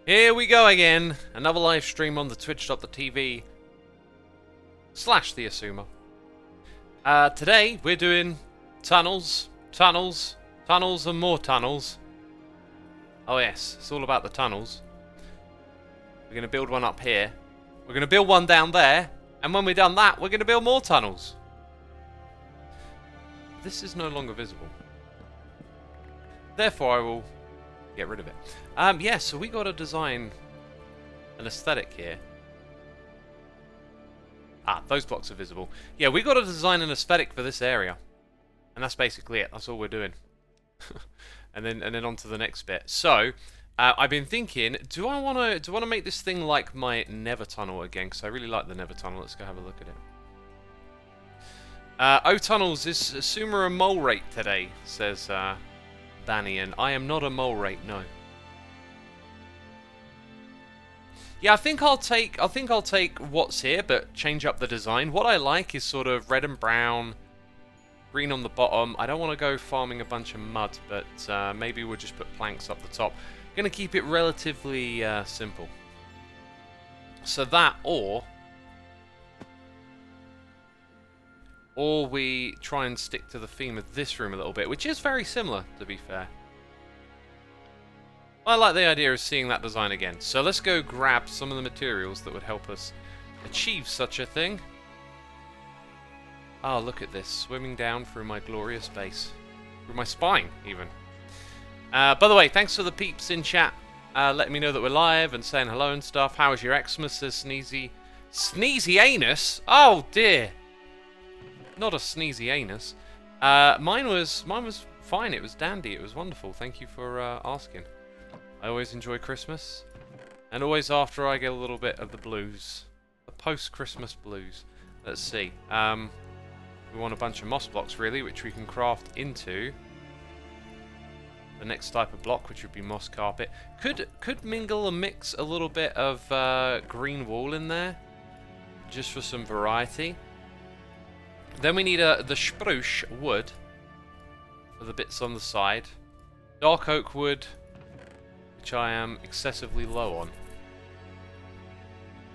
Here we go again. Another live stream on the twitch.tv/the Xisuma. Today we're doing tunnels, and more tunnels. Oh yes, it's all about the tunnels. We're going to build one up here. We're going to build one down there. And when we've done that, we're going to build more tunnels. This is no longer visible. Therefore, I will get rid of it. Yeah, so we got to design an aesthetic here. Ah, those blocks are visible. Yeah, we got to design an aesthetic for this area. And that's basically it. That's all we're doing. and then on to the next bit. So, I've been thinking, do I want to make this thing like my Nether tunnel again? Because I really like the Nether tunnel. Let's go have a look at it. Oh, tunnels, is Xisuma a mole rate today? Says Danny, and I am not a mole rate, no. Yeah, I think I'll take what's here, but change up the design. What I like is sort of red and brown, green on the bottom. I don't want to go farming a bunch of mud, but maybe we'll just put planks up the top. Gonna keep it relatively simple. So that, or we try and stick to the theme of this room a little bit, which is very similar, to be fair. I like the idea of seeing that design again. So let's go grab some of the materials that would help us achieve such a thing. Oh, look at this. Swimming down through my glorious base. Through my spine, even. By the way, thanks for the peeps in chat. Letting me know that we're live and saying hello and stuff. How was your Xmas, says Sneezy. Sneezy anus? Oh, dear. Not a sneezy anus. Mine was fine. It was dandy. It was wonderful. Thank you for asking. I always enjoy Christmas, and always after I get a little bit of the blues, the post-Christmas blues. Let's see. We want a bunch of moss blocks, really, which we can craft into the next type of block, which would be moss carpet. Could mingle and mix a little bit of green wool in there, just for some variety. Then we need the spruce wood for the bits on the side. Dark oak wood, which I am excessively low on.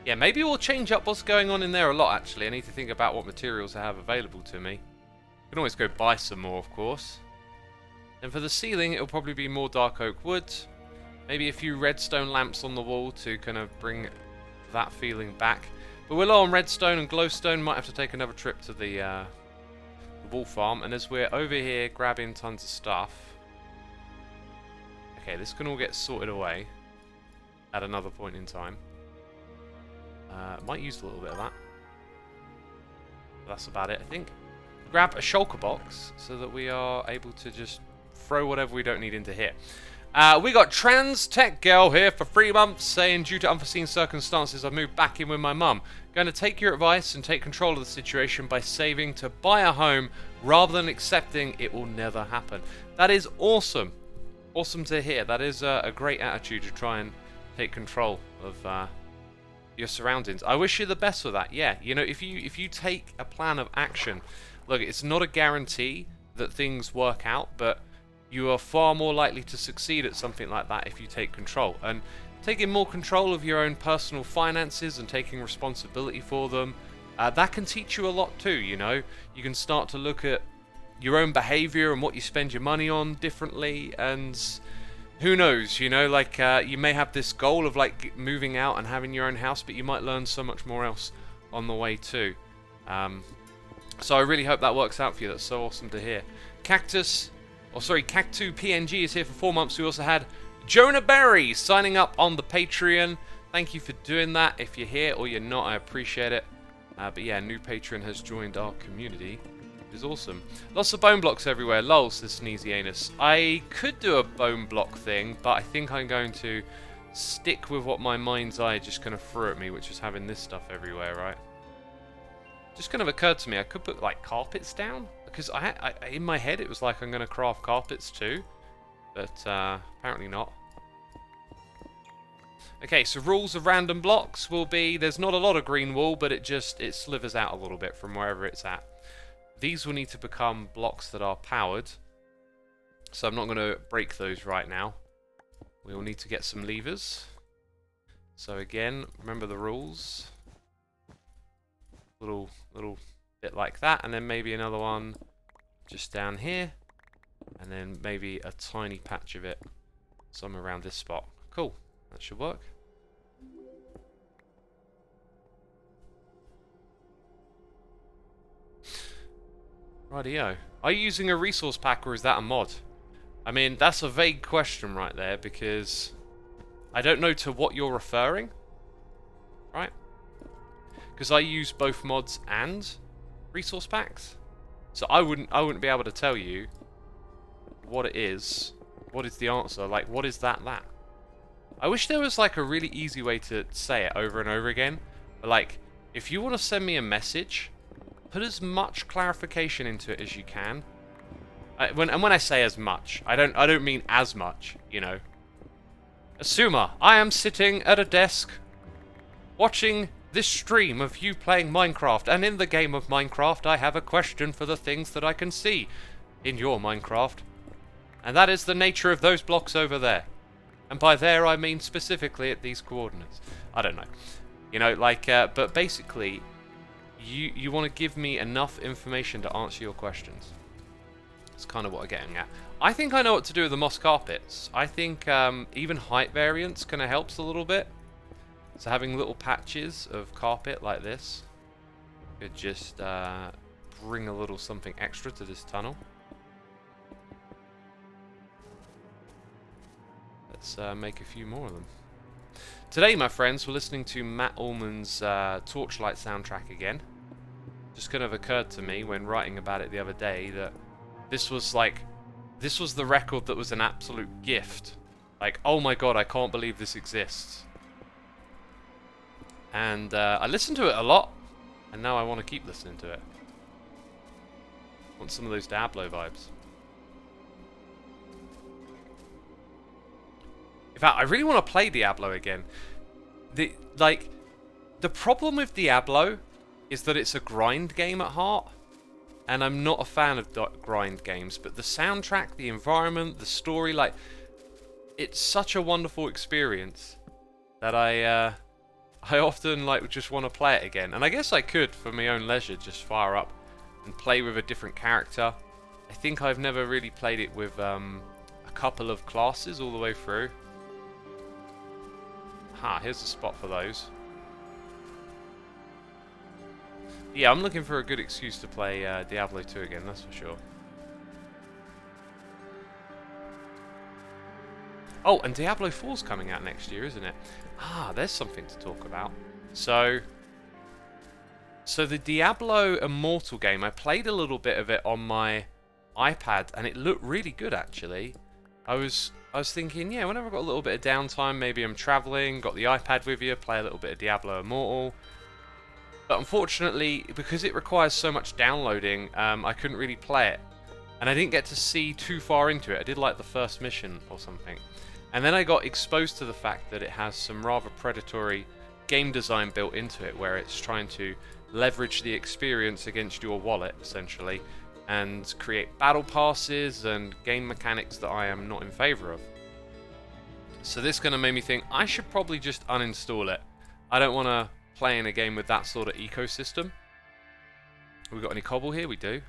Yeah, maybe we'll change up what's going on in there a lot, actually. I need to think about what materials I have available to me. I can always go buy some more, of course. And for the ceiling, it'll probably be more dark oak wood. Maybe a few redstone lamps on the wall to kind of bring that feeling back. But we're low on redstone and glowstone. Might have to take another trip to the wool farm. And as we're over here grabbing tons of stuff... Okay, this can all get sorted away at another point in time. Might use a little bit of that. That's about it, I think. Grab a shulker box so that we are able to just throw whatever we don't need into here. We got Trans Tech Girl here for 3 months saying, due to unforeseen circumstances, I've moved back in with my mum. Going to take your advice and take control of the situation by saving to buy a home rather than accepting it will never happen. That is awesome. Awesome to hear. That is a great attitude to try and take control of your surroundings. I wish you the best with that. Yeah, you know, if you take a plan of action, look, it's not a guarantee that things work out, but you are far more likely to succeed at something like that if you take control. And taking more control of your own personal finances and taking responsibility for them, that can teach you a lot too, you know. You can start to look at your own behavior and what you spend your money on differently, and who knows, you know, like you may have this goal of like moving out and having your own house, but you might learn so much more else on the way too. So I really hope that works out for you. That's so awesome to hear. Cactus Cactu PNG is here for 4 months. We also had Jonah Berry signing up on the Patreon. Thank you for doing that. If you're here or you're not, I appreciate it. But yeah, new patron has joined our community. Is awesome. Lots of bone blocks everywhere. Lol, says Sneezy Anus. I could do a bone block thing, but I think I'm going to stick with what my mind's eye just kind of threw at me, which is having this stuff everywhere, right? Just kind of occurred to me, I could put like carpets down, because I in my head it was like I'm going to craft carpets too, but apparently not. Okay, so rules of random blocks will be, there's not a lot of green wool, but it slivers out a little bit from wherever it's at. These will need to become blocks that are powered, so I'm not going to break those right now. We will need to get some levers. So again, remember the rules. Little bit like that, and then maybe another one just down here, and then maybe a tiny patch of it somewhere around this spot. Cool, that should work. Rightio. Are you using a resource pack or is that a mod? I mean, that's a vague question right there, because I don't know to what you're referring, right? Because I use both mods and resource packs, so I wouldn't be able to tell you what it is. What is the answer? Like, what is that? I wish there was like a really easy way to say it over and over again. But like, if you want to send me a message, put as much clarification into it as you can. When I say as much, I don't mean as much, you know. Xisuma, I am sitting at a desk watching this stream of you playing Minecraft, and in the game of Minecraft I have a question for the things that I can see in your Minecraft. And that is the nature of those blocks over there. And by there I mean specifically at these coordinates. I don't know. You know, like, but basically, you want to give me enough information to answer your questions. That's kind of what I'm getting at. I think I know what to do with the moss carpets. I think even height variance kind of helps a little bit. So having little patches of carpet like this could just bring a little something extra to this tunnel. Let's make a few more of them. Today, my friends, we're listening to Matt Ullman's Torchlight soundtrack again. Just kind of occurred to me when writing about it the other day that this was the record that was an absolute gift. Like, oh my god, I can't believe this exists. And I listened to it a lot, and now I want to keep listening to it. I want some of those Diablo vibes. In fact, I really want to play Diablo again. The problem with Diablo is that it's a grind game at heart, and I'm not a fan of grind games, but the soundtrack, the environment, the story, like, it's such a wonderful experience that I often like just want to play it again. And I guess I could, for my own leisure, just fire up and play with a different character. I think I've never really played it with a couple of classes all the way through. Here's a spot for those. Yeah, I'm looking for a good excuse to play Diablo 2 again, that's for sure. Oh, and Diablo 4's coming out next year, isn't it? There's something to talk about. So the Diablo Immortal game, I played a little bit of it on my iPad, and it looked really good, actually. I was thinking, yeah, whenever I've got a little bit of downtime, maybe I'm traveling, got the iPad with you, play a little bit of Diablo Immortal. But unfortunately, because it requires so much downloading, I couldn't really play it. And I didn't get to see too far into it. I did like the first mission or something. And then I got exposed to the fact that it has some rather predatory game design built into it, where it's trying to leverage the experience against your wallet, essentially, and create battle passes and game mechanics that I am not in favour of. So this kind of made me think, I should probably just uninstall it. I don't want to play in a game with that sort of ecosystem. Have we got any cobble here? We do.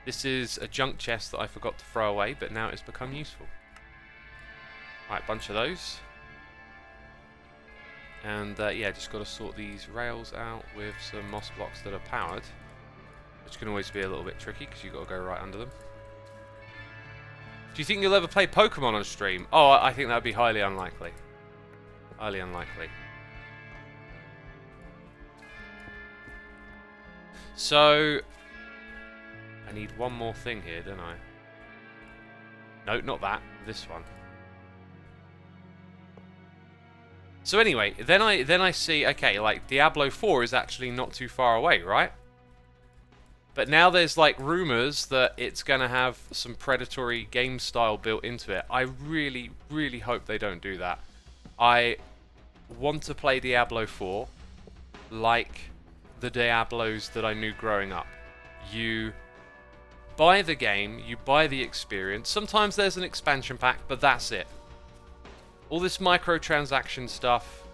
This is a junk chest that I forgot to throw away, but now it's become useful. Right, bunch of those. And yeah, just got to sort these rails out with some moss blocks that are powered, which can always be a little bit tricky because you've got to go right under them. Do you think you'll ever play Pokemon on stream? Oh, I think that would be highly unlikely. Highly unlikely. So, I need one more thing here, don't I? No, not that. This one. So anyway, then I see, okay, like Diablo 4 is actually not too far away, right? But now there's like rumors that it's going to have some predatory game style built into it. I really, really hope they don't do that. I want to play Diablo 4 like the Diablos that I knew growing up. You buy the game, you buy the experience. Sometimes there's an expansion pack, but that's it. All this microtransaction stuff,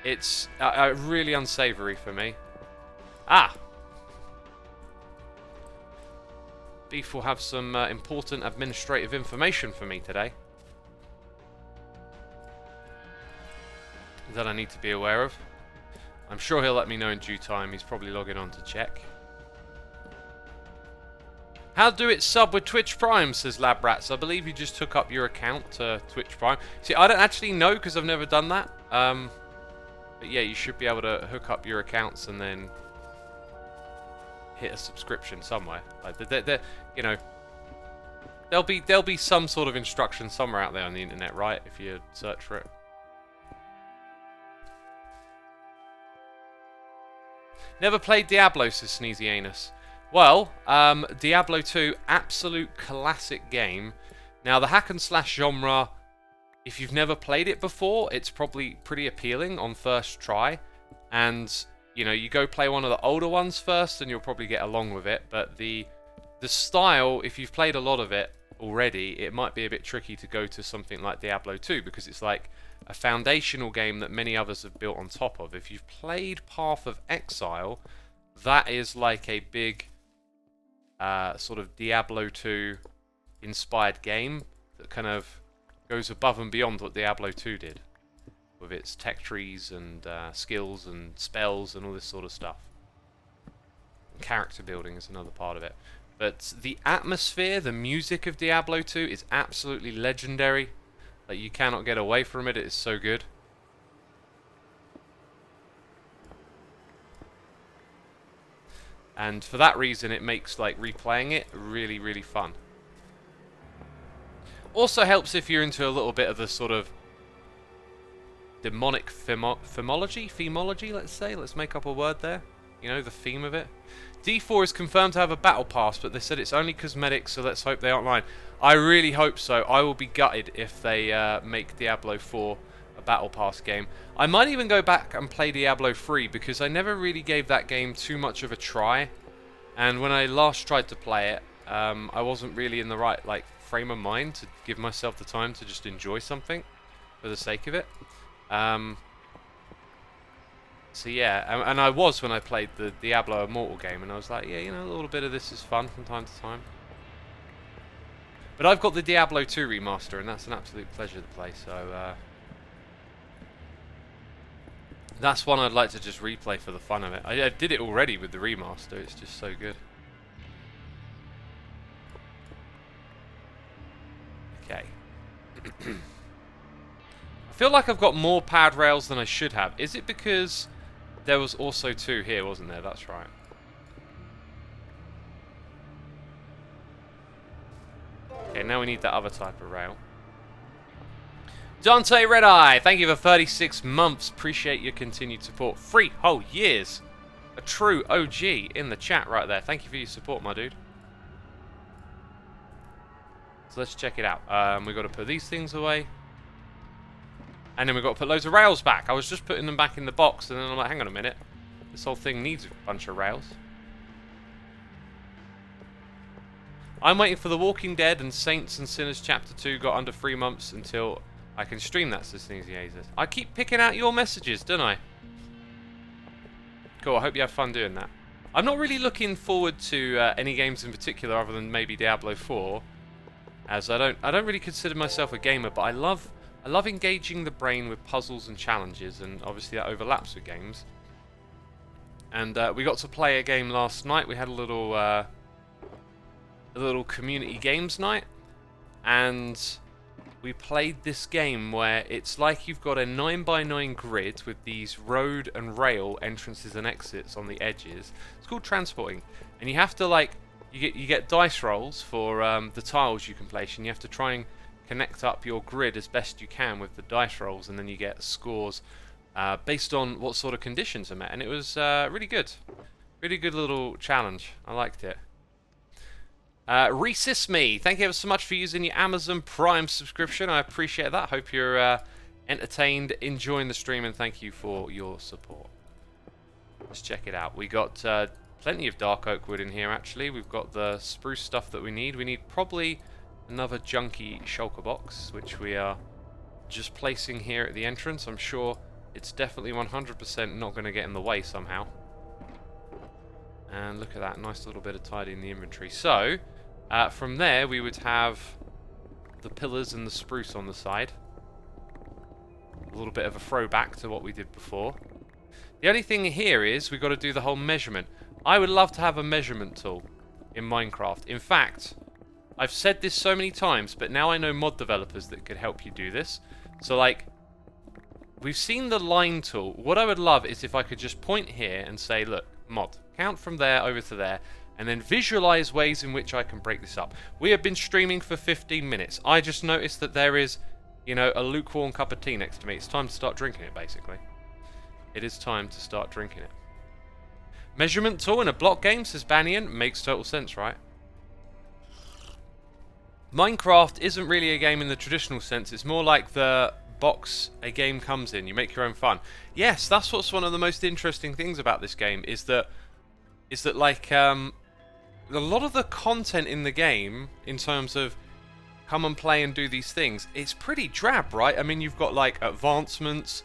it's really unsavory for me. Ah! Beef will have some important administrative information for me today that I need to be aware of. I'm sure he'll let me know in due time. He's probably logging on to check. How do it sub with Twitch Prime, says Labrats. I believe you just took up your account to Twitch Prime. See, I don't actually know because I've never done that. But yeah, you should be able to hook up your accounts and then hit a subscription somewhere. Like, you know, there'll be some sort of instruction somewhere out there on the internet, right? If you search for it. Never played Diablo, says Sneezy Anus. Well, Diablo 2, absolute classic game. Now, the hack and slash genre, if you've never played it before, it's probably pretty appealing on first try. And, you know, you go play one of the older ones first and you'll probably get along with it. But the style, if you've played a lot of it already, it might be a bit tricky to go to something like Diablo 2 because it's like a foundational game that many others have built on top of. If you've played Path of Exile, that is like a big sort of Diablo 2 inspired game that kind of goes above and beyond what Diablo 2 did with its tech trees and skills and spells and all this sort of stuff. Character building is another part of it. But the atmosphere, the music of Diablo 2 is absolutely legendary. Like, you cannot get away from it. It is so good. And for that reason, it makes, like, replaying it really, really fun. Also helps if you're into a little bit of the sort of demonic themology, let's say. Let's make up a word there. You know, the theme of it. D4 is confirmed to have a battle pass, but they said it's only cosmetic, so let's hope they aren't lying. I really hope so. I will be gutted if they make Diablo 4 a battle pass game. I might even go back and play Diablo 3 because I never really gave that game too much of a try. And when I last tried to play it, I wasn't really in the right frame of mind to give myself the time to just enjoy something for the sake of it. So yeah, and I was when I played the Diablo Immortal game, and I was like, yeah, you know, a little bit of this is fun from time to time. But I've got the Diablo 2 remaster, and that's an absolute pleasure to play, so that's one I'd like to just replay for the fun of it. I did it already with the remaster, it's just so good. Okay. I feel like I've got more pad rails than I should have. Is it because there was also 2 here, wasn't there? That's right. Okay, now we need that other type of rail. Dante Redeye, thank you for 36 months. Appreciate your continued support. 3 whole years. A true OG in the chat right there. Thank you for your support, my dude. So let's check it out. We've got to put these things away. And then we've got to put loads of rails back. I was just putting them back in the box, and then I'm like, hang on a minute. This whole thing needs a bunch of rails. I'm waiting for The Walking Dead and Saints and Sinners Chapter 2 got under 3 months until I can stream that, says Sneezy Azes. I keep picking out your messages, don't I? Cool, I hope you have fun doing that. I'm not really looking forward to any games in particular other than maybe Diablo 4, as I don't really consider myself a gamer, but I love engaging the brain with puzzles and challenges, and obviously that overlaps with games. And we got to play a game last night. We had a little community games night, and we played this game where it's like you've got a 9x9 grid with these road and rail entrances and exits on the edges. It's called transporting, and you have to you get dice rolls for the tiles you can place, and you have to try and connect up your grid as best you can with the dice rolls, and then you get scores based on what sort of conditions are met. And it was really good little challenge. I liked it. Resist Me, thank you ever so much for using your Amazon Prime subscription. I appreciate that. Hope you're entertained, enjoying the stream, and thank you for your support. Let's check it out. We got plenty of dark oak wood in here, actually. We've got the spruce stuff that we need. We need probably another junky shulker box, which we are just placing here at the entrance. I'm sure it's definitely 100% not going to get in the way somehow. And look at that, nice little bit of tidying the inventory. So, from there we would have the pillars and the spruce on the side. A little bit of a throwback to what we did before. The only thing here is we've got to do the whole measurement. I would love to have a measurement tool in Minecraft. In fact, I've said this so many times, but now I know mod developers that could help you do this. So, like, we've seen the line tool. What I would love is if I could just point here and say, look, mod, count from there over to there, and then visualize ways in which I can break this up. We have been streaming for 15 minutes. I just noticed that there is, you know, a lukewarm cup of tea next to me. It's time to start drinking it, basically. It is time to start drinking it. Measurement tool in a block game, says Banyan. Makes total sense, right? Minecraft isn't really a game in the traditional sense. It's more like the box a game comes in. You make your own fun. Yes, that's what's one of the most interesting things about this game is that like a lot of the content in the game in terms of come and play and do these things, it's pretty drab, right? I mean, you've got like advancements.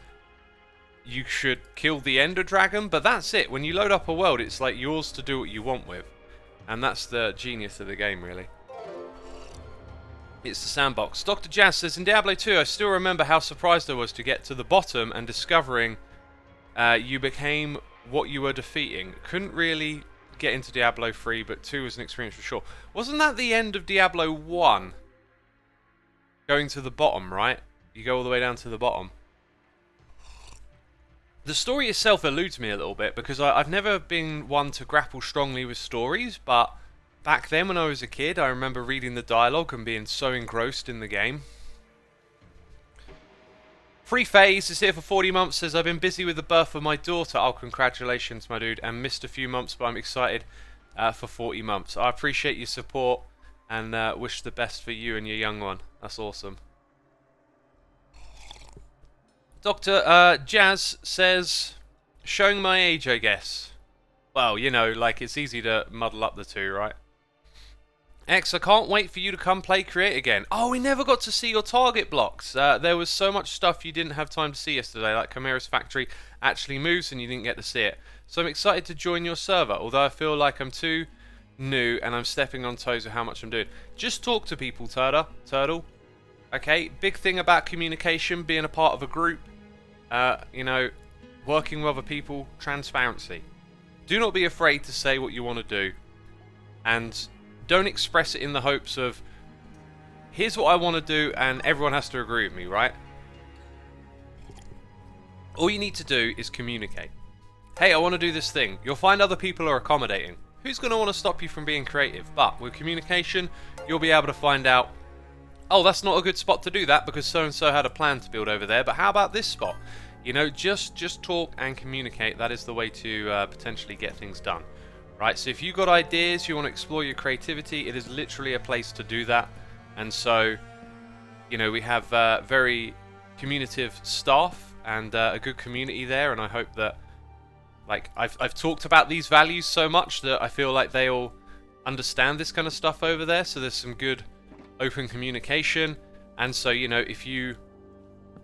You should kill the Ender Dragon, but that's it. When you load up a world, it's like yours to do what you want with. And that's the genius of the game, really. It's the sandbox. Dr. Jazz says, in Diablo 2, I still remember how surprised I was to get to the bottom and discovering you became what you were defeating. Couldn't really get into Diablo 3, but 2 was an experience for sure. Wasn't that the end of Diablo 1? Going to the bottom, right? You go all the way down to the bottom. The story itself eludes me a little bit because I've never been one to grapple strongly with stories, but back then when I was a kid, I remember reading the dialogue and being so engrossed in the game. Free Phase is here for 40 months, says, I've been busy with the birth of my daughter. Oh, congratulations, my dude, and missed a few months, but I'm excited for 40 months. I appreciate your support and wish the best for you and your young one. That's awesome. Dr. Jazz says, showing my age, I guess. Well, you know, like, it's easy to muddle up the two, right? X, I can't wait for you to come play Create again. Oh, we never got to see your target blocks. There was so much stuff you didn't have time to see yesterday, like Chimera's factory actually moves and you didn't get to see it. So I'm excited to join your server, although I feel like I'm too new and I'm stepping on toes with how much I'm doing. Just talk to people, Turtle. Okay, big thing about communication, being a part of a group. You know, working with other people, transparency. Do not be afraid to say what you want to do. And don't express it in the hopes of, here's what I want to do and everyone has to agree with me, right? All you need to do is communicate. Hey, I want to do this thing. You'll find other people are accommodating. Who's going to want to stop you from being creative? But with communication, you'll be able to find out, oh, that's not a good spot to do that because so-and-so had a plan to build over there, but how about this spot? You know, just talk and communicate. That is the way to potentially get things done. Right, so if you've got ideas, you want to explore your creativity, it is literally a place to do that. And so, you know, we have very communicative staff and a good community there, and I hope that, like, I've talked about these values so much that I feel like they all understand this kind of stuff over there, so there's some good open communication. And so, you know, if you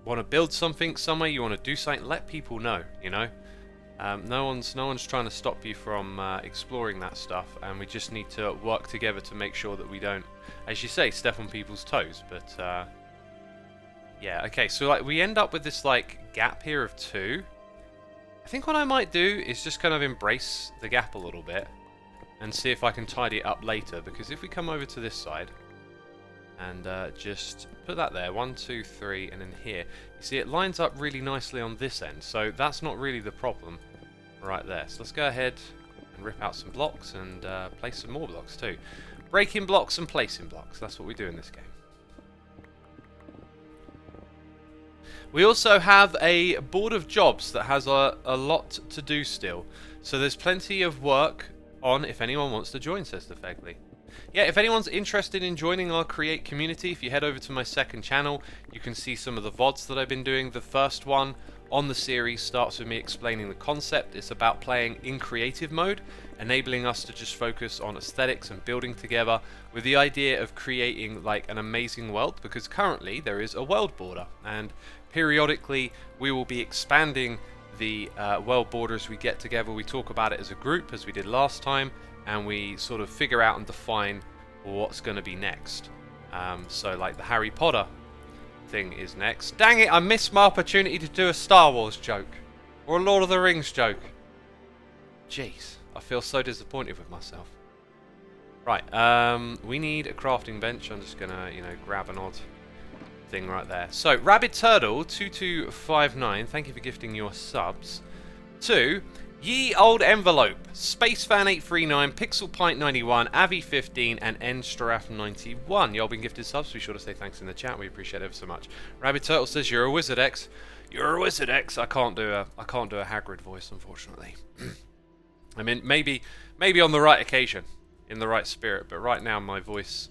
want to build something somewhere, you want to do something, let people know, you know. No one's trying to stop you from exploring that stuff, and we just need to work together to make sure that we don't, as you say, step on people's toes. But yeah, okay, so like we end up with this like gap here of 2. I think what I might do is just kind of embrace the gap a little bit and see if I can tidy it up later, because if we come over to this side and just put that there, 1, 2, 3, and then here, you see it lines up really nicely on this end, so that's not really the problem right there. So let's go ahead and rip out some blocks and place some more blocks too. Breaking blocks and placing blocks, that's what we do in this game. We also have a board of jobs that has a lot to do still, so there's plenty of work on if anyone wants to join, says the Fegley. Yeah, if anyone's interested in joining our Create community, if you head over to my second channel, you can see some of the VODs that I've been doing. The first one on the series starts with me explaining the concept. It's about playing in creative mode, enabling us to just focus on aesthetics and building together, with the idea of creating like an amazing world, because currently there is a world border, and periodically we will be expanding the world border as we get together. We talk about it as a group, as we did last time, and we sort of figure out and define what's going to be next. So like the Harry Potter thing is next. Dang it, I missed my opportunity to do a Star Wars joke or a Lord of the Rings joke. Jeez, I feel so disappointed with myself. Right, we need a crafting bench. I'm just gonna, grab an odd thing right there. So, Rabid Turtle 2259, thank you for gifting your subs. To Ye Old Envelope, Spacefan839, Pixel Pint 91, Avi 15, and Enstraf 91. Y'all been gifted subs. Be sure to say thanks in the chat. We appreciate it ever so much. Rabbit Turtle says, "You're a wizard, X." You're a wizard, X. I can't do a Hagrid voice, unfortunately. I mean, maybe on the right occasion, in the right spirit, but right now my voice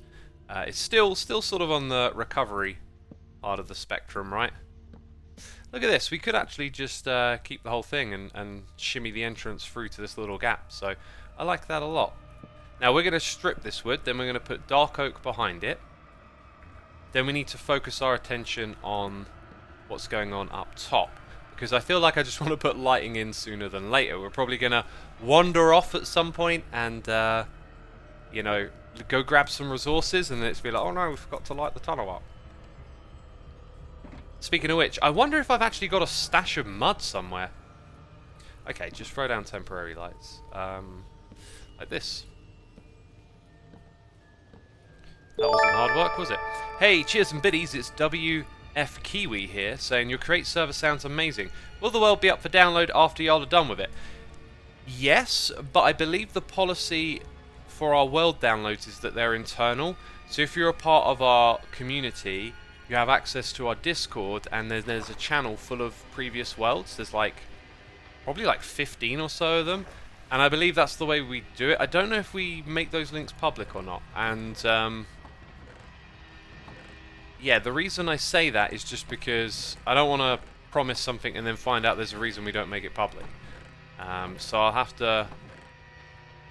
is still sort of on the recovery part of the spectrum, right? Look at this, we could actually just keep the whole thing and shimmy the entrance through to this little gap, so I like that a lot. Now we're going to strip this wood, then we're going to put dark oak behind it. Then we need to focus our attention on what's going on up top, because I feel like I just want to put lighting in sooner than later. We're probably going to wander off at some point and, go grab some resources, and then it's be like, oh no, we forgot to light the tunnel up. Speaking of which, I wonder if I've actually got a stash of mud somewhere. Okay, just throw down temporary lights. Like this. That wasn't hard work, was it? Hey, cheers and biddies, it's WF Kiwi here, saying your create server sounds amazing. Will the world be up for download after y'all are done with it? Yes, but I believe the policy for our world downloads is that they're internal. So if you're a part of our community, you have access to our Discord, and there's a channel full of previous worlds. There's probably 15 or so of them, and I believe that's the way we do it. I don't know if we make those links public or not, and yeah, the reason I say that is just because I don't want to promise something and then find out there's a reason we don't make it public. So I'll have to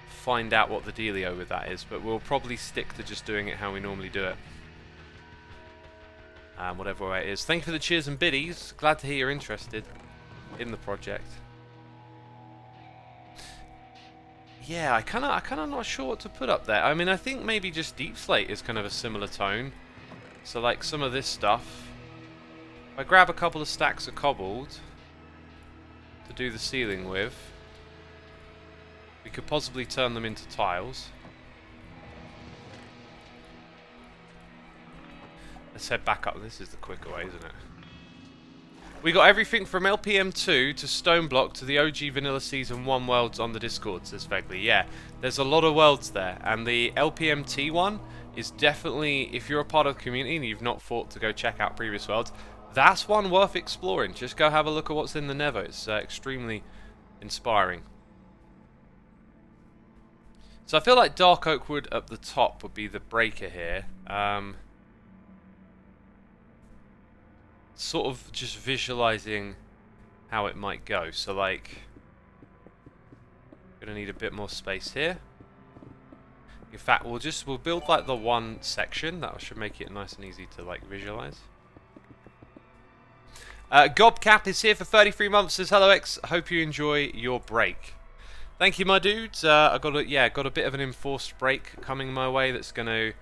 find out what the dealio with that is, but we'll probably stick to just doing it how we normally do it. Whatever way it is. Thank you for the cheers and biddies. Glad to hear you're interested in the project. Yeah, I kind of not sure what to put up there. I mean, I think maybe just Deep Slate is kind of a similar tone. So like some of this stuff. If I grab a couple of stacks of cobbled to do the ceiling with, we could possibly turn them into tiles. Let's head back up. This is the quicker way, isn't it? We got everything from LPM2 to Stoneblock to the OG Vanilla Season 1 worlds on the Discord, says Vegley. Yeah, there's a lot of worlds there. And the LPMT one is definitely, if you're a part of the community and you've not thought to go check out previous worlds, that's one worth exploring. Just go have a look at what's in the Nether. It's extremely inspiring. So I feel like Dark Oak Wood up the top would be the breaker here. Sort of just visualizing how it might go. So like, gonna need a bit more space here. In fact, we'll build like the one section. That should make it nice and easy to like visualize. Gobcap is here for 33 months. Says hello X. Hope you enjoy your break. Thank you, my dudes. I got a bit of an enforced break coming my way. That's going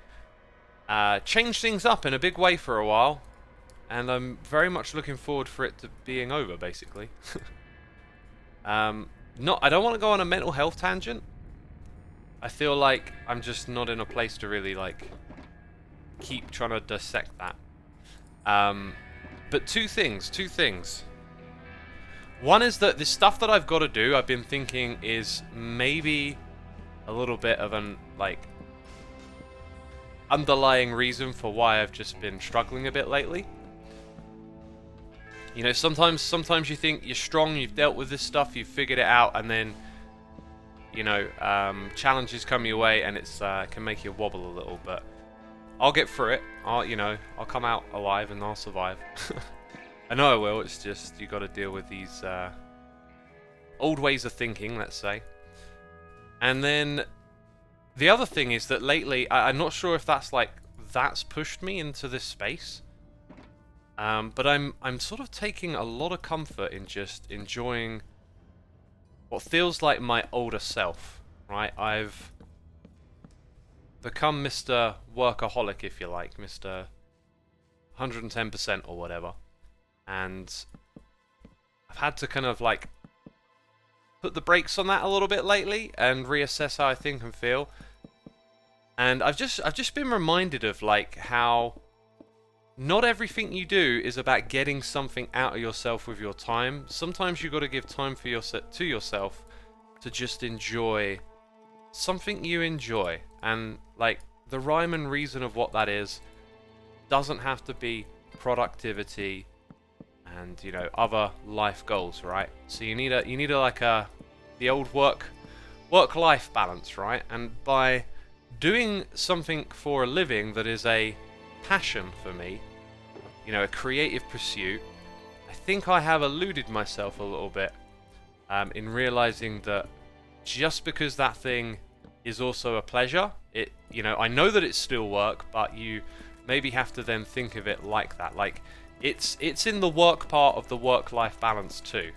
to change things up in a big way for a while. And I'm very much looking forward for it to being over, basically. I don't want to go on a mental health tangent. I feel like I'm just not in a place to really like keep trying to dissect that. But two things. One is that the stuff that I've got to do, I've been thinking is maybe a little bit of an like underlying reason for why I've just been struggling a bit lately. You know, sometimes you think you're strong, you've dealt with this stuff, you've figured it out, and then, you know, challenges come your way, and it's can make you wobble a little. But I'll get through it. I'll come out alive and I'll survive. I know I will. It's just you got to deal with these old ways of thinking, let's say. And then the other thing is that lately, I'm not sure if that's pushed me into this space. But I'm sort of taking a lot of comfort in just enjoying what feels like my older self, right? I've become Mr. Workaholic, if you like, Mr. 110% or whatever. And I've had to kind of like put the brakes on that a little bit lately and reassess how I think and feel. And I've just been reminded of like how not everything you do is about getting something out of yourself with your time. Sometimes you got to give time for to yourself to just enjoy something you enjoy. And like the rhyme and reason of what that is doesn't have to be productivity and, you know, other life goals, right? So you need the old work-life balance, right? And by doing something for a living that is a passion for me, you know, a creative pursuit, I think I have eluded myself a little bit in realizing that just because that thing is also a pleasure, you know, I know that it's still work, but you maybe have to then think of it like that. Like, it's in the work part of the work-life balance too.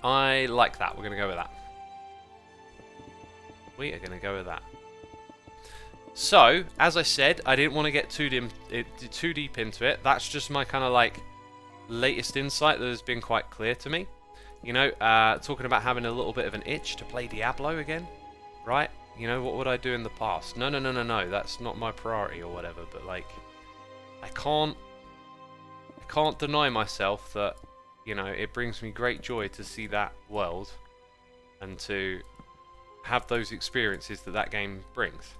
I like that. We're going to go with that. We are going to go with that. So, as I said, I didn't want to get too deep into it. That's just my kind of like latest insight that has been quite clear to me. You know, talking about having a little bit of an itch to play Diablo again, right? You know, what would I do in the past? No, that's not my priority or whatever. But like, I can't deny myself that, you know, it brings me great joy to see that world and to have those experiences that game brings.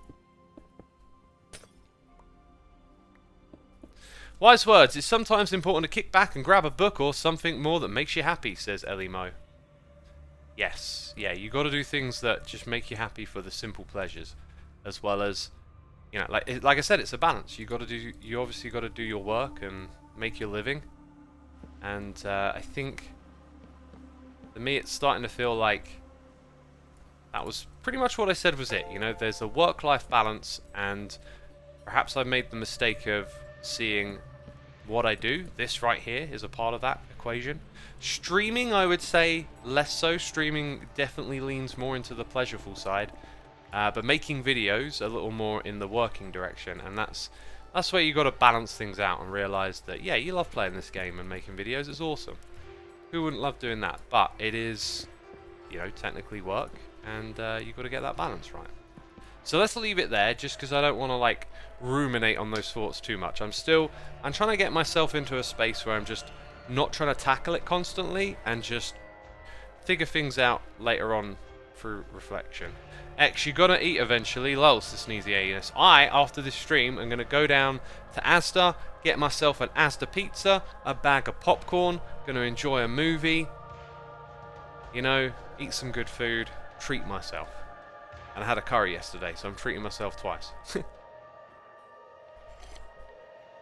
Wise words. It's sometimes important to kick back and grab a book or something more that makes you happy, says Ellie Mo. Yes, yeah, you got to do things that just make you happy for the simple pleasures, as well as, you know, like I said, it's a balance. You obviously got to do your work and make your living, and I think for me, it's starting to feel like that was pretty much what I said was it. You know, there's a work-life balance, and perhaps I made the mistake of seeing what I do. This right here is a part of that equation. Streaming, I would say less so. Streaming definitely leans more into the pleasureful side, but making videos a little more in the working direction, and that's where you got to balance things out and realize that, yeah, you love playing this game and making videos. It's awesome. Who wouldn't love doing that? But it is, you know, technically work, and you got to get that balance right. So let's leave it there, just because I don't want to like ruminate on those thoughts too much. I'm trying to get myself into a space where I'm just not trying to tackle it constantly and just figure things out later on through reflection. X, you gotta eat eventually. Lols, the sneezy anus. After this stream, I'm gonna go down to Asda, get myself an Asda pizza, a bag of popcorn, gonna enjoy a movie, you know, eat some good food, treat myself. And I had a curry yesterday, so I'm treating myself twice.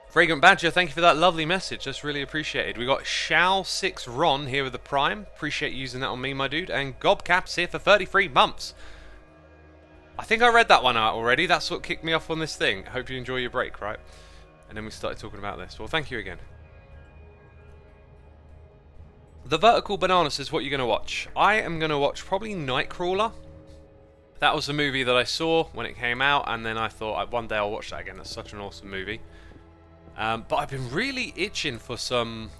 Fragrant Badger, thank you for that lovely message. That's really appreciated. We got Shao6 Ron here with the Prime. Appreciate you using that on me, my dude. And Gobcaps here for 33 months. I think I read that one out already. That's what kicked me off on this thing. Hope you enjoy your break, right? And then we started talking about this. Well, thank you again. The Vertical Banana says, what are you going to watch? I am going to watch probably Nightcrawler. That was a movie that I saw when it came out, and then I thought one day I'll watch that again. That's such an awesome movie. But I've been really itching for some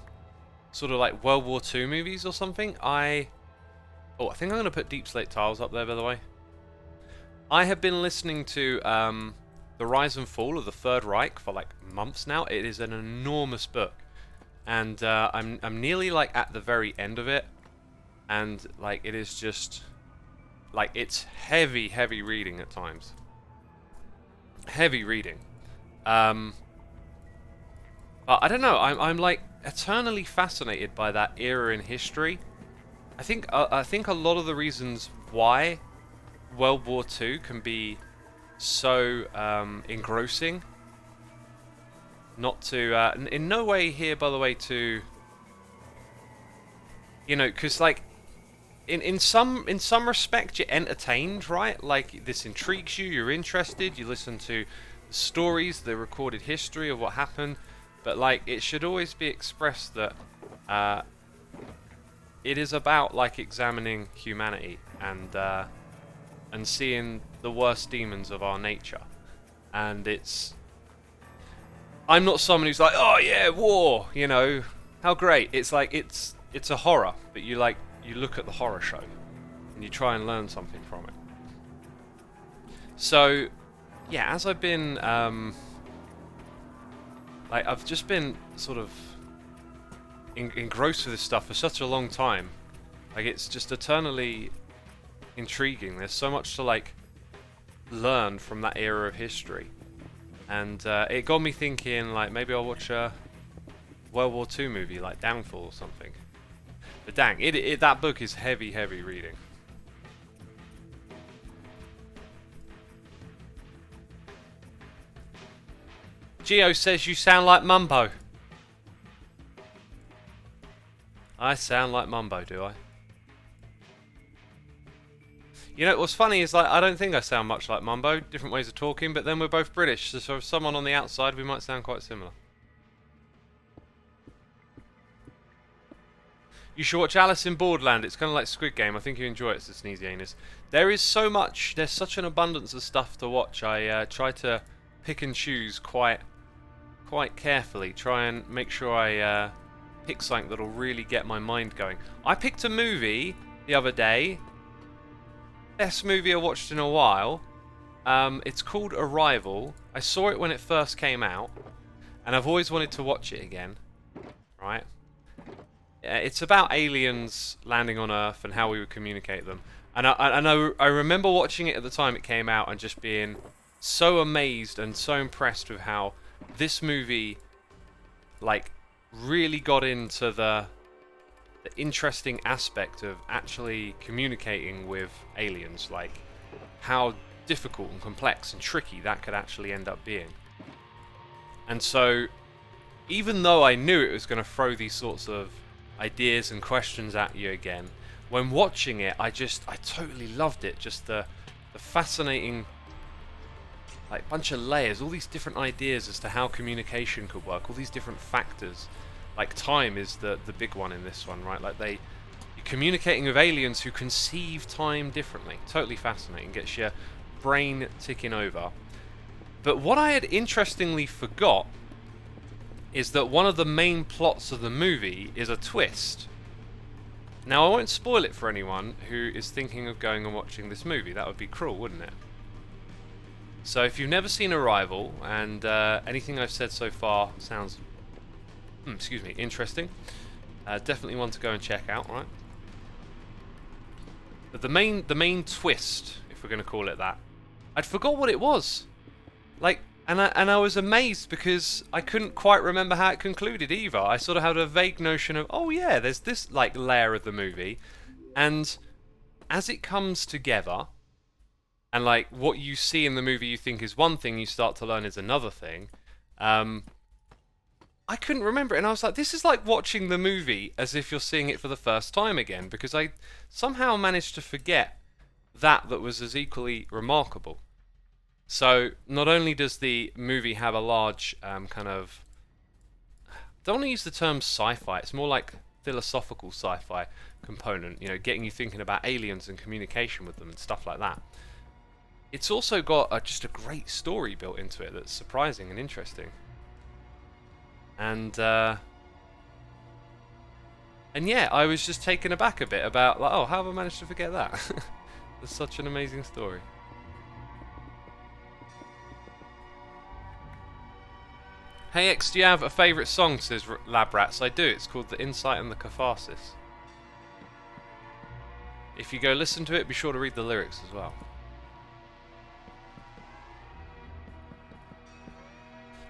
sort of like World War II movies or something. I think I'm going to put Deep Slate Tiles up there, by the way. I have been listening to The Rise and Fall of the Third Reich for like months now. It is an enormous book, and I'm nearly like at the very end of it, and like it is just like it's heavy reading at times. Heavy reading. But I don't know. I'm like eternally fascinated by that era in history. I think a lot of the reasons why World War II can be so engrossing Not to, in no way here, by the way, to, you know, because like, in some respect, you're entertained, right? Like, this intrigues you, you're interested, you listen to the stories, the recorded history of what happened, but like, it should always be expressed that it is about like examining humanity and seeing the worst demons of our nature, and it's. I'm not someone who's like, oh yeah, war, you know, how great. It's like it's a horror, but you look at the horror show and you try and learn something from it. So, yeah, as I've been like I've just been sort of engrossed with this stuff for such a long time. Like, it's just eternally intriguing. There's so much to like learn from that era of history. And it got me thinking, like, maybe I'll watch a World War II movie, like Downfall or something. But dang, that book is heavy, heavy reading. Geo says you sound like Mumbo. I sound like Mumbo, do I? You know, what's funny is, like, I don't think I sound much like Mumbo, different ways of talking, but then we're both British, so for someone on the outside, we might sound quite similar. You should watch Alice in Borderland. It's kind of like Squid Game. I think you enjoy it, says Sneezy Anus. There is so much, there's such an abundance of stuff to watch. I try to pick and choose quite carefully, try and make sure I pick something that'll really get my mind going. I picked a movie the other day. Best movie I watched in a while. It's called Arrival. I saw it when it first came out, and I've always wanted to watch it again. Right? It's about aliens landing on Earth and how we would communicate them. And I remember watching it at the time it came out and just being so amazed and so impressed with how this movie, like, really got into the interesting aspect of actually communicating with aliens, like how difficult and complex and tricky that could actually end up being. And so, even though I knew it was going to throw these sorts of ideas and questions at you again, when watching it, I totally loved it. Just the fascinating, like, bunch of layers, all these different ideas as to how communication could work, all these different factors. Like, time is the big one in this one, right? Like, you're communicating with aliens who conceive time differently. Totally fascinating. Gets your brain ticking over. But what I had interestingly forgot is that one of the main plots of the movie is a twist. Now, I won't spoil it for anyone who is thinking of going and watching this movie. That would be cruel, wouldn't it? So if you've never seen Arrival, and anything I've said so far sounds interesting, definitely one to go and check out, right? But the main twist, if we're going to call it that, I'd forgot what it was. Like, and I was amazed because I couldn't quite remember how it concluded either. I sort of had a vague notion of, oh yeah, there's this like layer of the movie, and as it comes together, and like what you see in the movie you think is one thing, you start to learn is another thing. I couldn't remember it, and I was like, this is like watching the movie as if you're seeing it for the first time again, because I somehow managed to forget that was as equally remarkable. So, not only does the movie have a large kind of... don't want to use the term sci-fi, it's more like philosophical sci-fi component, you know, getting you thinking about aliens and communication with them and stuff like that. It's also got just a great story built into it that's surprising and interesting. And yeah, I was just taken aback a bit about, like, oh, how have I managed to forget that? It's such an amazing story. Hey X, do you have a favourite song, says Labrats? I do, it's called The Insight and the Catharsis. If you go listen to it, be sure to read the lyrics as well.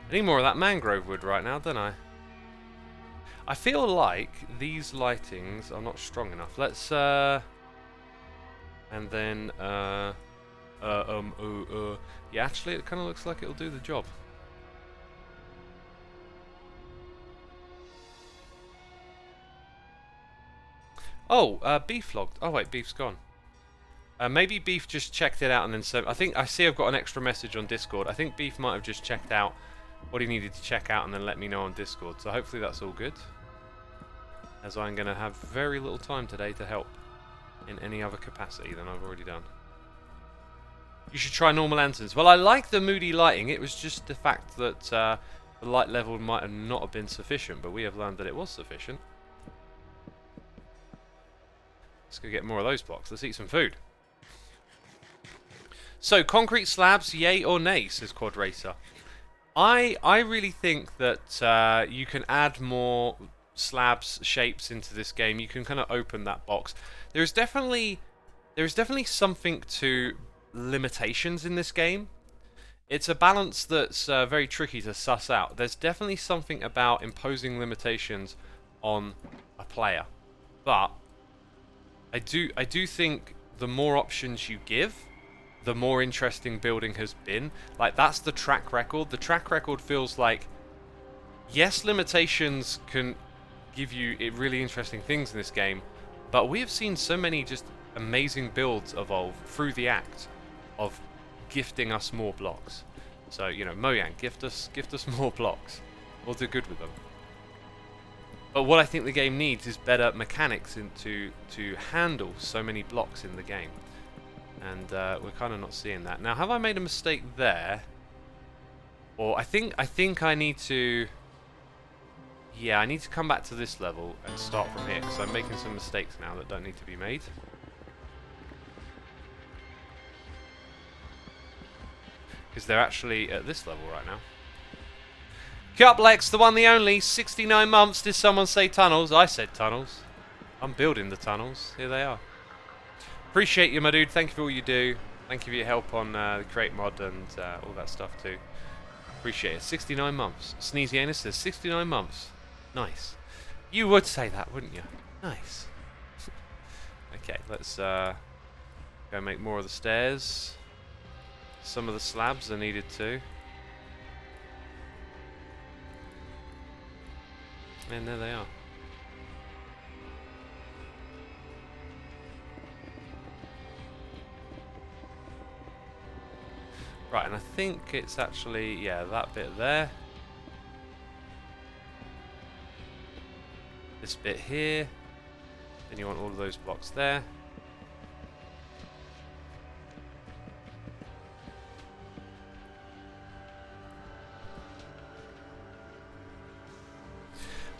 I need more of that mangrove wood right now, don't I? I feel like these lightings are not strong enough. Let's, and then, yeah, actually it kind of looks like it'll do the job. Oh, beef logged. Oh wait, beef's gone. Maybe beef just checked it out and then so I think I see I've got an extra message on Discord. I think beef might have just checked out what he needed to check out and then let me know on Discord. So hopefully that's all good. As I'm going to have very little time today to help in any other capacity than I've already done. You should try normal lanterns. Well, I like the moody lighting. It was just the fact that the light level might have not have been sufficient, but we have learned that it was sufficient. Let's go get more of those blocks. Let's eat some food. So, concrete slabs, yay or nay, says Quad Racer. I really think that you can add more slabs, shapes into this game. You can kind of open that box. There is definitely something to limitations in this game. It's a balance that's very tricky to suss out. There's definitely something about imposing limitations on a player, but I do think the more options you give, the more interesting building has been. Like, that's the track record. The track record feels like, yes, limitations can give you really interesting things in this game, but we have seen so many just amazing builds evolve through the act of gifting us more blocks. So, you know, Mojang, gift us more blocks. We'll do good with them. But what I think the game needs is better mechanics to handle so many blocks in the game. And we're kind of not seeing that. Now, have I made a mistake there? Or I think I need to... Yeah, I need to come back to this level and start from here, because I'm making some mistakes now that don't need to be made. Because they're actually at this level right now. Cup Lex, the one, the only. 69 months. Did someone say tunnels? I said tunnels. I'm building the tunnels. Here they are. Appreciate you, my dude. Thank you for all you do. Thank you for your help on the Create Mod and all that stuff too. Appreciate it. 69 months. Sneezy Anus says 69 months. Nice. You would say that, wouldn't you? Nice. Okay, let's go make more of the stairs. Some of the slabs are needed too. And there they are. Right, and I think it's actually, yeah, that bit there. This bit here. Then you want all of those blocks there.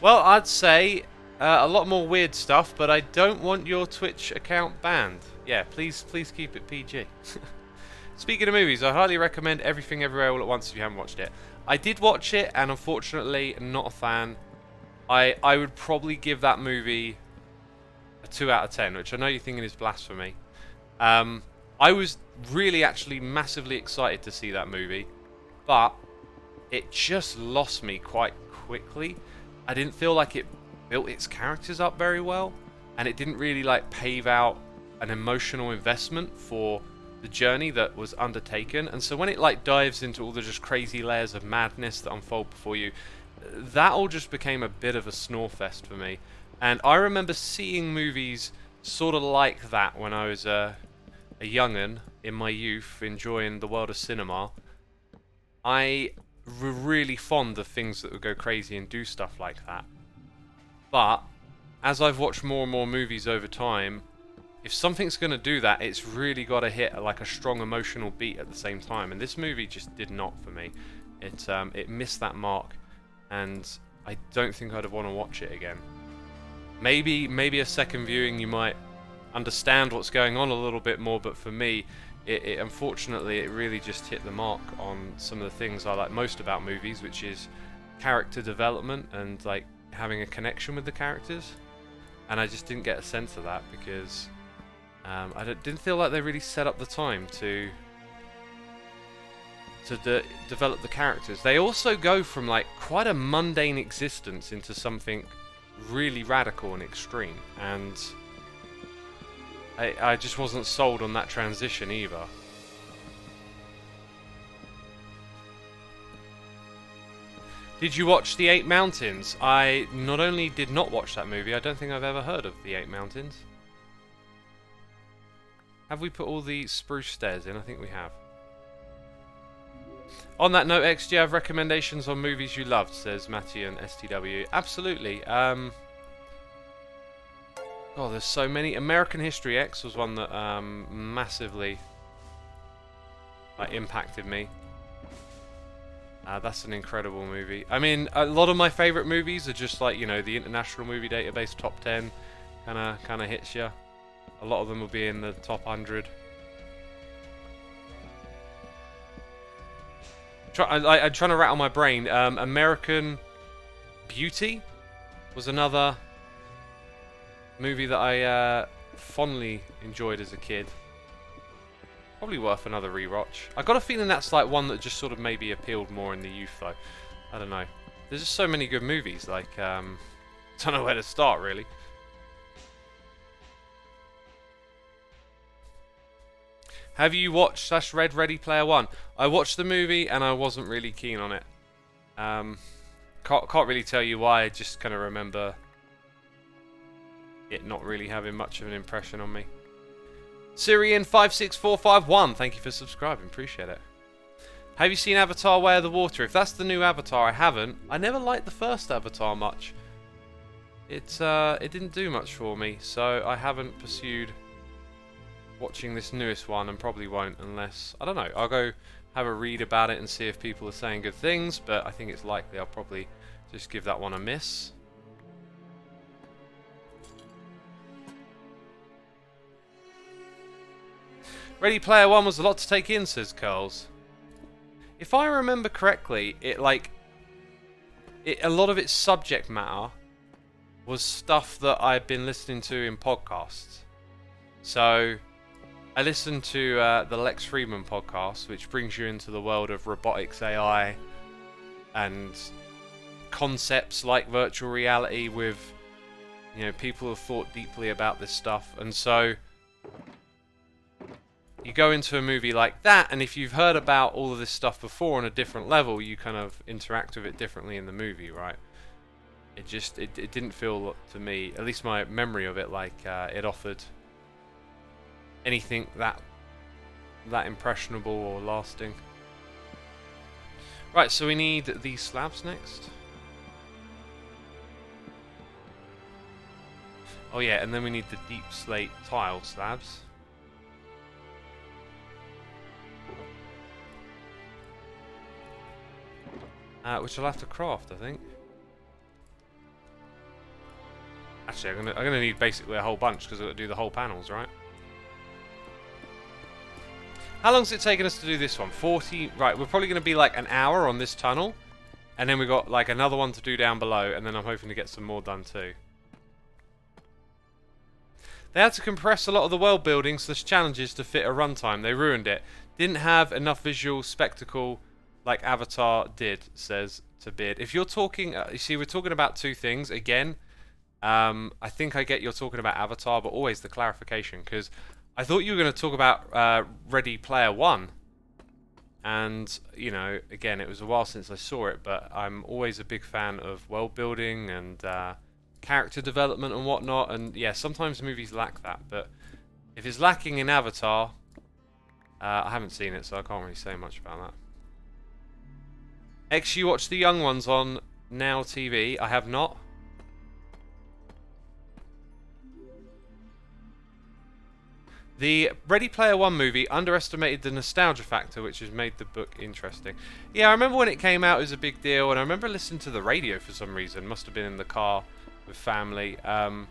Well, I'd say a lot more weird stuff, but I don't want your Twitch account banned. Yeah, please keep it PG. Speaking of movies, I highly recommend Everything Everywhere All at Once if you haven't watched it. I did watch it, and unfortunately, not a fan. I would probably give that movie a 2 out of 10, which I know you're thinking is blasphemy. I was really actually massively excited to see that movie, but it just lost me quite quickly. I didn't feel like it built its characters up very well, and it didn't really like pave out an emotional investment for the journey that was undertaken. And so when it like dives into all the just crazy layers of madness that unfold before you, that all just became a bit of a snore fest for me. And I remember seeing movies sort of like that when I was a young'un in my youth, enjoying the world of cinema. I were really fond of things that would go crazy and do stuff like that. But as I've watched more and more movies over time, if something's going to do that, it's really got to hit like a strong emotional beat at the same time. And this movie just did not for me. It missed that mark, and I don't think I'd want to watch it again. Maybe a second viewing you might understand what's going on a little bit more, but for me, it unfortunately it really just hit the mark on some of the things I like most about movies, which is character development and like having a connection with the characters. And I just didn't get a sense of that because I didn't feel like they really set up the time to develop the characters. They also go from like quite a mundane existence into something really radical and extreme, and I just wasn't sold on that transition either. Did you watch The Eight Mountains? I not only did not watch that movie, I don't think I've ever heard of The Eight Mountains. Have we put all the spruce stairs in? I think we have. On that note, X, do you have recommendations on movies you loved? Says Matty and STW. Absolutely. Oh, there's so many. American History X was one that massively impacted me. That's an incredible movie. I mean, a lot of my favourite movies are just like, you know, the International Movie Database top 10 kind of hits you. A lot of them will be in the top 100. I'm trying to rattle my brain. American Beauty was another movie that I fondly enjoyed as a kid. Probably worth another rewatch. I got a feeling that's like one that just sort of maybe appealed more in the youth though. I don't know. There's just so many good movies. Like, don't know where to start really. Have you watched /read Ready Player One? I watched the movie and I wasn't really keen on it. Can't really tell you why. I just kind of remember it not really having much of an impression on me. Syrian56451, thank you for subscribing, appreciate it. Have you seen Avatar Way of the Water? If that's the new Avatar, I haven't. I never liked the first Avatar much. It didn't do much for me, so I haven't pursued watching this newest one, and probably won't unless, I don't know, I'll go have a read about it and see if people are saying good things, but I think it's likely I'll probably just give that one a miss. Ready Player One was a lot to take in, says Curls. If I remember correctly, a lot of its subject matter was stuff that I've been listening to in podcasts. So I listened to the Lex Friedman podcast, which brings you into the world of robotics, AI, and concepts like virtual reality with, you know, people who have thought deeply about this stuff. And so you go into a movie like that, and if you've heard about all of this stuff before on a different level, you kind of interact with it differently in the movie, right? It didn't feel to me, at least my memory of it, like it offered anything that impressionable or lasting. Right, so we need these slabs next. Oh yeah, and then we need the deep slate tile slabs. Which I'll have to craft, I think. Actually, I'm gonna need basically a whole bunch because I've got to do the whole panels, right? How long's it taken us to do this one? 40. Right, we're probably going to be like an hour on this tunnel, and then we've got like another one to do down below, and then I'm hoping to get some more done too. They had to compress a lot of the world buildings / challenges to fit a runtime. They ruined it. Didn't have enough visual spectacle like Avatar did, says Tabid. If you're talking, you see, we're talking about two things again. I think I get you're talking about Avatar, but always the clarification, because I thought you were going to talk about Ready Player One. And, you know, again, it was a while since I saw it, but I'm always a big fan of world building and character development and whatnot. And yeah, sometimes movies lack that, but if it's lacking in Avatar, I haven't seen it, so I can't really say much about that. X, you watch the young ones on Now TV? I have not. The Ready Player One movie underestimated the nostalgia factor, which has made the book interesting. Yeah, I remember when it came out, it was a big deal, and I remember listening to the radio for some reason. Must have been in the car with family, and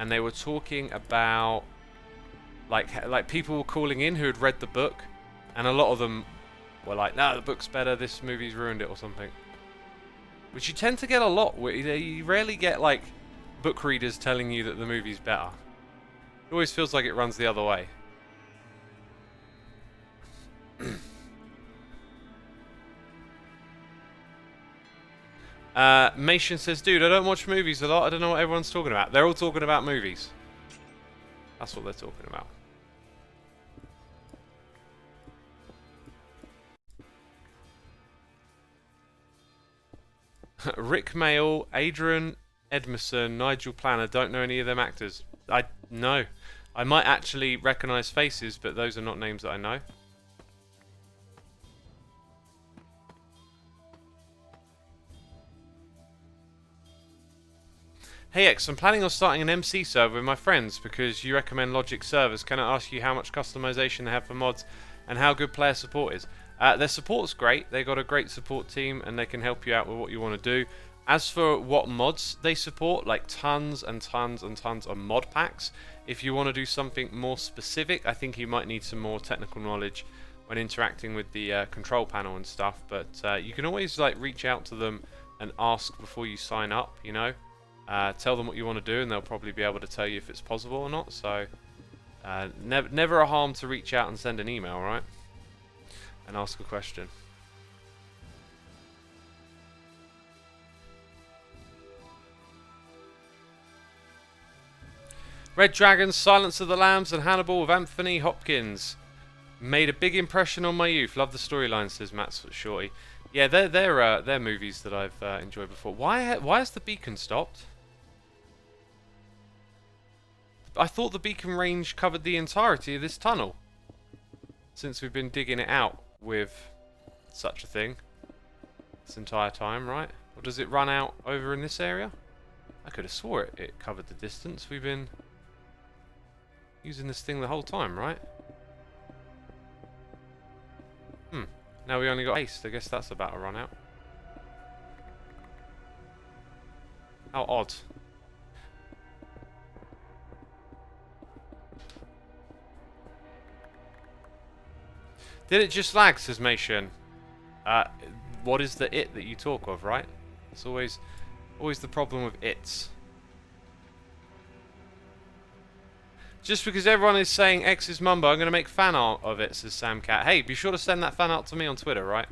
they were talking about like people were calling in who had read the book, and a lot of them were like, "No, the book's better. This movie's ruined it," or something. Which you tend to get a lot. You rarely get like book readers telling you that the movie's better. It always feels like it runs the other way. Mation says, dude, I don't watch movies a lot. I don't know what everyone's talking about. They're all talking about movies. That's what they're talking about. Rick Mayall, Adrian Edmondson, Nigel Planner. Don't know any of them actors. No. I might actually recognise faces, but those are not names that I know. Hey X, I'm planning on starting an MC server with my friends because you recommend Logic servers. Can I ask you how much customization they have for mods and how good player support is? Their support's great. They got a great support team and they can help you out with what you want to do. As for what mods they support, like tons and tons and tons of mod packs. If you want to do something more specific, I think you might need some more technical knowledge when interacting with the control panel and stuff. But you can always like reach out to them and ask before you sign up, you know. Tell them what you want to do and they'll probably be able to tell you if it's possible or not. So never a harm to reach out and send an email, right? And ask a question. Red Dragons, Silence of the Lambs and Hannibal with Anthony Hopkins. Made a big impression on my youth. Love the storyline, says Matt Shorty. Yeah, they're movies that I've enjoyed before. Why has the beacon stopped? I thought the beacon range covered the entirety of this tunnel. Since we've been digging it out with such a thing this entire time, right? Or does it run out over in this area? I could have swore it covered the distance. We've been using this thing the whole time, right? Now we only got aced. I guess that's about to run out. How odd. Did it just lag, says Mation? What is the it that you talk of, right? It's always the problem with its. Just because everyone is saying X is Mumbo, I'm going to make fan art of it, says Sam Cat. Hey, be sure to send that fan art to me on Twitter, right?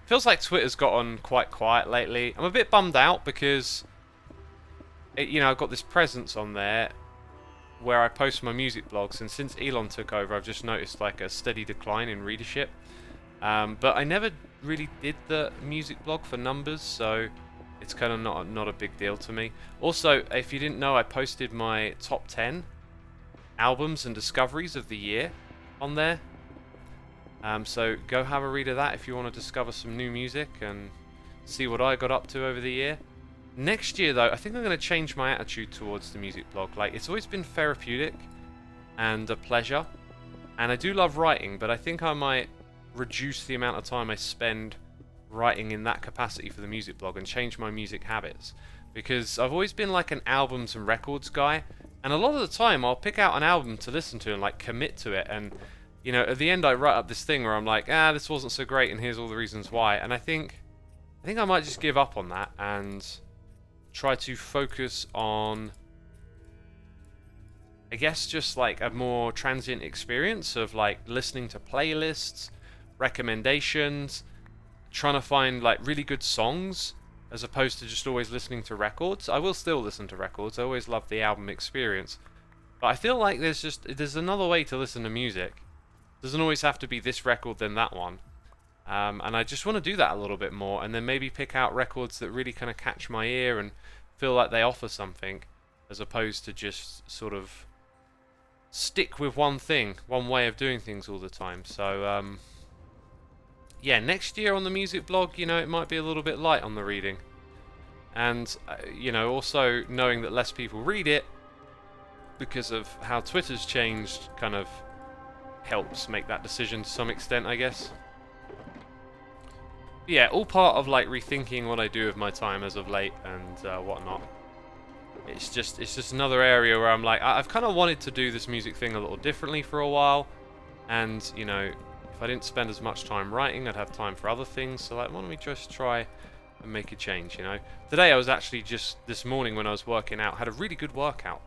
Feels like Twitter's gotten quite quiet lately. I'm a bit bummed out because, I've got this presence on there where I post my music blogs, and since Elon took over, I've just noticed like a steady decline in readership. But I never really did the music blog for numbers, so it's kind of not a big deal to me. Also, if you didn't know, I posted my top 10 albums and discoveries of the year on there. So go have a read of that if you want to discover some new music and see what I got up to over the year. Next year, though, I think I'm going to change my attitude towards the music blog. Like, it's always been therapeutic and a pleasure, and I do love writing, but I think I might reduce the amount of time I spend writing in that capacity for the music blog and change my music habits, because I've always been like an albums and records guy, and a lot of the time I'll pick out an album to listen to and like commit to it, and at the end I write up this thing where I'm like, this wasn't so great and here's all the reasons why, and I think I might just give up on that and try to focus on, I guess, just like a more transient experience of like listening to playlists, recommendations, trying to find like really good songs as opposed to just always listening to records. I will still listen to records. I always love the album experience. But I feel like there's another way to listen to music. It doesn't always have to be this record then that one. And I just want to do that a little bit more, and then maybe pick out records that really kind of catch my ear and feel like they offer something, as opposed to just sort of stick with one thing, one way of doing things all the time. So yeah, next year on the music blog, it might be a little bit light on the reading, and also knowing that less people read it because of how Twitter's changed kind of helps make that decision to some extent, I guess. Yeah, all part of like rethinking what I do with my time as of late and whatnot. It's just another area where I'm like, I've kind of wanted to do this music thing a little differently for a while, and if I didn't spend as much time writing, I'd have time for other things. So like, why don't we just try and make a change? Today I was actually just this morning when I was working out, had a really good workout.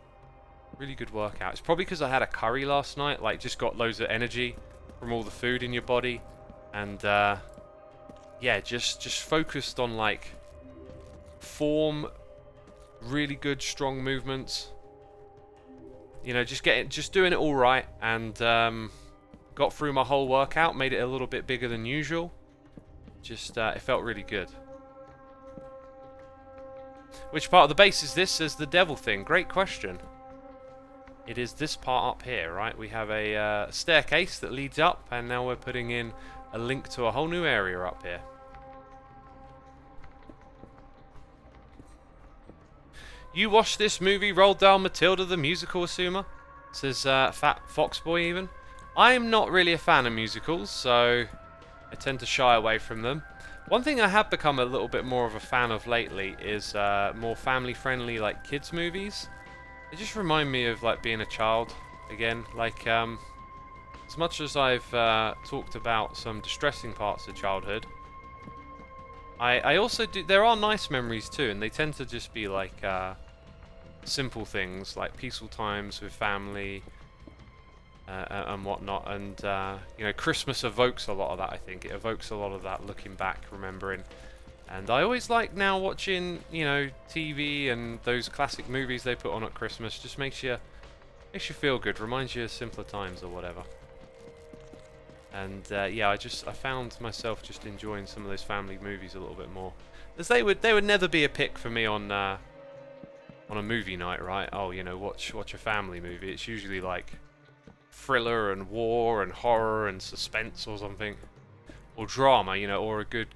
It's probably because I had a curry last night, like just got loads of energy from all the food in your body, and yeah, just focused on like form, really good strong movements. Just doing it all right, and got through my whole workout, made it a little bit bigger than usual. Just it felt really good. Which part of the base is this? Says the devil thing. Great question. It is this part up here, right? We have a staircase that leads up, and now we're putting in a link to a whole new area up here. You watched this movie, Roald Dahl Matilda the musical, Xisuma? Says Fat Foxboy even. I'm not really a fan of musicals, so I tend to shy away from them. One thing I have become a little bit more of a fan of lately is more family-friendly, like, kids' movies. They just remind me of, like, being a child again. Like, as much as I've talked about some distressing parts of childhood, I also do... There are nice memories, too, and they tend to just be, like, simple things, like peaceful times with family and whatnot. And, you know, Christmas evokes a lot of that, I think. It evokes a lot of that looking back, remembering. And I always like now watching, you know, TV and those classic movies they put on at Christmas. Just makes you feel good, reminds you of simpler times or whatever. And yeah, I found myself just enjoying some of those family movies a little bit more, as they would never be a pick for me on a movie night, right? Oh, you know, watch a family movie. It's usually like thriller and war and horror and suspense or something, or drama, you know, or a good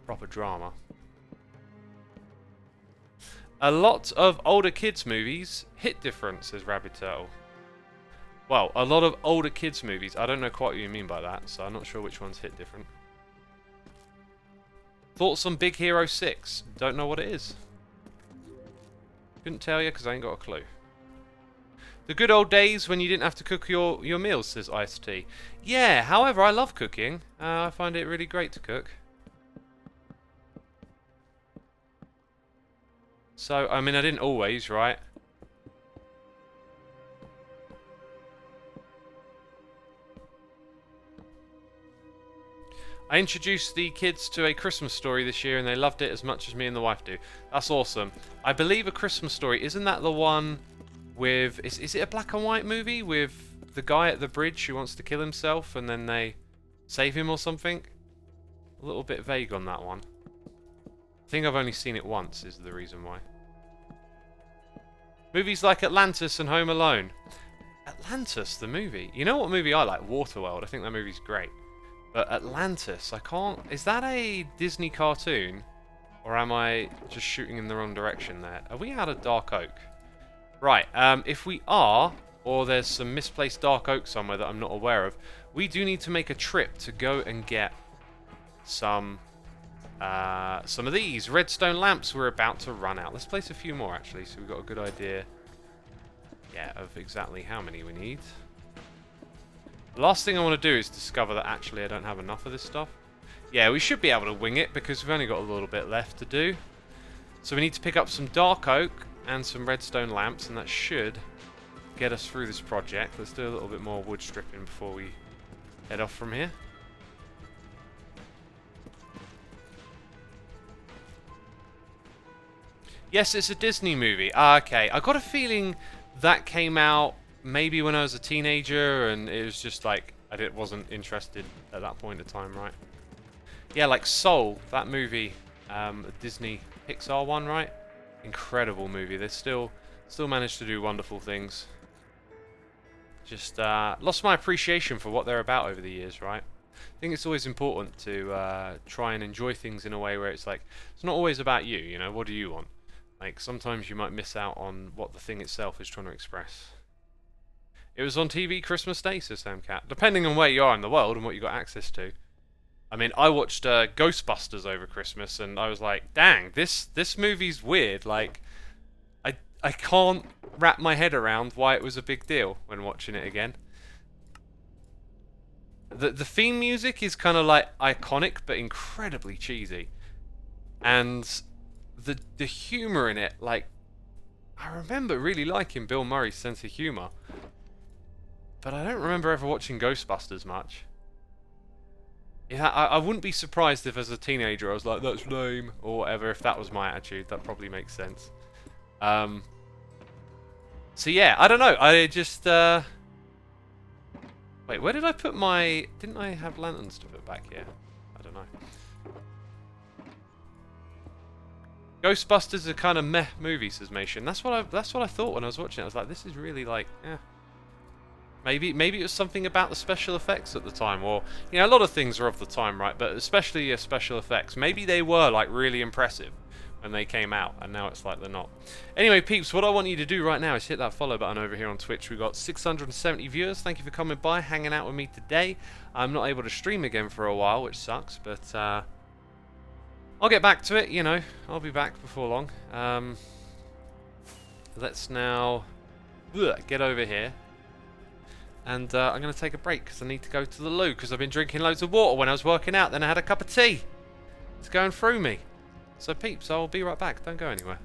proper drama. A lot of older kids movies hit different, says Rabbit Turtle. Well, a lot of older kids movies. I don't know quite what you mean by that, so I'm not sure which ones hit different. Thoughts on Big Hero 6? Don't know what it is. Couldn't tell you because I ain't got a clue. The good old days when you didn't have to cook your meals, says Ice T. Yeah, however, I love cooking. I find it really great to cook. So, I mean, I didn't always, right? I introduced the kids to A Christmas Story this year and they loved it as much as me and the wife do. That's awesome. I believe A Christmas Story, isn't that the one with... Is it a black and white movie with the guy at the bridge who wants to kill himself and then they save him or something? A little bit vague on that one. I think I've only seen it once is the reason why. Movies like Atlantis and Home Alone. Atlantis, the movie. You know what movie I like? Waterworld. I think that movie's great. But Atlantis, I can't... Is that a Disney cartoon? Or am I just shooting in the wrong direction there? Are we out of Dark Oak? Right, if we are, or there's some misplaced Dark Oak somewhere that I'm not aware of, we do need to make a trip to go and get some of these redstone lamps we're about to run out. Let's place a few more, actually, so we've got a good idea, yeah, of exactly how many we need. The last thing I want to do is discover that actually I don't have enough of this stuff. Yeah, we should be able to wing it because we've only got a little bit left to do. So we need to pick up some dark oak and some redstone lamps, and that should get us through this project. Let's do a little bit more wood stripping before we head off from here. Yes, it's a Disney movie. Okay, I got a feeling that came out maybe when I was a teenager, and it was just like I wasn't interested at that point in time, right? Yeah, like Soul, that movie, a Disney Pixar one, right? Incredible movie. They still managed to do wonderful things. Just lost my appreciation for what they're about over the years, right? I think it's always important to try and enjoy things in a way where it's like it's not always about you. You know, what do you want? Like sometimes you might miss out on what the thing itself is trying to express. It was on TV Christmas Day, says Sam Cat. Depending on where you are in the world and what you got access to. I mean, I watched Ghostbusters over Christmas, and I was like, "Dang, this movie's weird." Like, I can't wrap my head around why it was a big deal when watching it again. The theme music is kind of like iconic, but incredibly cheesy, and the humor in it, like, I remember really liking Bill Murray's sense of humor. But I don't remember ever watching Ghostbusters much. Yeah, I wouldn't be surprised if as a teenager I was like, that's lame, or whatever, if that was my attitude. That probably makes sense. So yeah, I don't know. I just... Wait, where did I put my... Didn't I have lanterns to put back here? I don't know. Ghostbusters is a kind of meh movie, says Mation. That's what I thought when I was watching it. I was like, this is really like, Maybe it was something about the special effects at the time, or a lot of things are of the time, right? But especially special effects. Maybe they were like really impressive when they came out, and now it's like they're not. Anyway, peeps, what I want you to do right now is hit that follow button over here on Twitch. We've got 670 viewers. Thank you for coming by, hanging out with me today. I'm not able to stream again for a while, which sucks, but I'll get back to it. I'll be back before long. Let's now get over here. And I'm going to take a break because I need to go to the loo because I've been drinking loads of water when I was working out. Then I had a cup of tea. It's going through me. So peeps, I'll be right back. Don't go anywhere.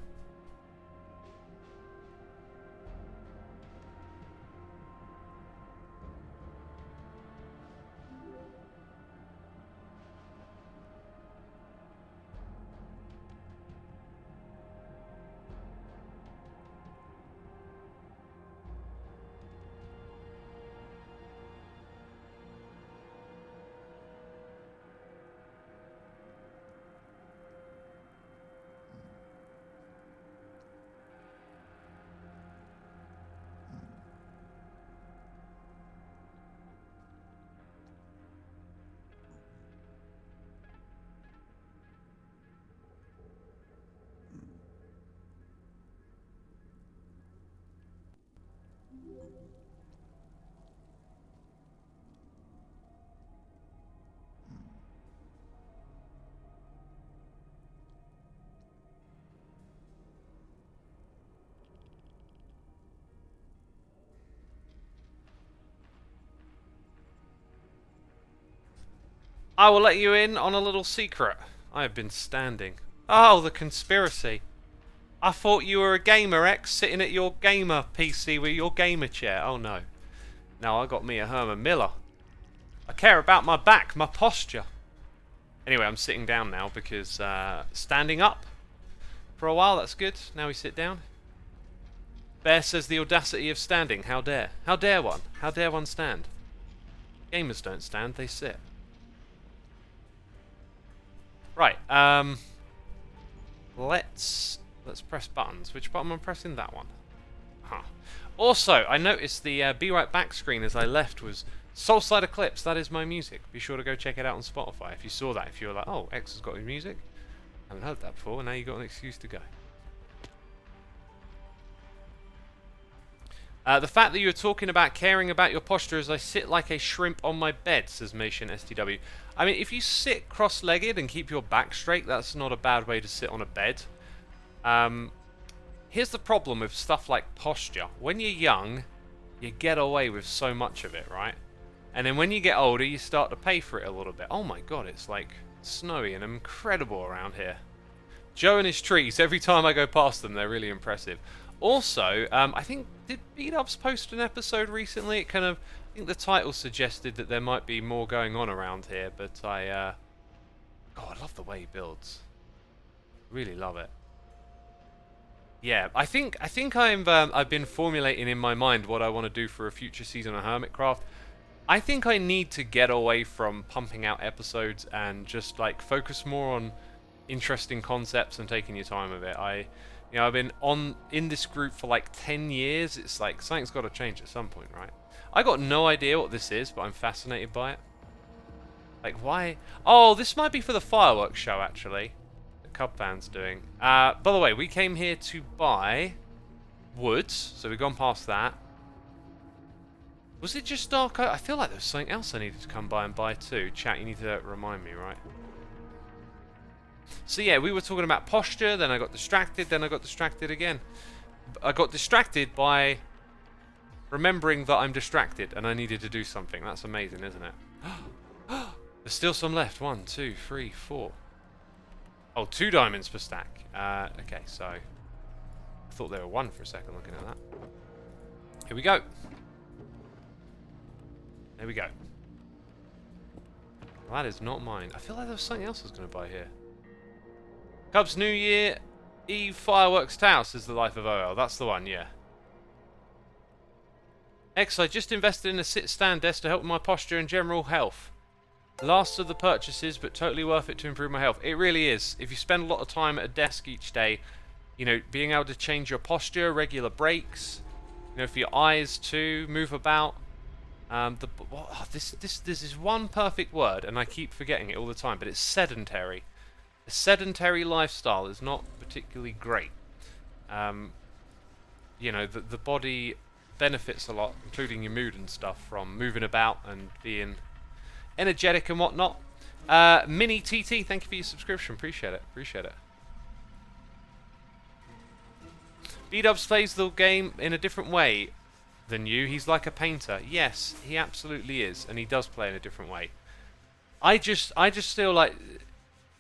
I will let you in on a little secret. I have been standing. Oh, the conspiracy. I thought you were a gamer, X, sitting at your gamer PC with your gamer chair. Oh no. No, I got me a Herman Miller. I care about my back, my posture. Anyway, I'm sitting down now because standing up for a while, that's good. Now we sit down. Bear says the audacity of standing. How dare? How dare one? How dare one stand? Gamers don't stand, they sit. Right, let's press buttons. Which button am I pressing? That one. Huh. Also, I noticed the Be Right Back screen as I left was Soulside Eclipse. That is my music. Be sure to go check it out on Spotify. If you saw that, if you were like, oh, X has got his music. I haven't heard that before, and now you've got an excuse to go. The fact that you were talking about caring about your posture as I sit like a shrimp on my bed, says Mation STW. I mean, if you sit cross-legged and keep your back straight, that's not a bad way to sit on a bed. Here's the problem with stuff like posture. When you're young, you get away with so much of it, right? And then when you get older, you start to pay for it a little bit. Oh my god, it's like snowy and incredible around here. Joe and his trees, every time I go past them, they're really impressive. Also, I think, did B-Dubs post an episode recently? It kind of, I think the title suggested that there might be more going on around here, but oh, I love the way he builds. Really love it. Yeah, I think I've been formulating in my mind what I want to do for a future season of Hermitcraft. I think I need to get away from pumping out episodes and just like focus more on interesting concepts and taking your time with it. I've been in this group for like 10 years. It's like something's got to change at some point, right? I got no idea what this is, but I'm fascinated by it. Like, why? Oh, this might be for the fireworks show, actually. The Cub fan's doing. By the way, we came here to buy woods, so we've gone past that. Was it just dark? I feel like there was something else I needed to come by and buy too. Chat, you need to remind me, right? So yeah, we were talking about posture, then I got distracted, then I got distracted again. I got distracted by remembering that I'm distracted and I needed to do something. That's amazing, isn't it? There's still some left. 1, 2, 3, 4. Oh, 2 diamonds per stack. Okay, so I thought there were 1 for a second looking at that. Here we go. There we go. Well, that is not mine. I feel like there was something else I was going to buy here. Cubs New Year Eve Fireworks House is the life of OL. That's the one, yeah. X, I just invested in a sit-stand desk to help with my posture and general health. Last of the purchases, but totally worth it to improve my health. It really is. If you spend a lot of time at a desk each day, you know, being able to change your posture, regular breaks, you know, for your eyes too, move about. This is one perfect word, and I keep forgetting it all the time, but it's sedentary. A sedentary lifestyle is not particularly great. You know, the body benefits a lot, including your mood and stuff, from moving about and being energetic and whatnot. Mini TT, thank you for your subscription. Appreciate it. Appreciate it. B-Dubs plays the game in a different way than you. He's like a painter. Yes, he absolutely is, and he does play in a different way. I just feel like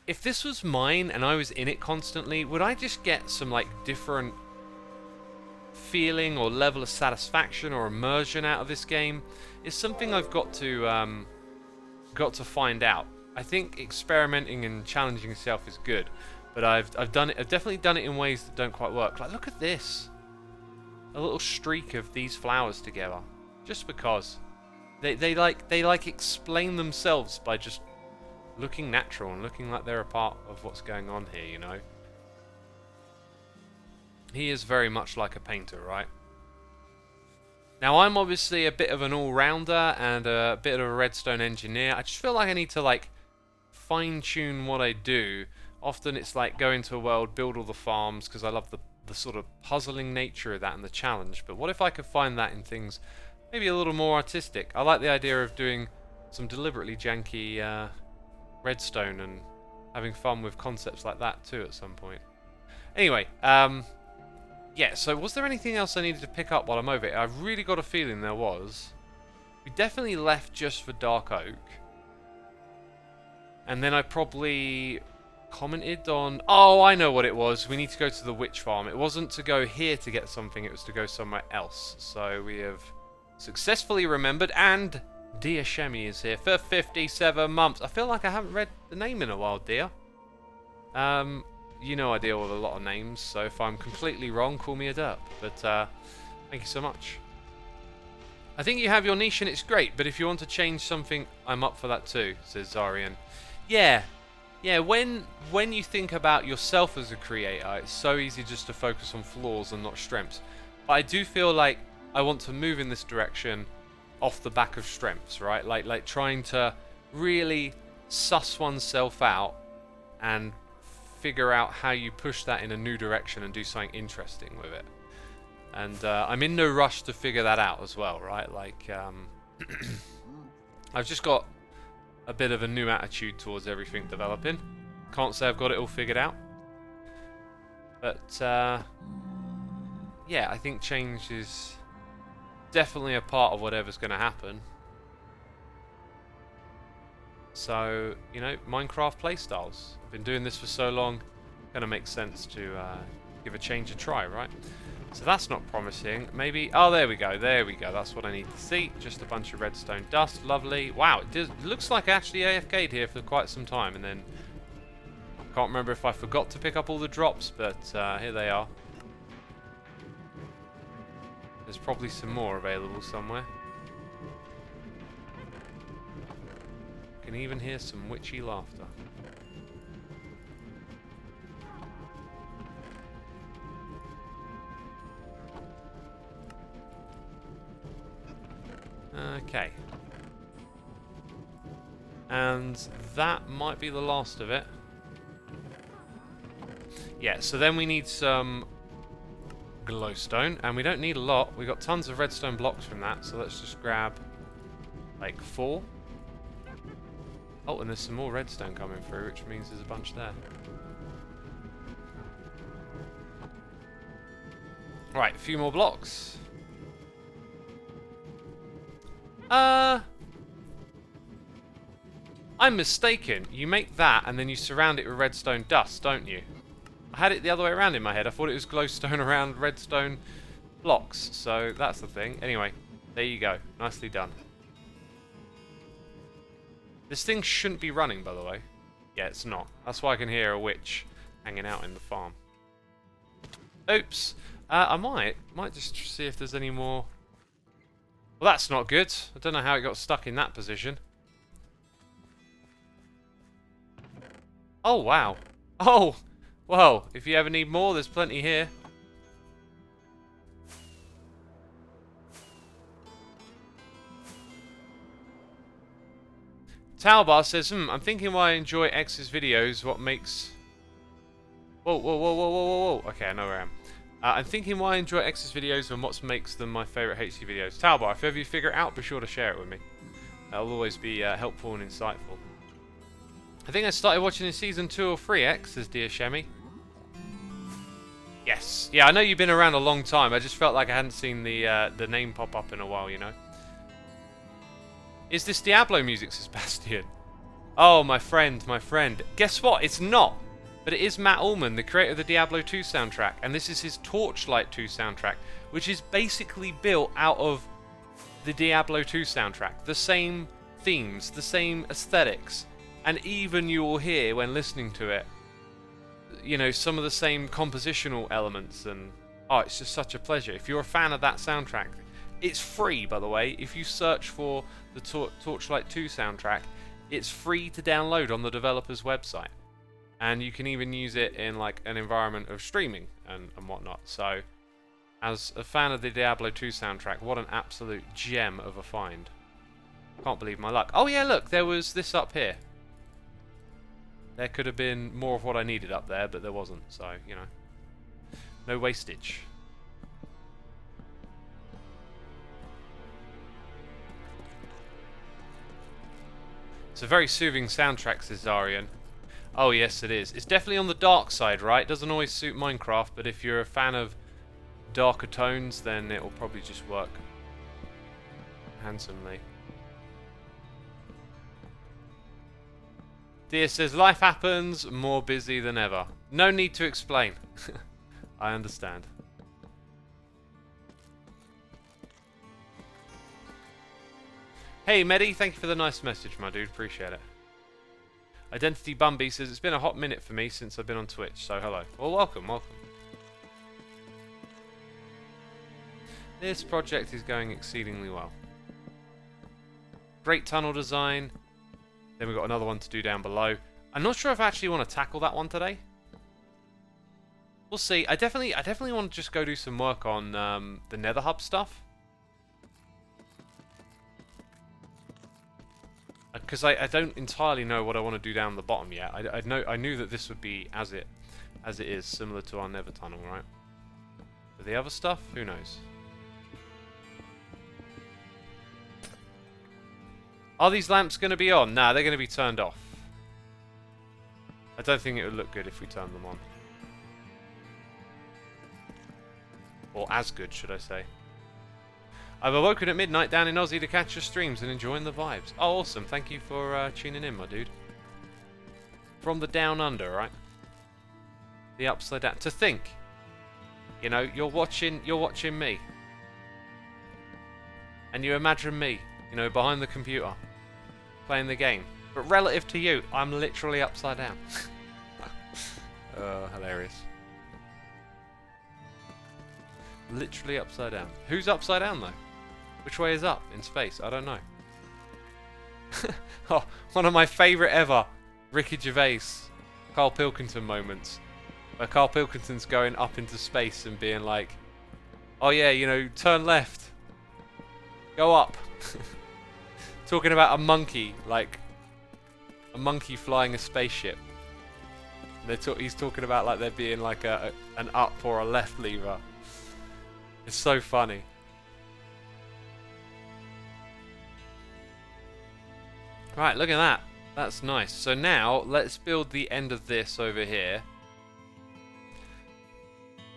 if this was mine and I was in it constantly, would I just get some like different feeling or level of satisfaction or immersion out of this game? It's something I've got to find out. I think experimenting and challenging yourself is good, but I've definitely done it in ways that don't quite work. Like, look at this, a little streak of these flowers together, just because they like explain themselves by just looking natural and looking like they're a part of what's going on here, you know. He is very much like a painter, right? Now, I'm obviously a bit of an all-rounder and a bit of a redstone engineer. I just feel like I need to, like, fine-tune what I do. Often it's like go into a world, build all the farms, because I love the sort of puzzling nature of that and the challenge. But what if I could find that in things maybe a little more artistic? I like the idea of doing some deliberately janky redstone and having fun with concepts like that too at some point. Anyway, yeah, so was there anything else I needed to pick up while I'm over it? I've really got a feeling there was. We definitely left just for Dark Oak. And then I probably commented on... Oh, I know what it was. We need to go to the witch farm. It wasn't to go here to get something, it was to go somewhere else. So we have successfully remembered, and Dia Shemi is here for 57 months. I feel like I haven't read the name in a while, Dia. You know I deal with a lot of names, so if I'm completely wrong, call me a derp. But thank you so much. I think you have your niche and it's great, but if you want to change something, I'm up for that too, says Zarian. Yeah, when you think about yourself as a creator, it's so easy just to focus on flaws and not strengths. But I do feel like I want to move in this direction off the back of strengths, right? Like trying to really suss oneself out and figure out how you push that in a new direction and do something interesting with it. And I'm in no rush to figure that out as well, right? Like, I've just got a bit of a new attitude towards everything developing. Can't say I've got it all figured out. But, yeah, I think change is definitely a part of whatever's going to happen. So, you know, Minecraft playstyles. I've been doing this for so long, kind of makes sense to give a change a try, right? So that's not promising. Maybe... Oh, there we go. There we go. That's what I need to see. Just a bunch of redstone dust. Lovely. Wow, it looks like I actually AFK'd here for quite some time, and then... I can't remember if I forgot to pick up all the drops, but here they are. There's probably some more available somewhere. Can even hear some witchy laughter. Okay. And that might be the last of it. Yeah, so then we need some glowstone, and we don't need a lot. We got tons of redstone blocks from that, so let's just grab like 4. Oh, and there's some more redstone coming through, which means there's a bunch there. Right, a few more blocks. I'm mistaken. You make that and then you surround it with redstone dust, don't you? I had it the other way around in my head. I thought it was glowstone around redstone blocks. So that's the thing. Anyway, there you go. Nicely done. This thing shouldn't be running, by the way. Yeah, it's not. That's why I can hear a witch hanging out in the farm. Oops. I might just see if there's any more. Well, that's not good. I don't know how it got stuck in that position. Oh, wow. Oh, well, if you ever need more, there's plenty here. Talbar says, I'm thinking why I enjoy X's videos, what makes... Whoa, whoa, whoa, whoa, whoa, whoa, whoa. Okay, I know where I am. I'm thinking why I enjoy X's videos and what makes them my favourite HC videos. Talbar, if ever you figure it out, be sure to share it with me. That'll always be helpful and insightful. I think I started watching in Season 2 or 3, X, says Dear Shemi. Yes. Yeah, I know you've been around a long time. I just felt like I hadn't seen the name pop up in a while, you know. Is this Diablo music, says Bastian? Oh, my friend, my friend. Guess what? It's not. But it is Matt Ullman, the creator of the Diablo 2 soundtrack. And this is his Torchlight 2 soundtrack, which is basically built out of the Diablo 2 soundtrack. The same themes, the same aesthetics. And even you will hear, when listening to it, you know, some of the same compositional elements. And, oh, it's just such a pleasure. If you're a fan of that soundtrack, it's free, by the way. If you search for the Torchlight 2 soundtrack, it's free to download on the developer's website. And you can even use it in like an environment of streaming and whatnot. So, as a fan of the Diablo 2 soundtrack, what an absolute gem of a find. Can't believe my luck. Oh yeah, look, there was this up here. There could have been more of what I needed up there, but there wasn't. So, you know, no wastage. It's a very soothing soundtrack, says Zarian. Oh yes, it is. It's definitely on the dark side, right? Doesn't always suit Minecraft, but if you're a fan of darker tones, then it will probably just work handsomely. Dia says, life happens, more busy than ever. No need to explain. I understand. Hey Medi, thank you for the nice message, my dude. Appreciate it. Identity Bumby says, it's been a hot minute for me since I've been on Twitch, so hello. Well, welcome, welcome. This project is going exceedingly well. Great tunnel design. Then we've got another one to do down below. I'm not sure if I actually want to tackle that one today. We'll see. I definitely want to just go do some work on the Nether Hub stuff. Because I don't entirely know what I want to do down the bottom yet. I knew that this would be as it is, similar to our Nether tunnel, right? But the other stuff, who knows? Are these lamps going to be on? Nah, they're going to be turned off. I don't think it would look good if we turned them on. Or as good, should I say. I've awoken at midnight down in Aussie to catch your streams and enjoying the vibes. Oh, awesome. Thank you for tuning in, my dude. From the down under, right? The upside down. To think, you know, you're watching me. And you imagine me, you know, behind the computer, playing the game. But relative to you, I'm literally upside down. Oh, hilarious. Literally upside down. Who's upside down, though? Which way is up in space? I don't know. Oh, one of my favourite ever Ricky Gervais, Carl Pilkington moments. Where Carl Pilkington's going up into space and being like, oh yeah, you know, turn left. Go up. Talking about a monkey, like a monkey flying a spaceship. He's talking about like there being like an up or a left lever. It's so funny. Right, look at that. That's nice. So now, let's build the end of this over here.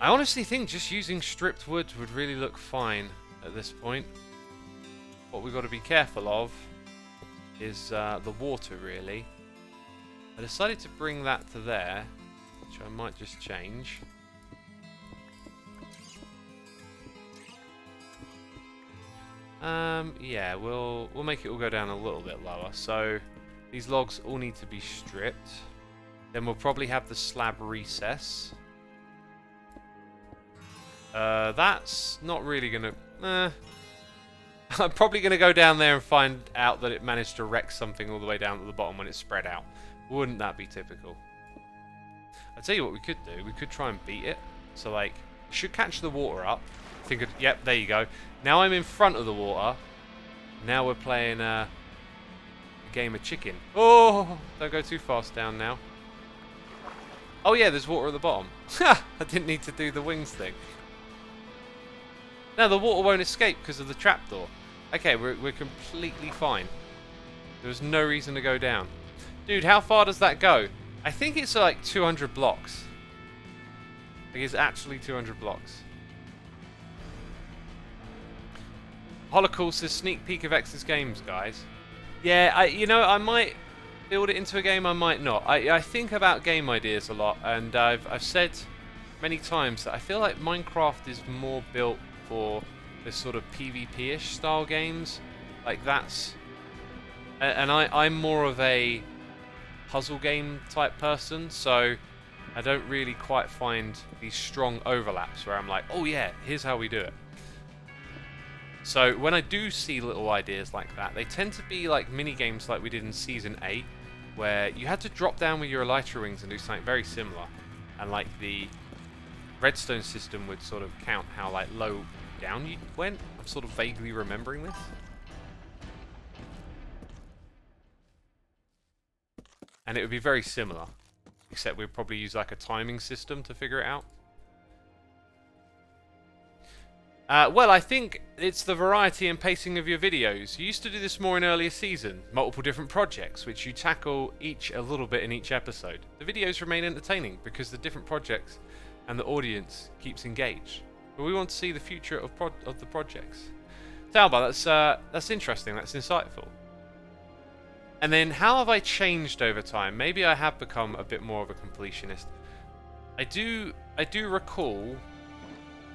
I honestly think just using stripped wood would really look fine at this point. What we've got to be careful of is the water, really. I decided to bring that to there, which I might just change. Yeah, we'll make it all go down a little bit lower. So these logs all need to be stripped. Then we'll probably have the slab recess. That's not really gonna. I'm probably gonna go down there and find out that it managed to wreck something all the way down to the bottom when it's spread out. Wouldn't that be typical? I'll tell you what we could do. We could try and beat it. So, like, should catch the water up. Yep, there you go. Now I'm in front of the water. Now we're playing a game of chicken. Oh, don't go too fast down now. Oh yeah, there's water at the bottom. Ha! I didn't need to do the wings thing. Now the water won't escape because of the trapdoor. Okay, we're completely fine. There's no reason to go down. Dude, how far does that go? I think it's like 200 blocks. I think it's actually 200 blocks. Holocaust says sneak peek of X's games, guys. Yeah, I might build it into a game, I might not. I think about game ideas a lot, and I've said many times that I feel like Minecraft is more built for this sort of PvP-ish style games. Like that's... And I'm more of a puzzle game type person, so I don't really quite find these strong overlaps where I'm like, oh yeah, here's how we do it. So when I do see little ideas like that, they tend to be like mini games like we did in Season 8, where you had to drop down with your elytra wings and do something very similar, and like the redstone system would sort of count how like low down you went. I'm sort of vaguely remembering this. And it would be very similar, except we'd probably use like a timing system to figure it out. Well, I think it's the variety and pacing of your videos. You used to do this more in earlier season, multiple different projects, which you tackle each a little bit in each episode. The videos remain entertaining because the different projects and the audience keeps engaged. But we want to see the future of the projects. Talba, that's interesting, that's insightful. And then, how have I changed over time? Maybe I have become a bit more of a completionist. I do recall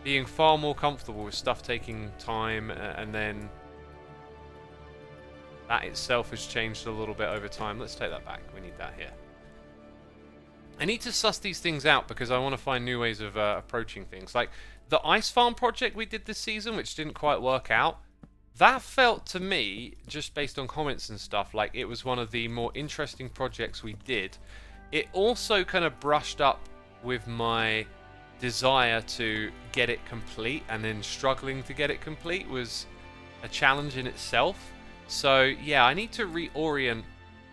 being far more comfortable with stuff taking time, and then that itself has changed a little bit over time. Let's take that back. We need that here. I need to suss these things out because I want to find new ways of approaching things. Like the ice farm project we did this season, which didn't quite work out. That felt to me, just based on comments and stuff, like it was one of the more interesting projects we did. It also kind of brushed up with my desire to get it complete, and then struggling to get it complete was a challenge in itself. So yeah, I need to reorient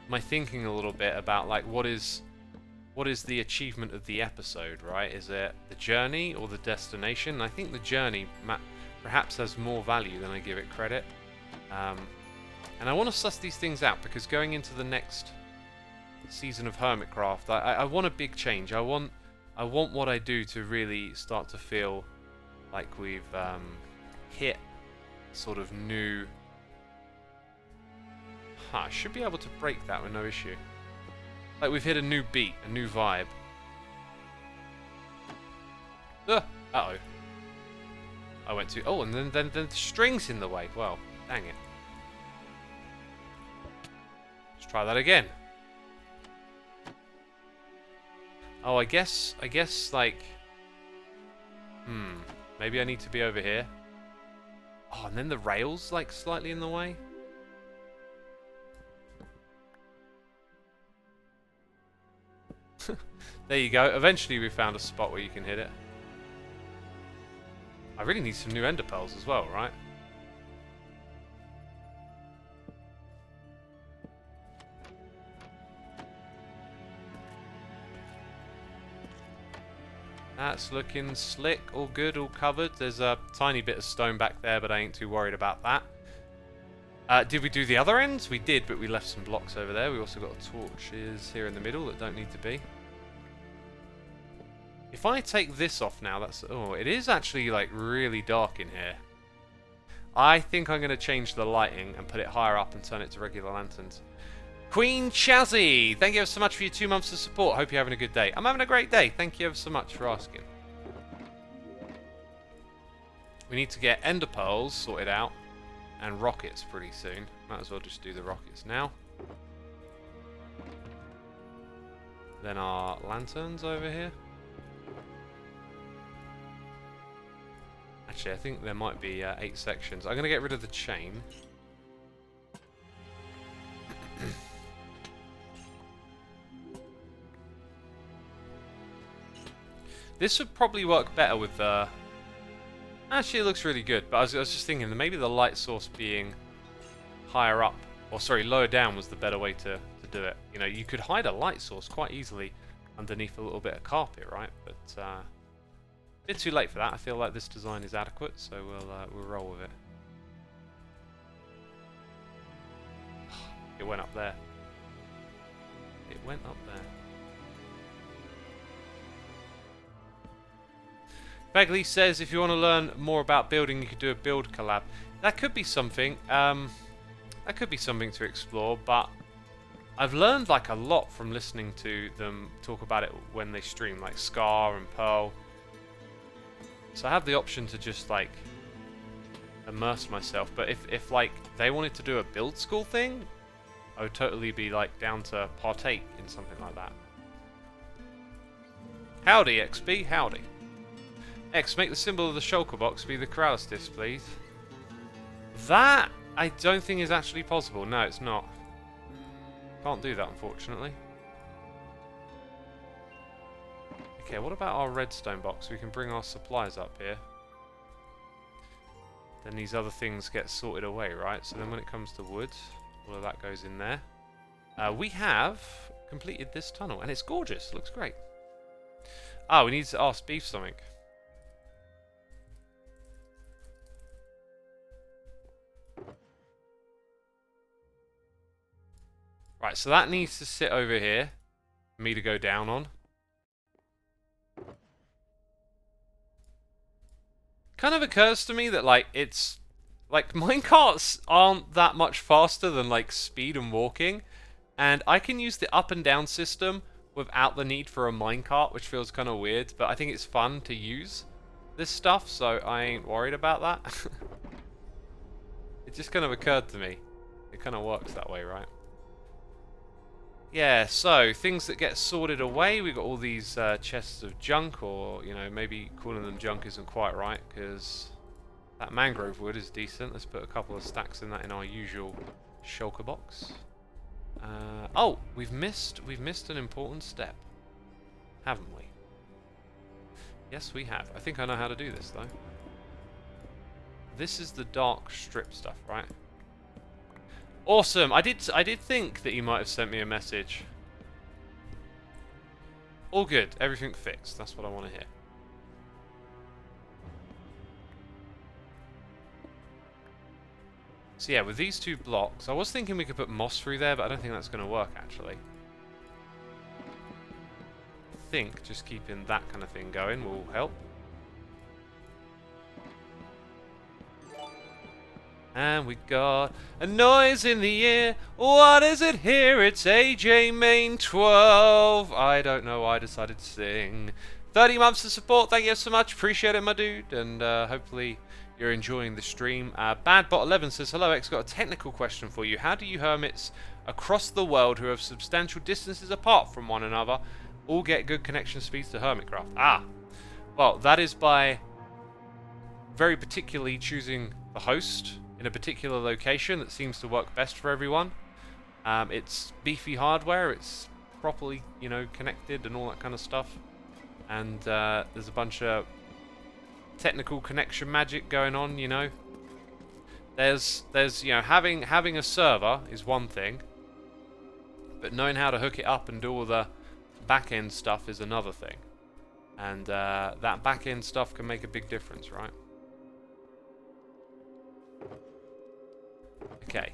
my thinking a little bit about like what is the achievement of the episode, right? Is it the journey or the destination? I think the journey perhaps has more value than I give it credit. And I want to suss these things out because going into the next season of Hermitcraft, I want a big change. I want what I do to really start to feel like we've hit sort of new... I should be able to break that with no issue. Like we've hit a new beat, a new vibe. Uh-oh. I went to... Oh, and then the string's in the way. Well, dang it. Let's try that again. Oh, I guess, like... Maybe I need to be over here. Oh, and then the rail's, like, slightly in the way. There you go. Eventually we found a spot where you can hit it. I really need some new ender pearls as well, right? That's looking slick, all good, all covered. There's a tiny bit of stone back there, but I ain't too worried about that. Did we do the other ends? We did, but we left some blocks over there. We also got torches here in the middle that don't need to be. If I take this off now, that's... Oh, it is actually, like, really dark in here. I think I'm going to change the lighting and put it higher up and turn it to regular lanterns. Queen Chazzy, thank you ever so much for your 2 months of support. Hope you're having a good day. I'm having a great day. Thank you ever so much for asking. We need to get ender pearls sorted out and rockets pretty soon. Might as well just do the rockets now. Then our lanterns over here. Actually, I think there might be 8 sections. I'm going to get rid of the chain. This would probably work better with the... Actually, it looks really good, but I was just thinking that maybe the light source being higher up, or sorry, lower down was the better way to do it. You know, you could hide a light source quite easily underneath a little bit of carpet, right? But a bit too late for that. I feel like this design is adequate, so we'll roll with it. It went up there. It went up there. Begley says if you want to learn more about building, you could do a build collab. That could be something. That could be something to explore, but I've learned like a lot from listening to them talk about it when they stream, like Scar and Pearl. So I have the option to just like immerse myself. But if like they wanted to do a build school thing, I would totally be like down to partake in something like that. Howdy, XB, howdy. X, make the symbol of the shulker box be the Corrales disc, please. That I don't think is actually possible. No, it's not. Can't do that, unfortunately. Okay, what about our redstone box? We can bring our supplies up here. Then these other things get sorted away, right? So then when it comes to wood, all of that goes in there. We have completed this tunnel, and it's gorgeous. Looks great. Ah, we need to ask Beef something. Right, so that needs to sit over here for me to go down on. Kind of occurs to me that, like, it's... Like, minecarts aren't that much faster than, like, speed and walking. And I can use the up and down system without the need for a minecart, which feels kind of weird. But I think it's fun to use this stuff, so I ain't worried about that. It just kind of occurred to me. It kind of works that way, right? Yeah, so things that get sorted away. We got all these chests of junk, or you know, maybe calling them junk isn't quite right because that mangrove wood is decent. Let's put a couple of stacks in that in our usual shulker box. Oh, we've missed an important step, haven't we? Yes, we have. I think I know how to do this though. This is the dark strip stuff, right? Awesome. I did think that you might have sent me a message. All good. Everything fixed. That's what I want to hear. So yeah, with these two blocks, I was thinking we could put moss through there, but I don't think that's going to work actually. I think just keeping that kind of thing going will help. And we got a noise in the ear. What is it here? It's AJ Main 12. I don't know why I decided to sing. 30 months of support. Thank you so much. Appreciate it, my dude. And hopefully you're enjoying the stream. BadBot11 says, hello, X. Got a technical question for you. How do you hermits across the world who have substantial distances apart from one another all get good connection speeds to Hermitcraft? Ah, well, that is by very particularly choosing the host in a particular location that seems to work best for everyone. It's beefy hardware, it's properly, you know, connected and all that kind of stuff. And there's a bunch of technical connection magic going on, you know. There's you know, having a server is one thing, but knowing how to hook it up and do all the back-end stuff is another thing. And that back-end stuff can make a big difference, right? Okay,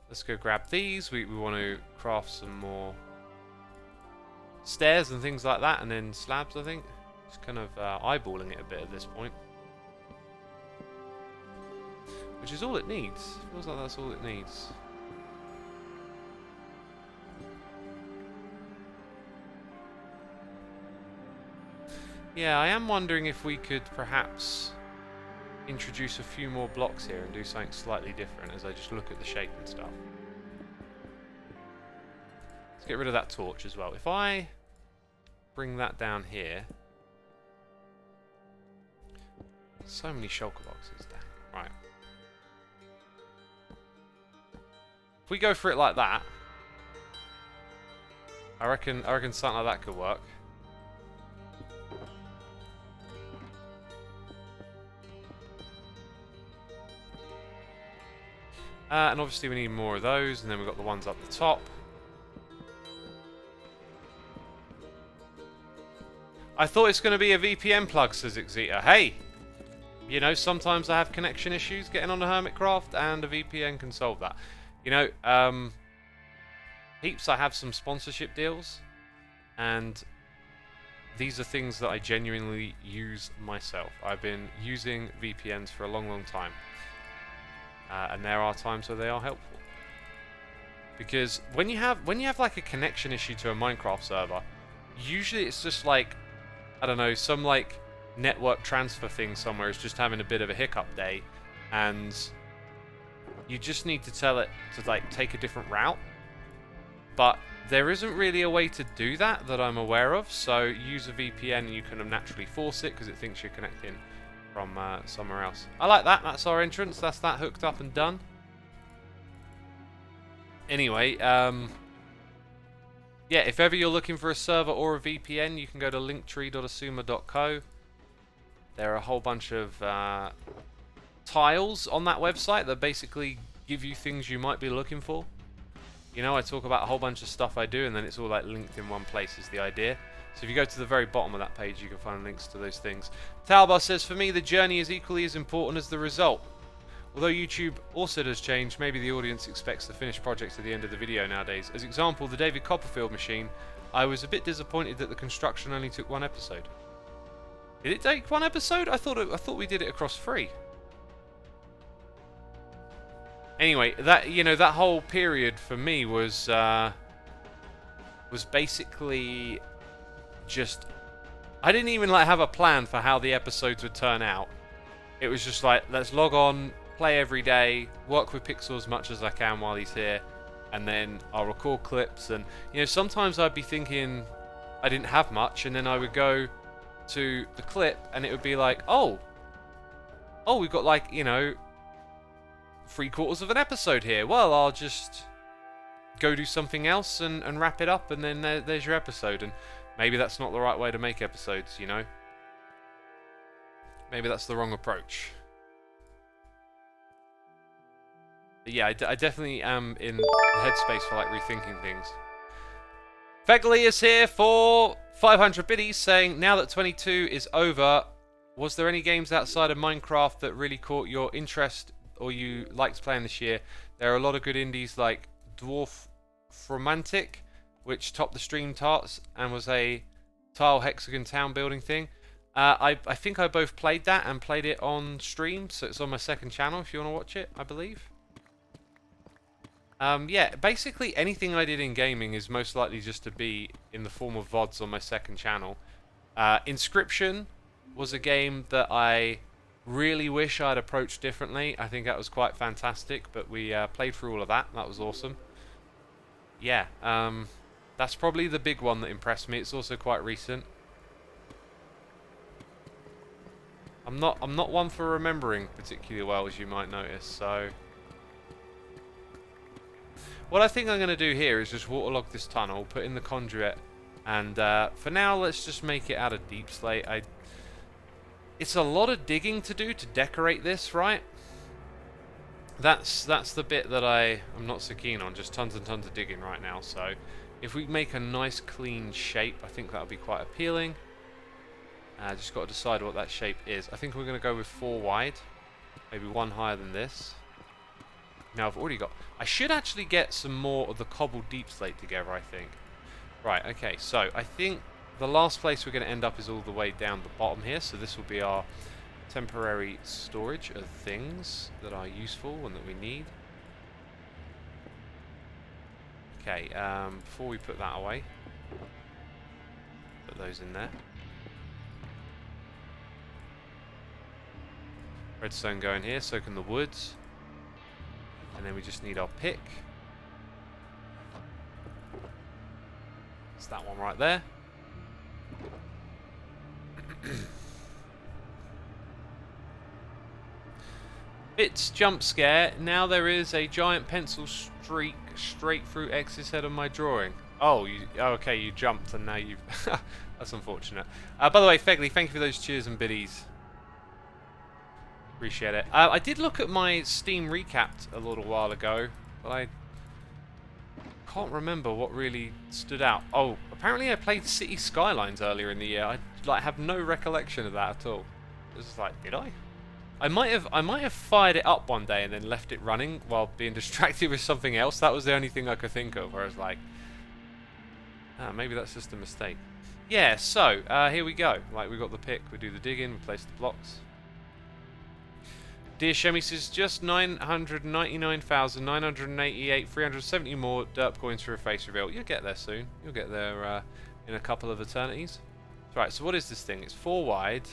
let's go grab these. We want to craft some more stairs and things like that, and then slabs, I think. Just kind of eyeballing it a bit at this point. Which is all it needs. Feels like that's all it needs. Yeah, I am wondering if we could perhaps introduce a few more blocks here and do something slightly different as I just look at the shape and stuff. Let's get rid of that torch as well. If I bring that down here... So many shulker boxes, dang. Right. If we go for it like that... I reckon something like that could work. And obviously we need more of those, and then we've got the ones up the top. I thought it's going to be a VPN plug, says Xisuma. Hey! You know, sometimes I have connection issues getting on the Hermitcraft, and a VPN can solve that. You know, heaps, I have some sponsorship deals, and these are things that I genuinely use myself. I've been using VPNs for a long, long time. And there are times where they are helpful. Because when you have like a connection issue to a Minecraft server, usually it's just like, I don't know, some like network transfer thing somewhere is just having a bit of a hiccup day, and you just need to tell it to like take a different route. But there isn't really a way to do that I'm aware of, so use a VPN and you can naturally force it because it thinks you're connecting from somewhere else. I like that. That's our entrance. That's that hooked up and done. Anyway, yeah, if ever you're looking for a server or a VPN, you can go to linktree.xisumavoid.co. There are a whole bunch of tiles on that website that basically give you things you might be looking for. You know, I talk about a whole bunch of stuff I do, and then it's all like linked in one place is the idea. So if you go to the very bottom of that page, you can find links to those things. Talbar says, for me, the journey is equally as important as the result. Although YouTube also does change, maybe the audience expects the finished project at the end of the video nowadays. As example, the David Copperfield machine, I was a bit disappointed that the construction only took 1 episode. Did it take 1 episode? I thought we did it across 3. Anyway, that, you know, that whole period for me was basically just, I didn't even like have a plan for how the episodes would turn out. It was just like, let's log on, play every day, work with Pixel as much as I can while he's here, and then I'll record clips. And you know, sometimes I'd be thinking I didn't have much, and then I would go to the clip and it would be like, oh, we've got like, you know, 3/4 of an episode here. Well, I'll just go do something else and wrap it up, and then there's your episode. And maybe that's not the right way to make episodes, you know? Maybe that's the wrong approach. But yeah, I definitely am in the headspace for like rethinking things. Fegley is here for 500 biddies, saying, now that 22 is over, was there any games outside of Minecraft that really caught your interest or you liked playing this year? There are a lot of good indies like Dwarf Fromantic, which topped the stream charts and was a tile hexagon town building thing. I think I both played that and played it on stream, so it's on my second channel if you want to watch it, I believe. Yeah, basically anything I did in gaming is most likely just to be in the form of VODs on my second channel. Inscription was a game that I really wish I'd approached differently. I think that was quite fantastic, but we played through all of that. That was awesome. Yeah, that's probably the big one that impressed me. It's also quite recent. I'm not one for remembering particularly well, as you might notice, so what I think I'm going to do here is just waterlog this tunnel, put in the conduit, and for now let's just make it out of deep slate. It's a lot of digging to do to decorate this, right? That's the bit that I'm not so keen on, just tons and tons of digging right now. So if we make a nice clean shape, I think that'll be quite appealing. Just got to decide what that shape is. I think we're going to go with 4 wide, maybe 1 higher than this. Now I've already got, I should actually get some more of the cobbled deep slate together, I think. Right, okay, so I think the last place we're going to end up is all the way down the bottom here, so this will be our temporary storage of things that are useful and that we need. Okay, before we put that away, put those in there. Redstone going here, so can the woods. And then we just need our pick. It's that one right there. Bits jump scare. Now there is a giant pencil streak straight through X's head on my drawing. Oh, okay, you jumped and now you've... That's unfortunate. By the way, Fegley, thank you for those cheers and biddies. Appreciate it. I did look at my Steam Recapped a little while ago, but I can't remember what really stood out. Oh, apparently I played City Skylines earlier in the year. I have no recollection of that at all. It was like, did I? I might have fired it up one day and then left it running while being distracted with something else. That was the only thing I could think of, where I was like, maybe that's just a mistake. Yeah, so, here we go. Like, we got the pick, we do the digging, we place the blocks. Dear Shemi says, just 999,988, 370 more derp coins for a face reveal. You'll get there soon. You'll get there in a couple of eternities. Right, so what is this thing? It's 4 wide.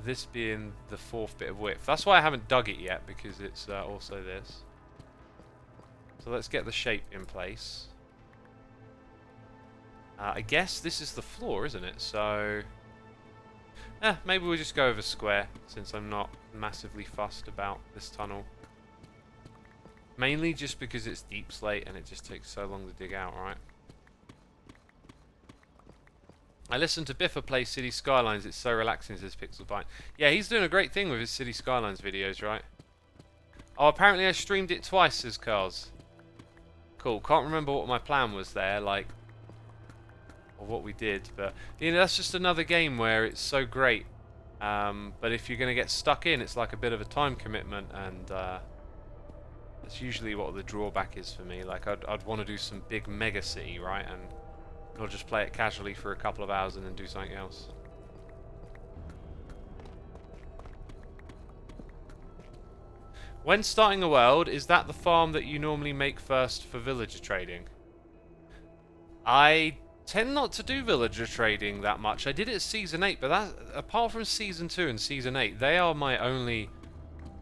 This being the 4th bit of width. That's why I haven't dug it yet, because it's also this. So let's get the shape in place. I guess this is the floor, isn't it? So... maybe we'll just go over square, since I'm not massively fussed about this tunnel. Mainly just because it's deep slate and it just takes so long to dig out, right? I listened to Biffa play City Skylines, it's so relaxing, says Pixelbite. Yeah, he's doing a great thing with his City Skylines videos, right? Oh, apparently I streamed it twice, says Cars. Cool, can't remember what my plan was there, like... or what we did, but you know, that's just another game where it's so great, but if you're going to get stuck in, it's like a bit of a time commitment, and that's usually what the drawback is for me. Like I'd want to do some big mega city, right, and I'll just play it casually for a couple of hours and then do something else. When starting a world, is that the farm that you normally make first for villager trading? I tend not to do villager trading that much. I did it at Season 8, but that, apart from Season 2 and Season 8, they are my only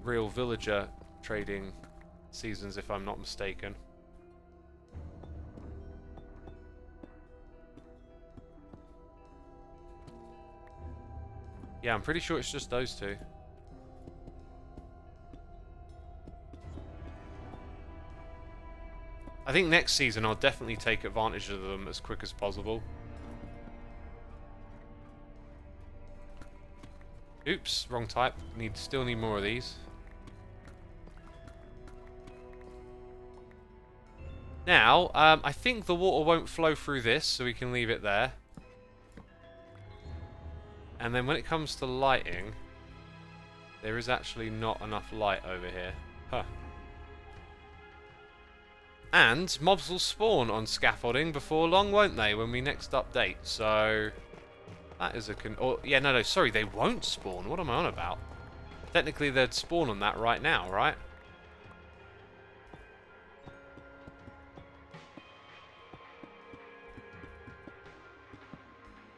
real villager trading seasons, if I'm not mistaken. Yeah, I'm pretty sure it's just those two. I think next season I'll definitely take advantage of them as quick as possible. Oops, wrong type. Still need more of these. Now, I think the water won't flow through this, so we can leave it there. And then when it comes to lighting, there is actually not enough light over here. Huh. And mobs will spawn on scaffolding before long, won't they, when we next update? So that is a yeah, no, sorry, they won't spawn. What am I on about? Technically, they'd spawn on that right now, right?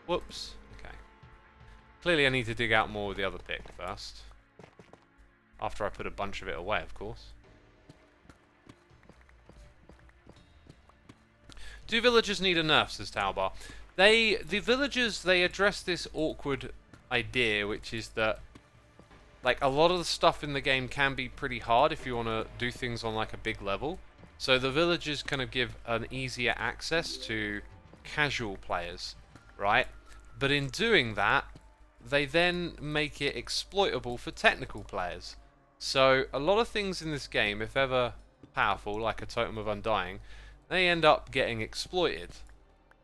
Whoops. Okay. Clearly, I need to dig out more with the other pick first. After I put a bunch of it away, of course. Do villagers need a nerf, says Talbar? The villagers, they address this awkward idea, which is that, like, a lot of the stuff in the game can be pretty hard if you want to do things on, like, a big level. So the villagers kind of give an easier access to casual players, right? But in doing that, they then make it exploitable for technical players. So a lot of things in this game, if ever powerful, like a Totem of Undying, they end up getting exploited,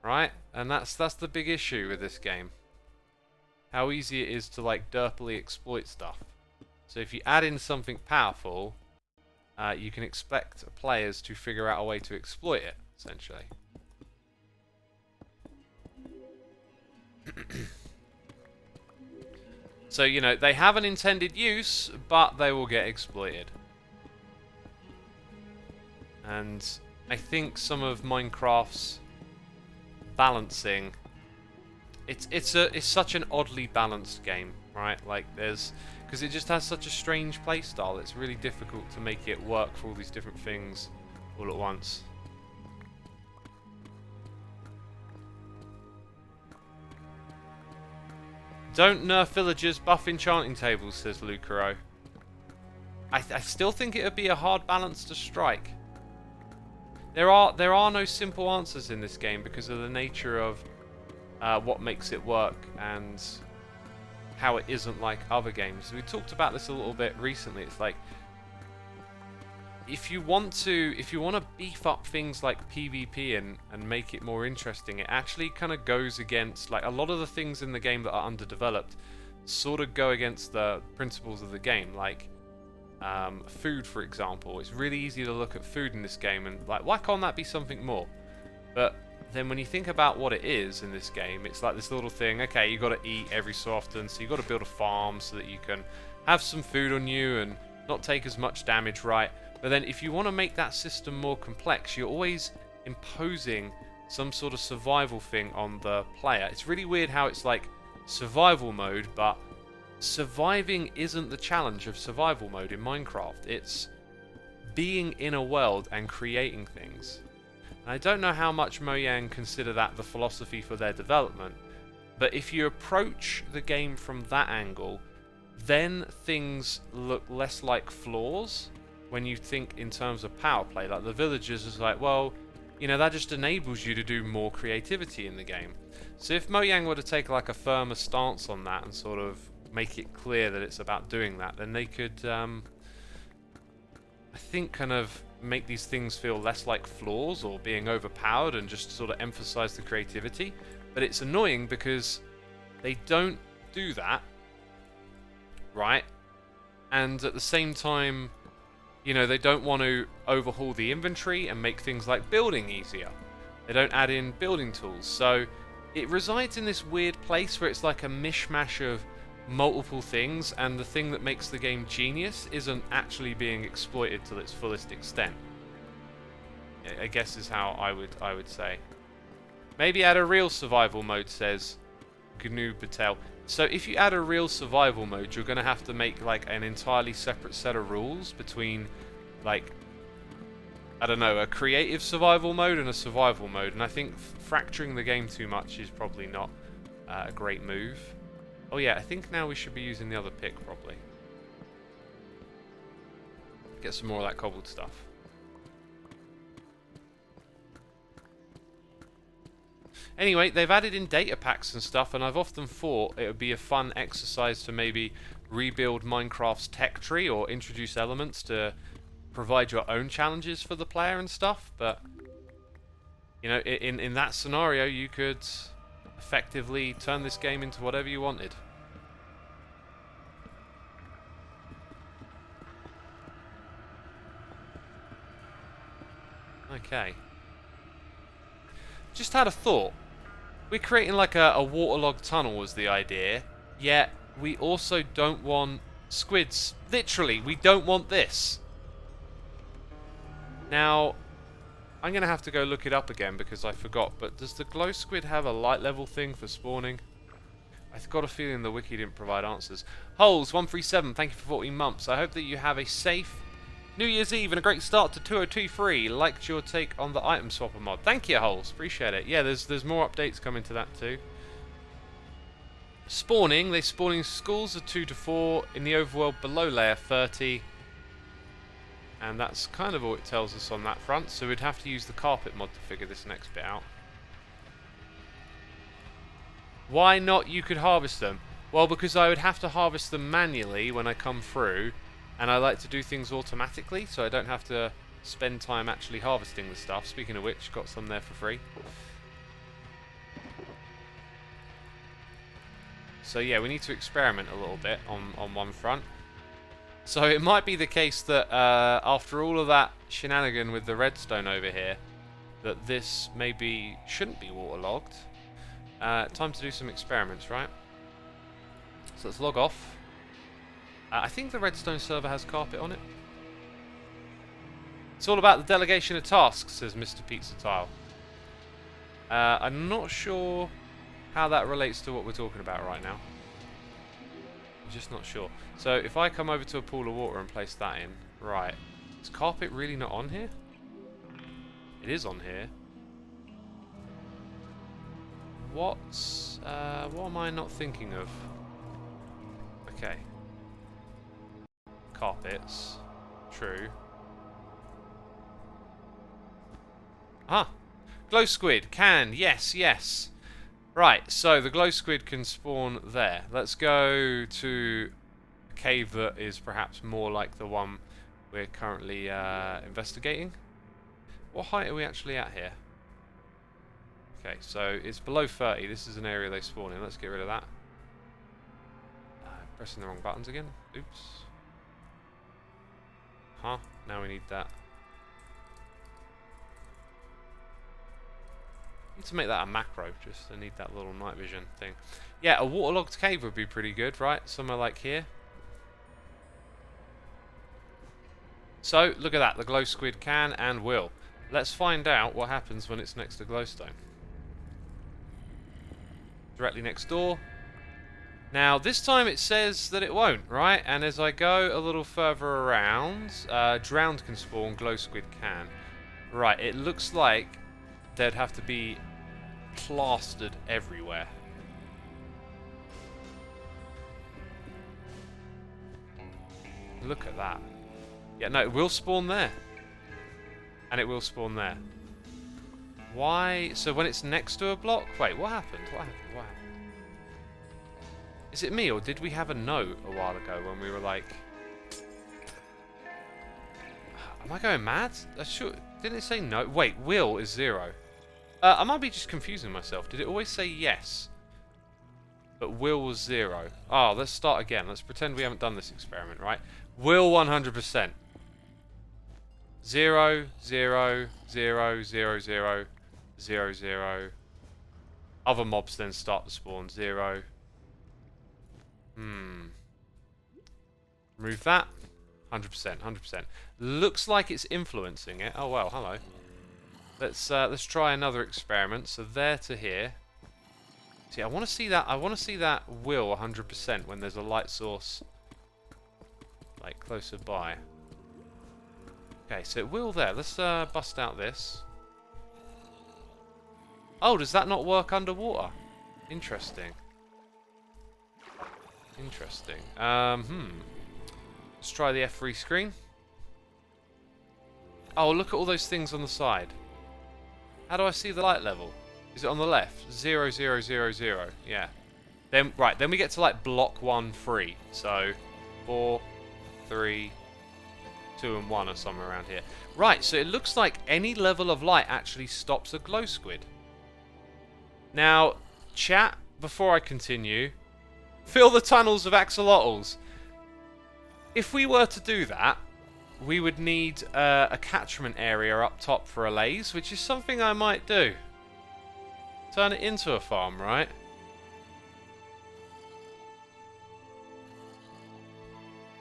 right? And that's the big issue with this game. How easy it is to, like, derpily exploit stuff. So if you add in something powerful, you can expect players to figure out a way to exploit it, essentially. So, you know, they have an intended use, but they will get exploited. And I think some of Minecraft's balancing, it's such an oddly balanced game, right? Like, because it just has such a strange playstyle. It's really difficult to make it work for all these different things all at once. Don't nerf villagers, buff enchanting tables, says Lucaro. I still think it would be a hard balance to strike. there are no simple answers in this game because of the nature of what makes it work and how it isn't like other games. We talked about this a little bit recently. It's like if you want to beef up things like PvP and make it more interesting, it actually kind of goes against, like, a lot of the things in the game that are underdeveloped sort of go against the principles of the game, like food, for example. It's really easy to look at food in this game and like, why can't that be something more? But then when you think about what it is in this game, it's like this little thing, okay, you got to eat every so often, so you got to build a farm so that you can have some food on you and not take as much damage, right? But then if you want to make that system more complex, you're always imposing some sort of survival thing on the player. It's really weird how it's like survival mode, but surviving isn't the challenge of survival mode in Minecraft. It's being in a world and creating things. And I don't know how much Mojang consider that the philosophy for their development, but if you approach the game from that angle, then things look less like flaws when you think in terms of power play. Like the villagers is like, well, you know, that just enables you to do more creativity in the game. So if Mojang were to take like a firmer stance on that and sort of make it clear that it's about doing that, then they could, I think, kind of make these things feel less like flaws or being overpowered and just sort of emphasize the creativity. But it's annoying because they don't do that, right? And at the same time, you know, they don't want to overhaul the inventory and make things like building easier. They don't add in building tools. So it resides in this weird place where it's like a mishmash of multiple things, and the thing that makes the game genius isn't actually being exploited to its fullest extent. I guess is how I would say. Maybe add a real survival mode, says GNU Patel. So if you add a real survival mode, you're going to have to make like an entirely separate set of rules between, like, I don't know, a creative survival mode and a survival mode. And I think fracturing the game too much is probably not a great move. Oh yeah, I think now we should be using the other pick probably. Get some more of that cobbled stuff. Anyway, they've added in data packs and stuff, and I've often thought it would be a fun exercise to maybe rebuild Minecraft's tech tree or introduce elements to provide your own challenges for the player and stuff, but you know, in that scenario you could effectively turn this game into whatever you wanted. Okay. Just had a thought. We're creating like a waterlogged tunnel was the idea, yet we also don't want squids. Literally, we don't want this. Now, I'm going to have to go look it up again because I forgot, but does the glow squid have a light level thing for spawning? I've got a feeling the wiki didn't provide answers. Holes137, thank you for 14 months. I hope that you have a safe New Year's Eve and a great start to 2023. Liked your take on the item swapper mod. Thank you, Holes. Appreciate it. Yeah, there's more updates coming to that too. Spawning, they spawning schools of 2 to 4 in the overworld below layer 30. And that's kind of all it tells us on that front, so we'd have to use the carpet mod to figure this next bit out. Why not you could harvest them? Well, because I would have to harvest them manually when I come through, and I like to do things automatically, so I don't have to spend time actually harvesting the stuff. Speaking of which, got some there for free. So yeah, we need to experiment a little bit on one front. So it might be the case that after all of that shenanigan with the redstone over here, that this maybe shouldn't be waterlogged. Time to do some experiments, right? So let's log off. I think the redstone server has carpet on it. It's all about the delegation of tasks, says Mr. Pizza Tile. I'm not sure how that relates to what we're talking about right now. I'm just not sure. So if I come over to a pool of water and place that in, right, is carpet really not on here? It is on here. What am I not thinking of? Okay. Carpets. True. Ah, glow squid can. Yes, yes. Right, so the glow squid can spawn there. Let's go to a cave that is perhaps more like the one we're currently investigating. What height are we actually at here? Okay, so it's below 30. This is an area they spawn in. Let's get rid of that. Pressing the wrong buttons again. Oops. Huh? Now we need that. Need to make that a macro, just I need that little night vision thing. Yeah, a waterlogged cave would be pretty good, right? Somewhere like here. So, look at that, the glow squid can and will. Let's find out what happens when it's next to glowstone. Directly next door. Now, this time it says that it won't, right? And as I go a little further around, drowned can spawn, glow squid can. Right, it looks like there'd have to be plastered everywhere. Look at that. Yeah, no, it will spawn there. And it will spawn there. Why? So when it's next to a block? Wait, what happened? What happened? What happened? Is it me, or did we have a note a while ago when we were like... Am I going mad? Didn't it say no? Wait, will is 0. I might be just confusing myself. Did it always say yes? But will was 0. Oh, let's start again. Let's pretend we haven't done this experiment, right? Will 100%. 0, 0, 0, 0, 0, 0, 0. Other mobs then start to spawn. 0. Remove that. 100%, 100%. Looks like it's influencing it. Oh well, hello. Let's try another experiment. So there to here. See, I want to see that. I want to see that will 100% when there's a light source like closer by. Okay, so it will there. Let's bust out this. Oh, does that not work underwater? Interesting. Interesting. Let's try the F3 screen. Oh, look at all those things on the side. How do I see the light level? Is it on the left? 0, 0, 0, 0. Yeah. Then right, then we get to like block 1, 3. So 4, 3, 2 and 1 or somewhere around here. Right, so it looks like any level of light actually stops a glow squid. Now, chat, before I continue, fill the tunnels of axolotls. If we were to do that, we would need a catchment area up top for allays, which is something I might do. Turn it into a farm, right?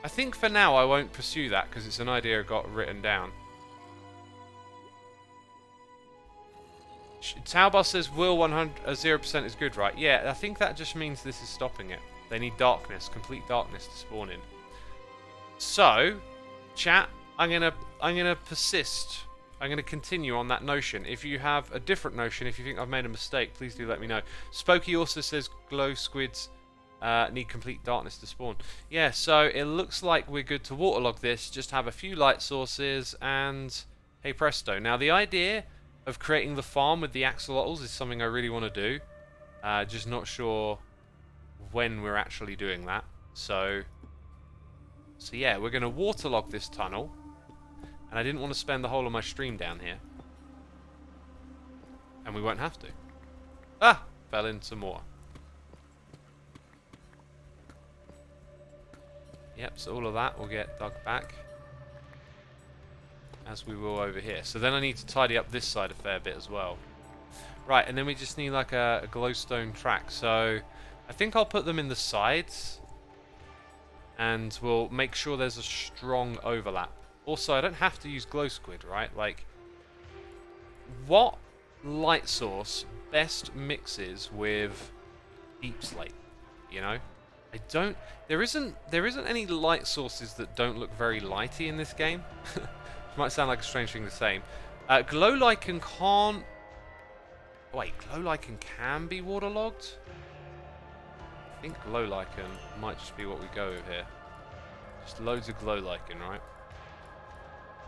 I think for now I won't pursue that because it's an idea I got written down. Taubal says will 0% is good, right? Yeah, I think that just means this is stopping it. They need darkness, complete darkness to spawn in. So, chat, I'm gonna persist. I'm gonna continue on that notion. If you have a different notion, if you think I've made a mistake, please do let me know. Spokey also says glow squids need complete darkness to spawn. Yeah, so it looks like we're good to waterlog this. Just have a few light sources and hey presto. Now the idea of creating the farm with the axolotls is something I really want to do. Just not sure when we're actually doing that. So yeah, we're going to waterlog this tunnel. And I didn't want to spend the whole of my stream down here. And we won't have to. Ah! Fell in some more. Yep, so all of that will get dug back. As we will over here. So then I need to tidy up this side a fair bit as well. Right, and then we just need like a glowstone track. So I think I'll put them in the sides. And we'll make sure there's a strong overlap. Also, I don't have to use glow squid, right? Like, what light source best mixes with deep slate? You know? There isn't any light sources that don't look very lighty in this game. Might sound like a strange thing to say. Glow lichen can't... Wait, glow lichen can be waterlogged? I think glow lichen might just be what we go with here. Just loads of glow lichen, right?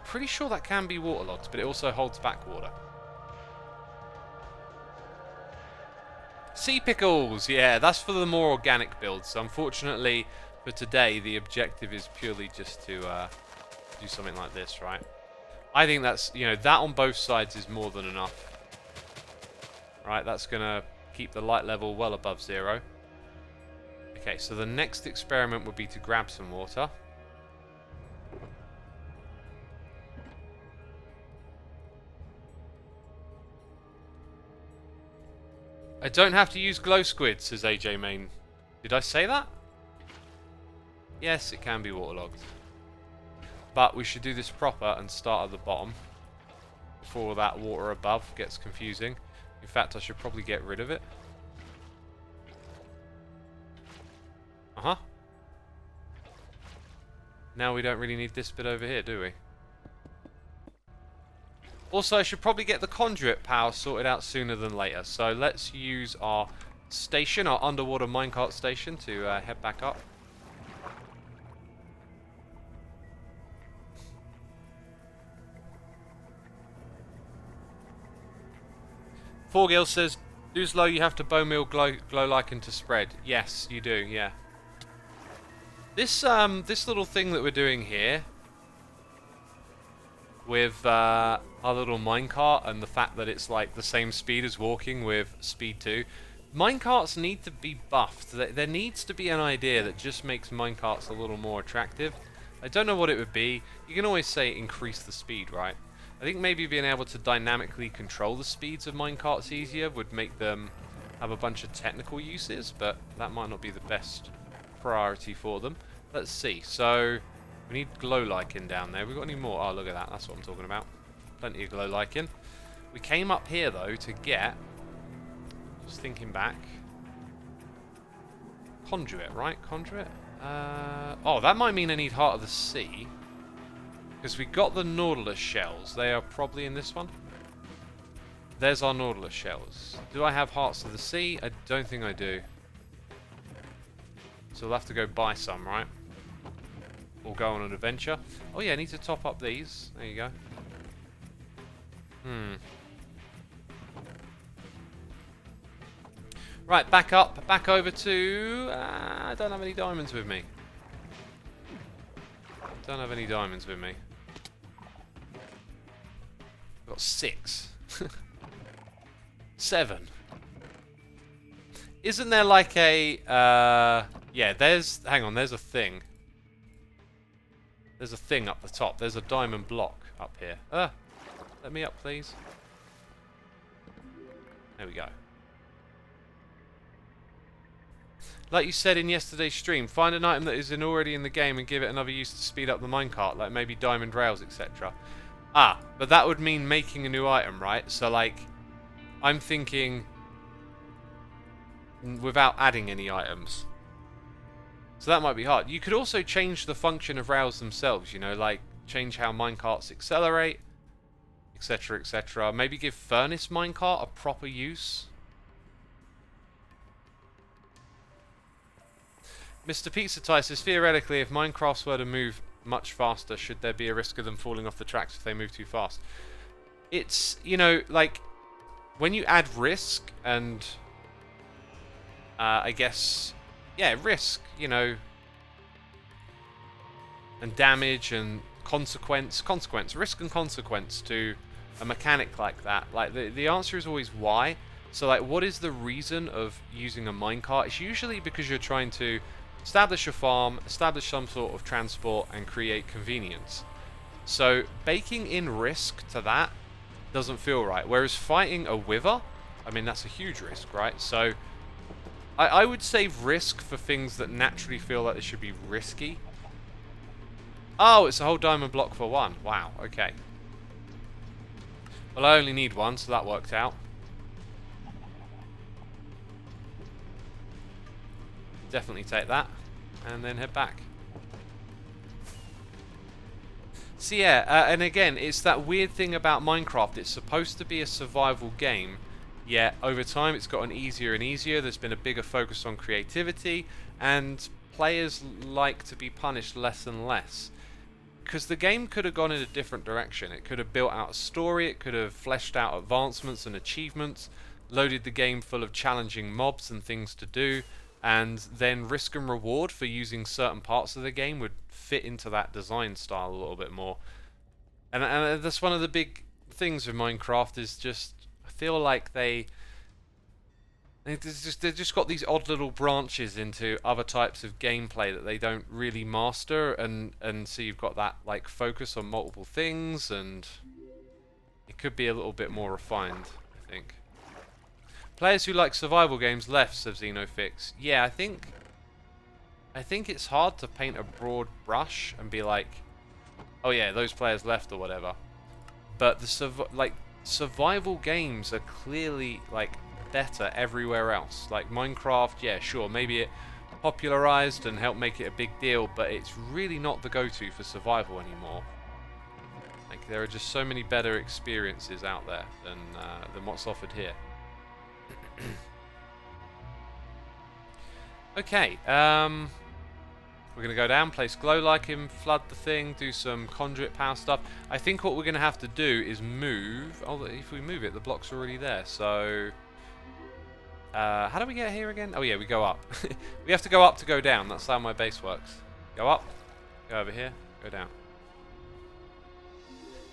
Pretty sure that can be waterlogged, but it also holds back water. Sea pickles, yeah, that's for the more organic builds. So unfortunately, for today, the objective is purely just to do something like this, right? I think that's, you know, that on both sides is more than enough. Right, that's going to keep the light level well above 0. Okay, so the next experiment would be to grab some water. I don't have to use glow squid, says AJ Main. Did I say that? Yes, it can be waterlogged. But we should do this proper and start at the bottom before that water above gets confusing. In fact, I should probably get rid of it. Uh-huh. Now we don't really need this bit over here, do we? Also, I should probably get the conduit power sorted out sooner than later. So let's use our station, our underwater minecart station, to head back up. Forgil says, Duzlo, you have to bone meal glow lichen to spread. Yes, you do, yeah. This little thing that we're doing here with our little minecart and the fact that it's like the same speed as walking with speed 2. Minecarts need to be buffed. There needs to be an idea that just makes minecarts a little more attractive. I don't know what it would be. You can always say increase the speed, right? I think maybe being able to dynamically control the speeds of minecarts easier would make them have a bunch of technical uses, but that might not be the best priority for them. Let's see. So we need glow lichen down there. We got any more? Oh, look at that. That's what I'm talking about. Plenty of glow lichen. We came up here though to get, just thinking back, conduit, right? Conduit. Oh, that might mean I need Heart of the Sea, because we got the Nautilus shells. They are probably in this one. There's our Nautilus shells. Do I have Hearts of the Sea? I don't think I do. So we'll have to go buy some, right? Or go on an adventure. Oh yeah, I need to top up these. There you go. Right, back up, back over to... I don't have any diamonds with me. Don't have any diamonds with me. I've got 6. 7. Isn't there like a... yeah, there's... Hang on, there's a thing. There's a thing up the top. There's a diamond block up here. Let me up, please. There we go. Like you said in yesterday's stream, find an item that is already in the game and give it another use to speed up the minecart, like maybe diamond rails, etc. Ah, but that would mean making a new item, right? So, like, I'm thinking without adding any items. So that might be hard. You could also change the function of rails themselves, you know, like change how minecarts accelerate, etc, etc. Maybe give furnace minecart a proper use. Mr. Pizza Tie says, theoretically, if Minecrafts were to move much faster, should there be a risk of them falling off the tracks if they move too fast? It's, you know, like, when you add risk and, I guess, yeah, risk, you know, and damage and consequence, risk and consequence to a mechanic like that. Like, the answer is always why. So, like, what is the reason of using a minecart? It's usually because you're trying to establish a farm, establish some sort of transport, and create convenience. So baking in risk to that doesn't feel right. Whereas fighting a wither, I mean, that's a huge risk, right? So I would save risk for things that naturally feel like they should be risky. Oh, it's a whole diamond block for one. Wow, okay. Well, I only need one, so that worked out. Definitely take that, and then head back. So yeah, and again, it's that weird thing about Minecraft. It's supposed to be a survival game, yet over time it's gotten easier and easier. There's been a bigger focus on creativity, and players like to be punished less and less. Because the game could have gone in a different direction. It could have built out a story, it could have fleshed out advancements and achievements, loaded the game full of challenging mobs and things to do, and then risk and reward for using certain parts of the game would fit into that design style a little bit more. And that's one of the big things with Minecraft, is just I feel like they've just got these odd little branches into other types of gameplay that they don't really master, and so you've got that like focus on multiple things, and it could be a little bit more refined, I think. Players who like survival games left, says Xenofix. Yeah, I think it's hard to paint a broad brush and be like, oh yeah, those players left or whatever. But the survival games are clearly like better everywhere else. Like Minecraft, yeah, sure, maybe it popularized and helped make it a big deal, but it's really not the go-to for survival anymore. Like there are just so many better experiences out there than what's offered here. Okay, we're going to go down, place glow like him, flood the thing, do some conduit power stuff. I think what we're going to have to do is move. Oh, if we move it, the block's already there. So, how do we get here again? Oh yeah, we go up. We have to go up to go down. That's how my base works. Go up, go over here, go down.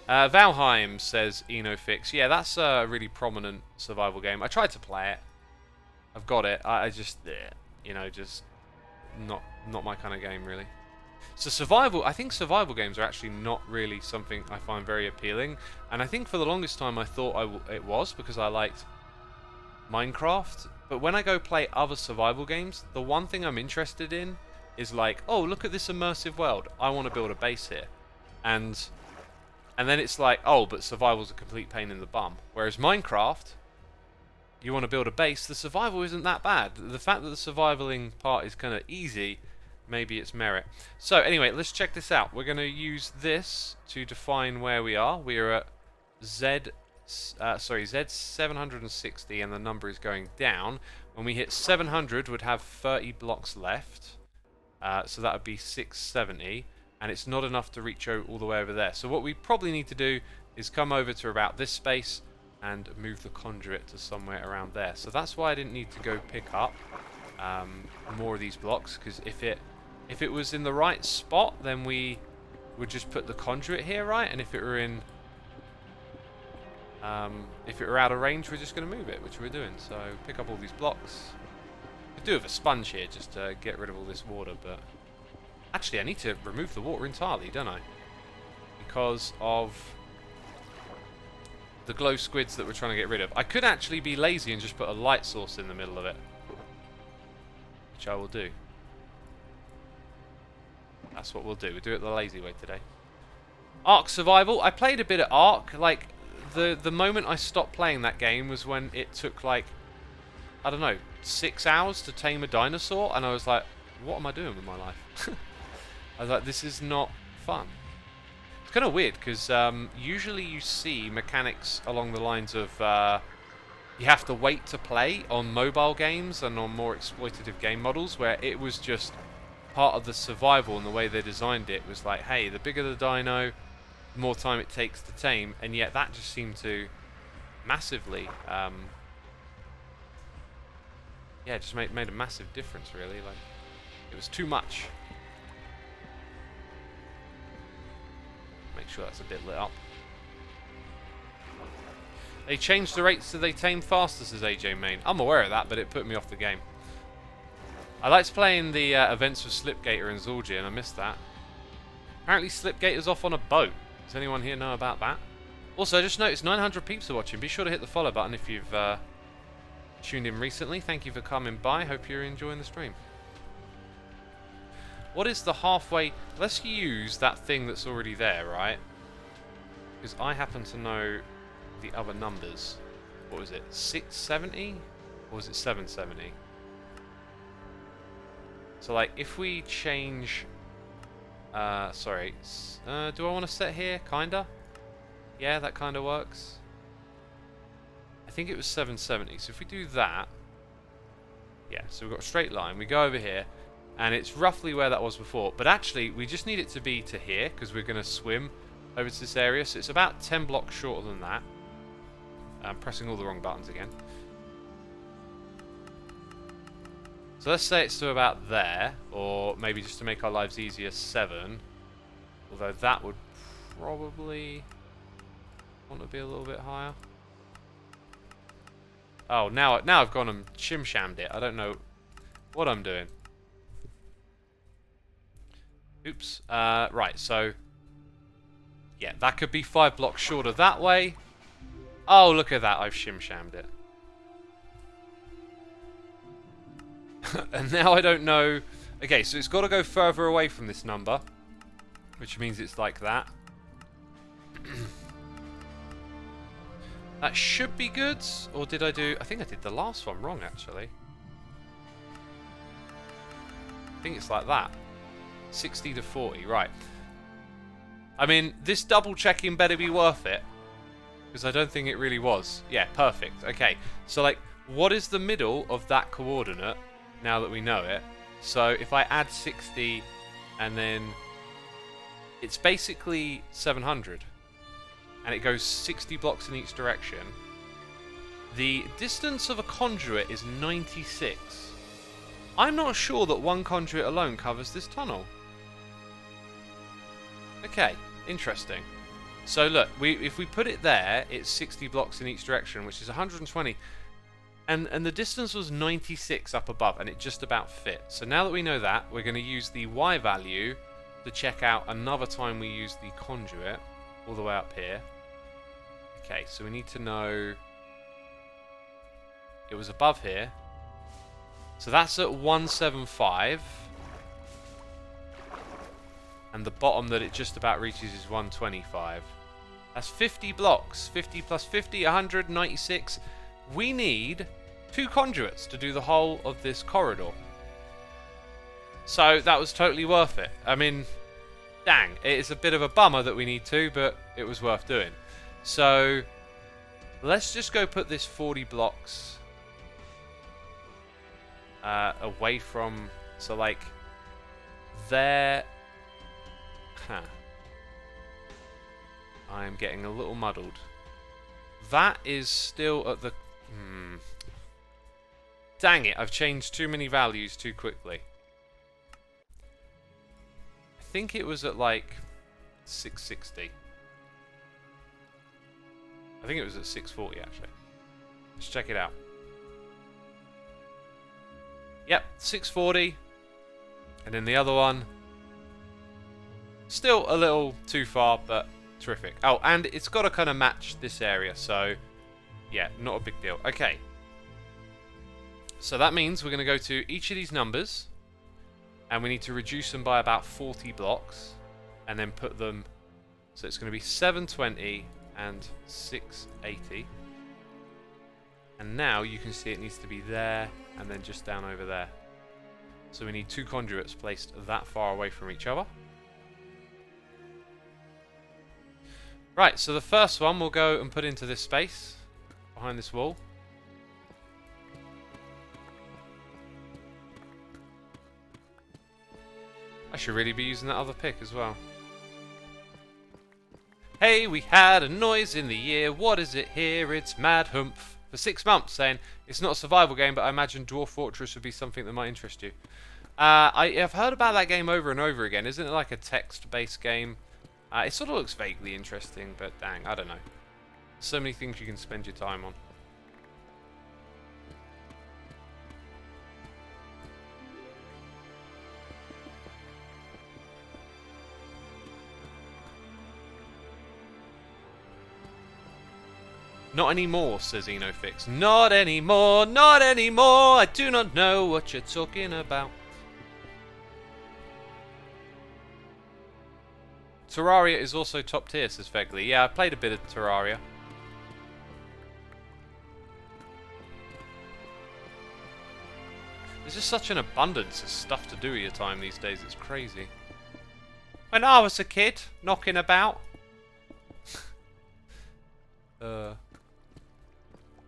Valheim, says Enofix. Yeah, that's a really prominent survival game. I tried to play it. I've got it. I just, you know, just not my kind of game, really. So I think survival games are actually not really something I find very appealing. And I think for the longest time I thought it was, because I liked Minecraft. But when I go play other survival games, the one thing I'm interested in is like, oh, look at this immersive world. I want to build a base here. And then it's like, oh, but survival's a complete pain in the bum. Whereas Minecraft, you want to build a base, the survival isn't that bad. The fact that the survivaling part is kind of easy, maybe it's merit. So anyway, let's check this out. We're going to use this to define where we are. We are at Z760, and the number is going down. When we hit 700, we'd have 30 blocks left. So that would be 670. And it's not enough to reach all the way over there. So what we probably need to do is come over to about this space and move the conduit to somewhere around there. So that's why I didn't need to go pick up more of these blocks, because if it was in the right spot, then we would just put the conduit here, right? And if it were out of range, we're just going to move it, which we're doing. So pick up all these blocks. I do have a sponge here just to get rid of all this water, but actually I need to remove the water entirely, don't I? Because of the glow squids that we're trying to get rid of. I could actually be lazy and just put a light source in the middle of it, which I will do. That's what we'll do. We'll do it the lazy way today. Ark Survival. I played a bit at Ark. Like, the moment I stopped playing that game was when it took, like, I don't know, 6 hours to tame a dinosaur, and I was like, what am I doing with my life? I was like, this is not fun. It's kind of weird, because usually you see mechanics along the lines of you have to wait to play on mobile games and on more exploitative game models, where it was just part of the survival, and the way they designed it was like, hey, the bigger the dino, the more time it takes to tame, and yet that just seemed to massively yeah, just made a massive difference, really. Like, it was too much. Make sure that's a bit lit up. They changed the rates so they tame faster, says AJ Main. I'm aware of that, but it put me off the game. I liked playing the events with Slipgator and Zulji, and I missed that. Apparently Slipgator's off on a boat. Does anyone here know about that? Also, I just noticed 900 peeps are watching. Be sure to hit the follow button if you've tuned in recently. Thank you for coming by. Hope you're enjoying the stream. What is the halfway? Let's use that thing that's already there, right? Because I happen to know the other numbers. What was it? 670? Or was it 770? So, like, if we change... sorry. Do I want to set here? Kinda? Yeah, that kind of works. I think it was 770. So if we do that... Yeah, so we've got a straight line. We go over here. And it's roughly where that was before. But actually, we just need it to be to here, because we're going to swim over to this area. So it's about 10 blocks shorter than that. I'm pressing all the wrong buttons again. So let's say it's to about there, or maybe just to make our lives easier, 7. Although that would probably want to be a little bit higher. Oh, now I've gone and shim-shammed it. I don't know what I'm doing. Oops. Right, so... yeah, that could be 5 blocks shorter that way. Oh, look at that. I've shim-shammed it. And now I don't know... okay, so it's got to go further away from this number. Which means it's like that. That should be good. Or did I do... I think I did the last one wrong, actually. I think it's like that. 60 to 40, right. I mean, this double checking better be worth it. Because I don't think it really was. Yeah, perfect. Okay, so like, what is the middle of that coordinate, now that we know it? So if I add 60, and then... it's basically 700. And it goes 60 blocks in each direction. The distance of a conduit is 96. I'm not sure that one conduit alone covers this tunnel. Okay, interesting. So look, if we put it there, it's 60 blocks in each direction, which is 120. And the distance was 96 up above, and it just about fit. So now that we know that, we're going to use the Y value to check out another time we use the conduit, all the way up here. Okay, so we need to know... it was above here. So that's at 175. And the bottom that it just about reaches is 125. That's 50 blocks. 50 plus 50, 196. We need 2 conduits to do the whole of this corridor. So that was totally worth it. I mean, dang, it's a bit of a bummer that we need 2, but it was worth doing. So let's just go put this 40 blocks away from, so like there. Huh. I am getting a little muddled. That is still at the... dang it, I've changed too many values too quickly. I think it was at like 660. I think it was at 640 actually. Let's check it out. Yep, 640. And then the other one, still a little too far, but terrific. Oh, and it's got to kind of match this area, so yeah, not a big deal. Okay. So that means we're going to go to each of these numbers, and we need to reduce them by about 40 blocks, and then put them, so it's going to be 720 and 680. And now you can see it needs to be there, and then just down over there. So we need 2 conduits placed that far away from each other. Right, so the first one we'll go and put into this space, behind this wall. I should really be using that other pick as well. Hey, we had a noise in the year, what is it here? It's Mad Humph. For 6 months, saying, it's not a survival game, but I imagine Dwarf Fortress would be something that might interest you. I've heard about that game over and over again. Isn't it like a text-based game? It sort of looks vaguely interesting, but dang, I don't know. So many things you can spend your time on. Not anymore, says Enofix. Not anymore, not anymore. I do not know what you're talking about. Terraria is also top tier, says Fegley. Yeah, I played a bit of Terraria. There's just such an abundance of stuff to do with your time these days, it's crazy. When I was a kid, knocking about. I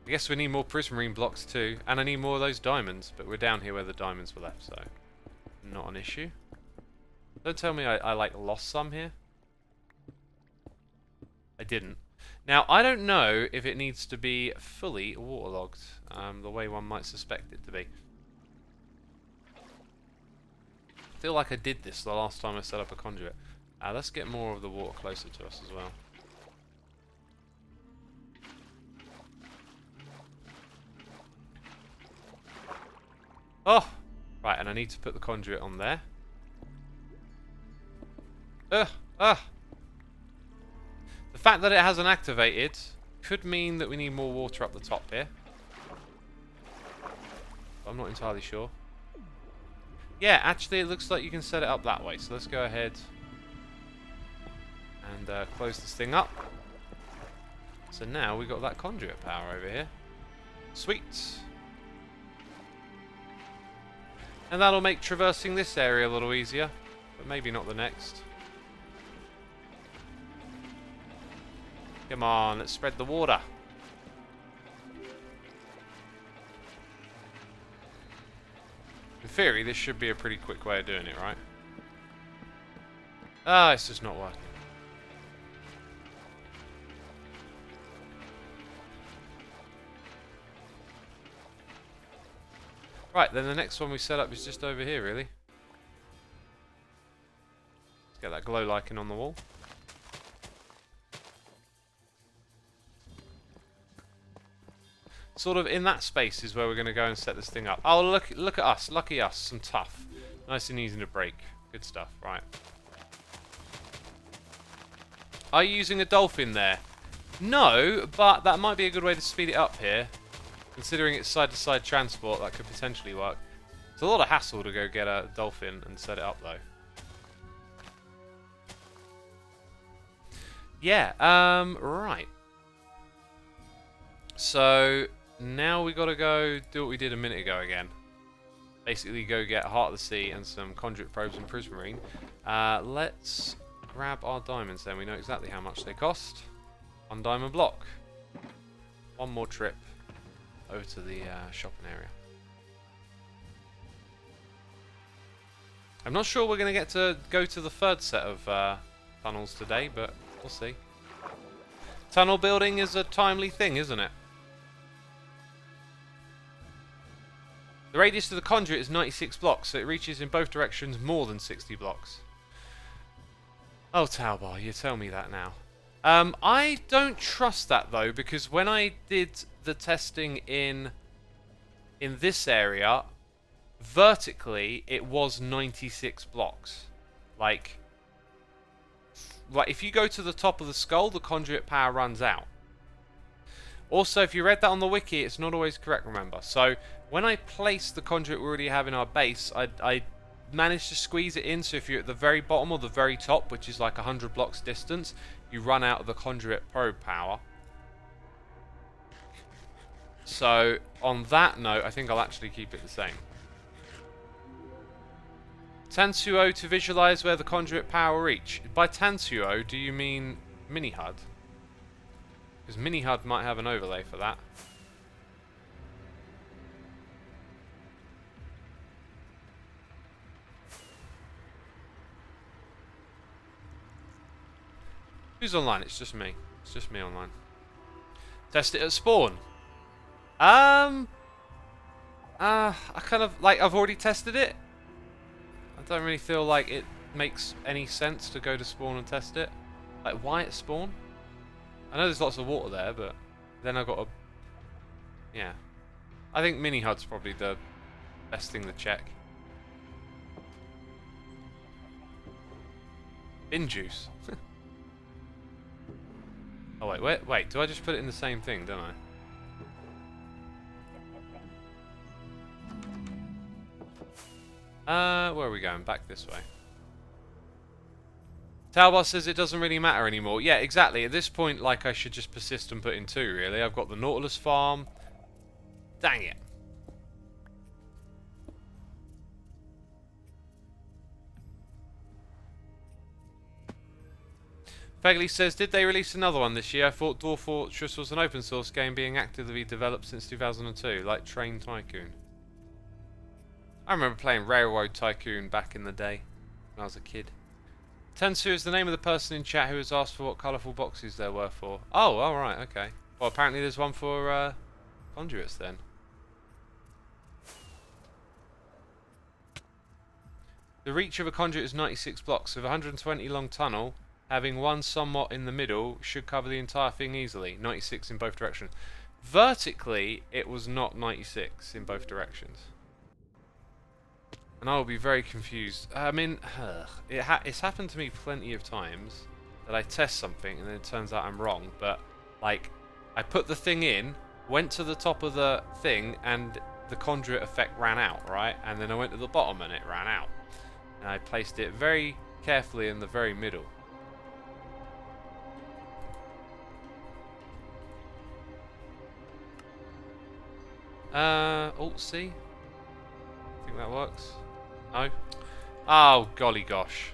guess we need more prismarine blocks too, and I need more of those diamonds, but we're down here where the diamonds were left, so not an issue. Don't tell me I like lost some here. I didn't. Now, I don't know if it needs to be fully waterlogged, the way one might suspect it to be. I feel like I did this the last time I set up a conduit. Let's get more of the water closer to us as well. Oh! Right, and I need to put the conduit on there. The fact that it hasn't activated could mean that we need more water up the top here. But I'm not entirely sure. Yeah, actually it looks like you can set it up that way. So let's go ahead and close this thing up. So now we've got that conduit power over here. Sweet. And that'll make traversing this area a little easier, but maybe not the next. Come on, let's spread the water. In theory, this should be a pretty quick way of doing it, right? Ah, it's just not working. Right, then the next one we set up is just over here, really. Let's get that glow lichen on the wall. Sort of in that space is where we're going to go and set this thing up. Oh, look at us. Lucky us. Some tough. Nice and easy to break. Good stuff. Right. Are you using a dolphin there? No, but that might be a good way to speed it up here. Considering it's side-to-side transport, that could potentially work. It's a lot of hassle to go get a dolphin and set it up, though. Yeah, right. So, now we gotta go do what we did a minute ago again. Basically go get Heart of the Sea and some conduit probes and prismarine. Let's grab our diamonds then. We know exactly how much they cost. 1 diamond block. One more trip over to the shopping area. I'm not sure we're going to get to go to the third set of tunnels today, but we'll see. Tunnel building is a timely thing, isn't it? The radius of the conduit is 96 blocks, so it reaches in both directions more than 60 blocks. Oh, Taubar, you tell me that now. I don't trust that, though, because when I did the testing in this area, vertically, it was 96 blocks. Like, if you go to the top of the skull, the conduit power runs out. Also, if you read that on the wiki, it's not always correct, remember. So, when I placed the conduit we already have in our base, I managed to squeeze it in, so if you're at the very bottom or the very top, which is like 100 blocks distance, you run out of the conduit probe power. So, on that note, I think I'll actually keep it the same. Tansuo to visualize where the conduit power reach. By Tansuo, do you mean Mini HUD? Because Mini HUD might have an overlay for that. Who's online? It's just me. It's just me online. Test it at spawn. I kind of, like, I've already tested it. I don't really feel like it makes any sense to go to spawn and test it. Like, why at spawn? I know there's lots of water there, but then I've got to... Yeah. I think Mini HUD's probably the best thing to check. Bin juice. Oh, wait, do I just put it in the same thing, don't I? Where are we going? Back this way. Talbot says it doesn't really matter anymore. Yeah, exactly. At this point, like, I should just persist and put in 2, really. I've got the Nautilus farm. Dang it. Fegley says, did they release another one this year? I thought Dwarf Fortress was an open source game being actively developed since 2002, like Train Tycoon. I remember playing Railroad Tycoon back in the day, when I was a kid. Tensu is the name of the person in chat who has asked for what colourful boxes there were for. Oh, alright, okay. Well, apparently there's one for conduits then. The reach of a conduit is 96 blocks. With a 120 long tunnel, having one somewhat in the middle should cover the entire thing easily. 96 in both directions. Vertically, it was not 96 in both directions. And I will be very confused. I mean, it's happened to me plenty of times that I test something and then it turns out I'm wrong. But, like, I put the thing in, went to the top of the thing, and the conduit effect ran out, right? And then I went to the bottom and it ran out. And I placed it very carefully in the very middle. Alt-C? Think that works? No? Oh, golly gosh.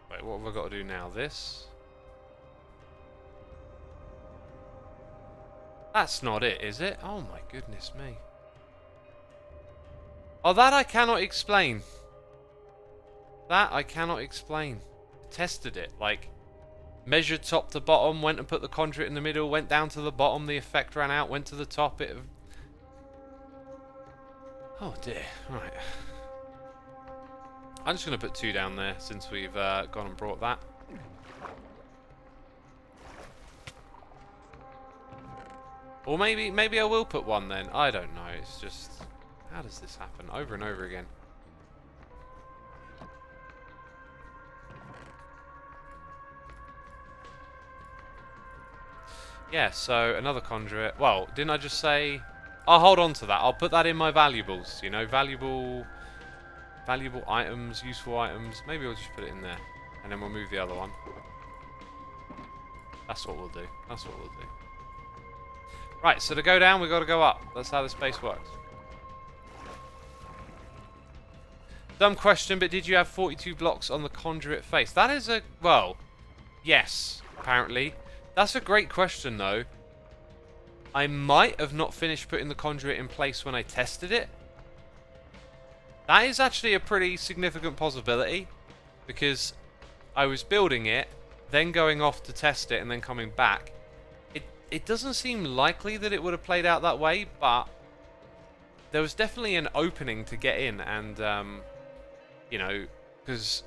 Wait, what have I got to do now? This? That's not it, is it? Oh my goodness me. Oh, that I cannot explain. That I cannot explain. Tested it, like, measured top to bottom, went and put the conduit in the middle, went down to the bottom, the effect ran out, went to the top, it... Oh dear, right. I'm just going to put 2 down there since we've gone and brought that. Or maybe I will put 1 then. I don't know. It's just... How does this happen over and over again? Yeah, so another conduit. Well, didn't I just say... I'll hold on to that. I'll put that in my valuables. You know, valuable items, useful items. Maybe we'll just put it in there. And then we'll move the other one. That's what we'll do. That's what we'll do. Right, so to go down, we've got to go up. That's how the space works. Dumb question, but did you have 42 blocks on the conduit face? That is a... Well, yes, apparently. That's a great question, though. I might have not finished putting the conduit in place when I tested it. That is actually a pretty significant possibility. Because I was building it, then going off to test it, and then coming back. It doesn't seem likely that it would have played out that way, but there was definitely an opening to get in, and, you know, because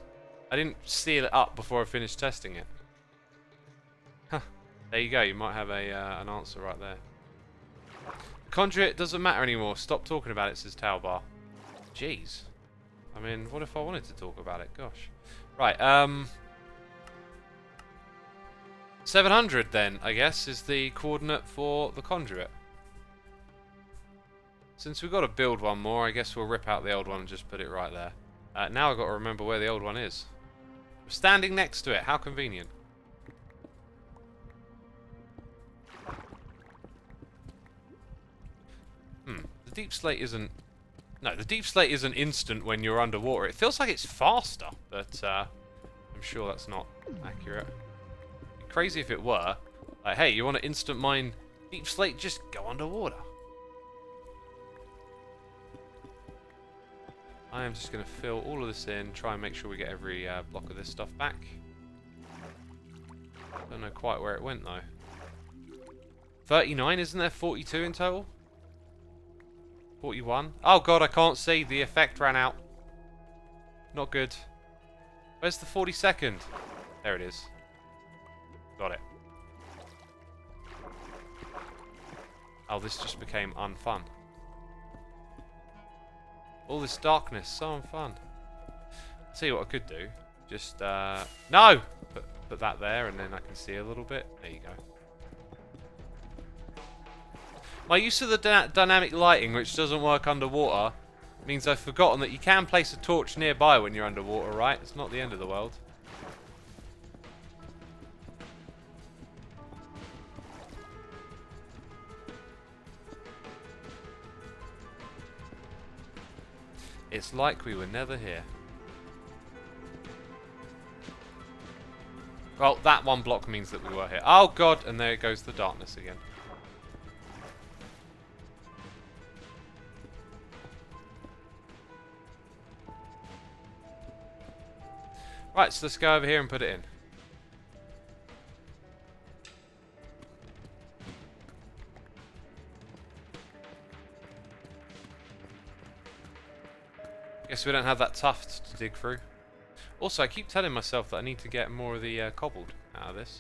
I didn't seal it up before I finished testing it. Huh. There you go, you might have an answer right there. The conduit doesn't matter anymore. Stop talking about it, says Talbar. Jeez. I mean, what if I wanted to talk about it? Gosh. Right, 700 then, I guess, is the coordinate for the conduit. Since we've got to build one more, I guess we'll rip out the old one and just put it right there. Now I've got to remember where the old one is. I'm standing next to it, how convenient. The deep slate isn't... No, the deep slate isn't instant when you're underwater. It feels like it's faster, but I'm sure that's not accurate. Crazy if it were. Like, hey, you want to instant mine deep slate? Just go underwater. I am just going to fill all of this in, try and make sure we get every block of this stuff back. Don't know quite where it went though. 39, isn't there 42 in total? 41. Oh god, I can't see. The effect ran out. Not good. Where's the 42nd? There it is. Got it. Oh, this just became unfun. All this darkness, so unfun. I'll tell you what I could do. Just, no! Put that there, and then I can see a little bit. There you go. My use of the dynamic lighting, which doesn't work underwater, means I've forgotten that you can place a torch nearby when you're underwater, right? It's not the end of the world. It's like we were never here. Well, that one block means that we were here. Oh god, and there goes the darkness again. Right, so let's go over here and put it in. Guess we don't have that tuft to dig through. Also, I keep telling myself that I need to get more of the cobbled out of this.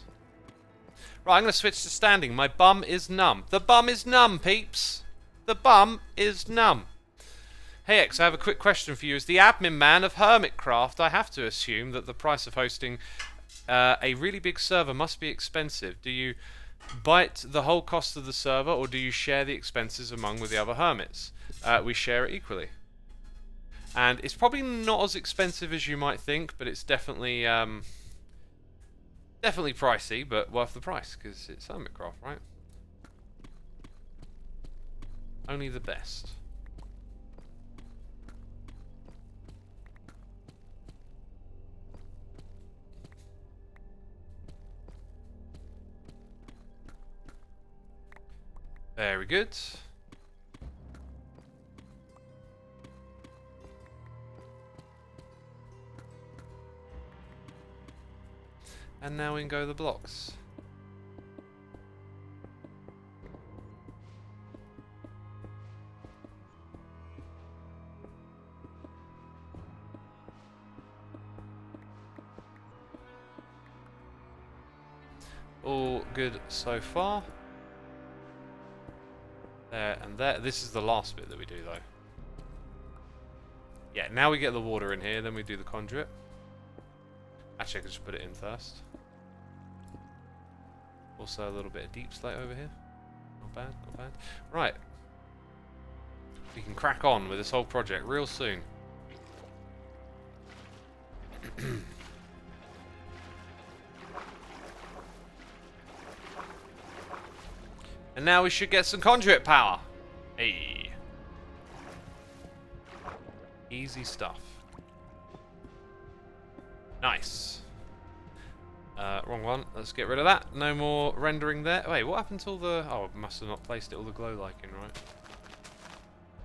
Right, I'm going to switch to standing. My bum is numb. The bum is numb, peeps. The bum is numb. Hey X, I have a quick question for you. As the admin man of Hermitcraft, I have to assume that the price of hosting a really big server must be expensive. Do you bite the whole cost of the server, or do you share the expenses among with the other hermits? We share it equally. And it's probably not as expensive as you might think, but it's definitely definitely pricey, but worth the price, because it's Hermitcraft, right? Only the best. Very good. And now we can go the blocks. All good so far. There and there. This is the last bit that we do, though. Yeah, now we get the water in here, then we do the conduit. Actually, I could just put it in first. Also, a little bit of deep slate over here. Not bad, not bad. Right. We can crack on with this whole project real soon. And now we should get some conduit power. Hey. Easy stuff. Nice. Wrong one. Let's get rid of that. No more rendering there. Wait, what happened to all the... Oh, I must have not placed it all the glow liking, right?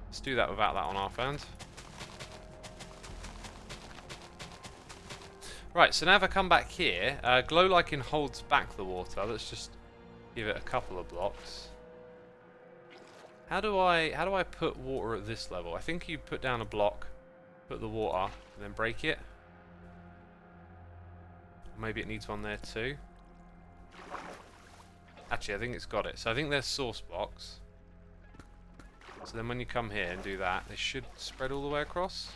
Let's do that without that on our end. Right, so now if I come back here, glow liking holds back the water. Let's just give it a couple of blocks. How do I put water at this level? I think you put down a block, put the water, and then break it. Maybe it needs one there too. Actually, I think it's got it. So I think there's source blocks. So then when you come here and do that, they should spread all the way across.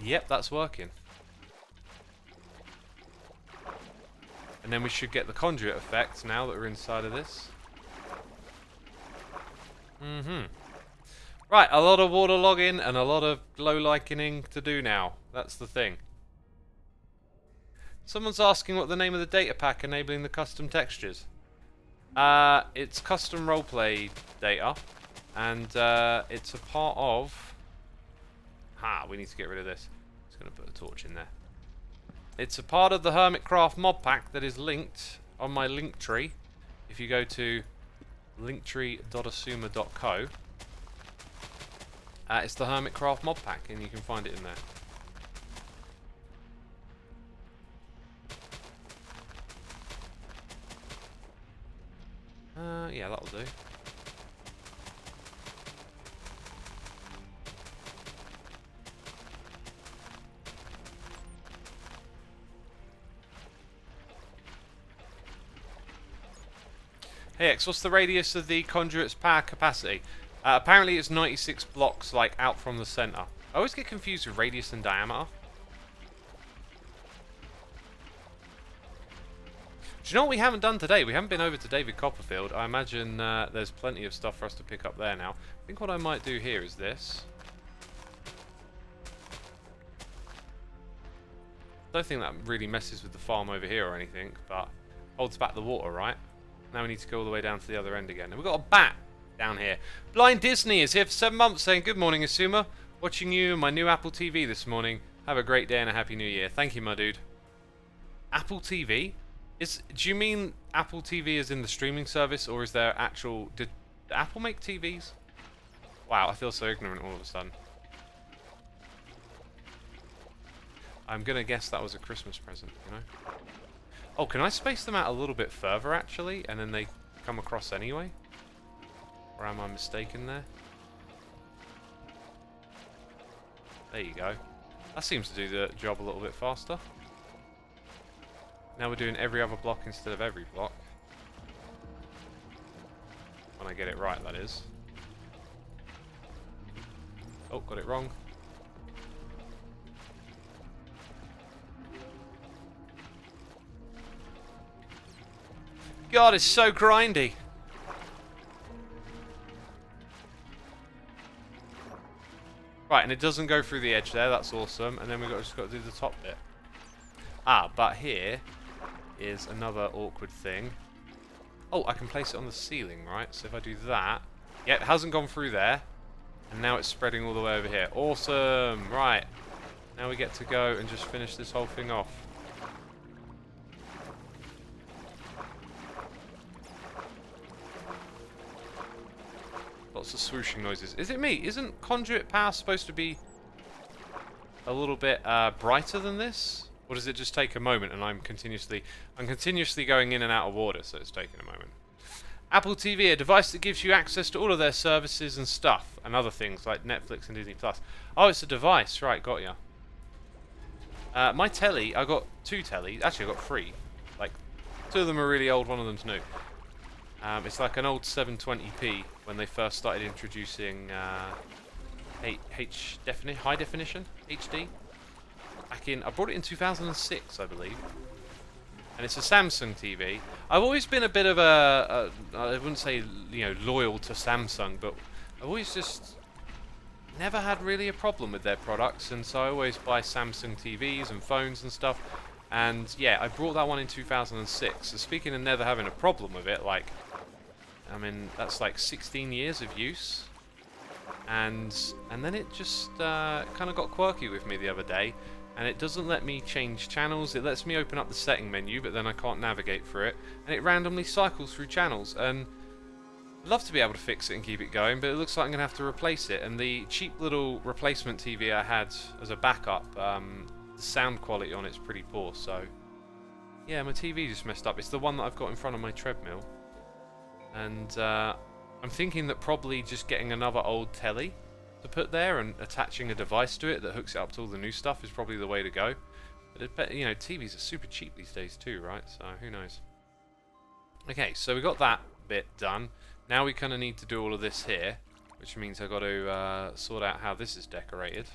Yep, that's working. And then we should get the conduit effect now that we're inside of this. Right, a lot of water logging and a lot of glow likening to do now. That's the thing. Someone's asking what the name of the data pack enabling the custom textures. It's custom roleplay data, and it's a part of... we need to get rid of this. Just going to put a torch in there. It's a part of the Hermitcraft mod pack that is linked on my link tree. If you go to linktree.xisumavoid.co, it's the Hermitcraft mod pack, and you can find it in there. Yeah, that'll do. Hey X, what's the radius of the conduit's power capacity? Apparently it's 96 blocks, like, out from the center. I always get confused with radius and diameter. Do you know what we haven't done today? We haven't been over to David Copperfield. I imagine there's plenty of stuff for us to pick up there now. I think what I might do here is this. I don't think that really messes with the farm over here or anything, but holds back the water, right? Now we need to go all the way down to the other end again. And we've got a bat down here. Blind Disney is here for 7 months saying, good morning, Xisuma. Watching you and my new Apple TV this morning. Have a great day and a happy new year. Thank you, my dude. Apple TV? Do you mean Apple TV is in the streaming service, or is there actual... Did Apple make TVs? Wow, I feel so ignorant all of a sudden. I'm going to guess that was a Christmas present, you know? Oh, can I space them out a little bit further, actually, and then they come across anyway? Or am I mistaken there? There you go. That seems to do the job a little bit faster. Now we're doing every other block instead of every block. When I get it right, that is. Oh, got it wrong. God, it's so grindy. Right, and it doesn't go through the edge there. That's awesome. And then we've just got to do the top bit. Ah, but here is another awkward thing. Oh, I can place it on the ceiling, right? So if I do that... Yeah, it hasn't gone through there. And now it's spreading all the way over here. Awesome! Right. Now we get to go and just finish this whole thing off. Lots of swooshing noises. Is it me? Isn't conduit power supposed to be a little bit brighter than this? Or does it just take a moment and I'm continuously going in and out of order, so it's taking a moment. Apple TV, a device that gives you access to all of their services and stuff, and other things like Netflix and Disney Plus. Oh, it's a device, right? Got ya. My telly, I got 2 tellies. Actually, I got 3. Like, 2 of them are really old, one of them's new. It's like an old 720p when they first started introducing high definition HD. I brought it in 2006, I believe, and it's a Samsung TV. I've always been a bit of I wouldn't say loyal to Samsung, but I've always just never had really a problem with their products, and so I always buy Samsung TVs and phones and stuff. And yeah, I brought that one in 2006. So speaking of never having a problem with it, like, I mean, that's like 16 years of use. And then it just kind of got quirky with me the other day. And it doesn't let me change channels. It lets me open up the setting menu, but then I can't navigate through it. And it randomly cycles through channels. And I'd love to be able to fix it and keep it going, but it looks like I'm going to have to replace it. And the cheap little replacement TV I had as a backup, the sound quality on it's pretty poor. So yeah, my TV just messed up. It's the one that I've got in front of my treadmill. And I'm thinking that probably just getting another old telly to put there and attaching a device to it that hooks it up to all the new stuff is probably the way to go. But TVs are super cheap these days too, right? So who knows? Okay, so we got that bit done. Now we kind of need to do all of this here, which means I've got to sort out how this is decorated.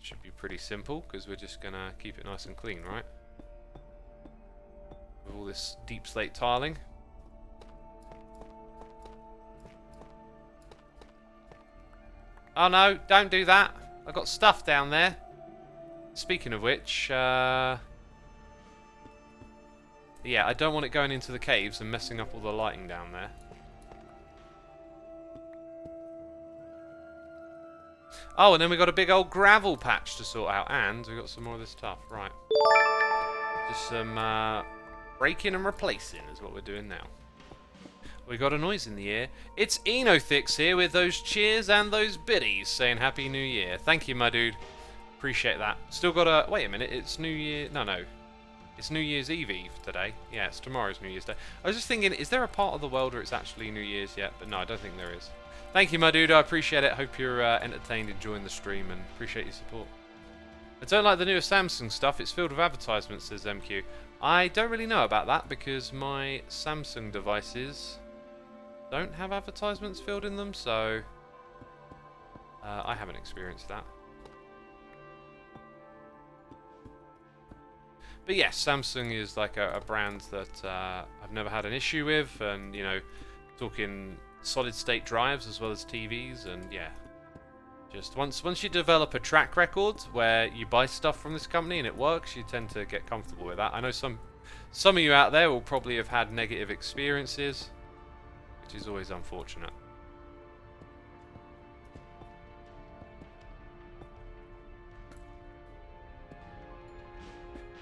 Should be pretty simple because we're just gonna keep it nice and clean, right? With all this deep slate tiling. Oh no, don't do that. I've got stuff down there. Speaking of which, yeah, I don't want it going into the caves and messing up all the lighting down there. Oh, and then we got a big old gravel patch to sort out, and we got some more of this stuff. Right. Just some breaking and replacing is what we're doing now. We got a noise in the ear. It's Enothix here with those cheers and those biddies saying Happy New Year. Thank you, my dude. Appreciate that. Still got a... Wait a minute, it's New Year... No. It's New Year's Eve today. Yeah, it's tomorrow's New Year's Day. I was just thinking, is there a part of the world where it's actually New Year's yet? But no, I don't think there is. Thank you, my dude. I appreciate it. Hope you're entertained, enjoying the stream, and appreciate your support. I don't like the newer Samsung stuff. It's filled with advertisements, says MQ. I don't really know about that because my Samsung devices don't have advertisements filled in them, so I haven't experienced that. But yes, Samsung is like a brand that I've never had an issue with, and talking solid state drives as well as TVs, and yeah, just once you develop a track record where you buy stuff from this company and it works, you tend to get comfortable with that. I know some of you out there will probably have had negative experiences, which is always unfortunate.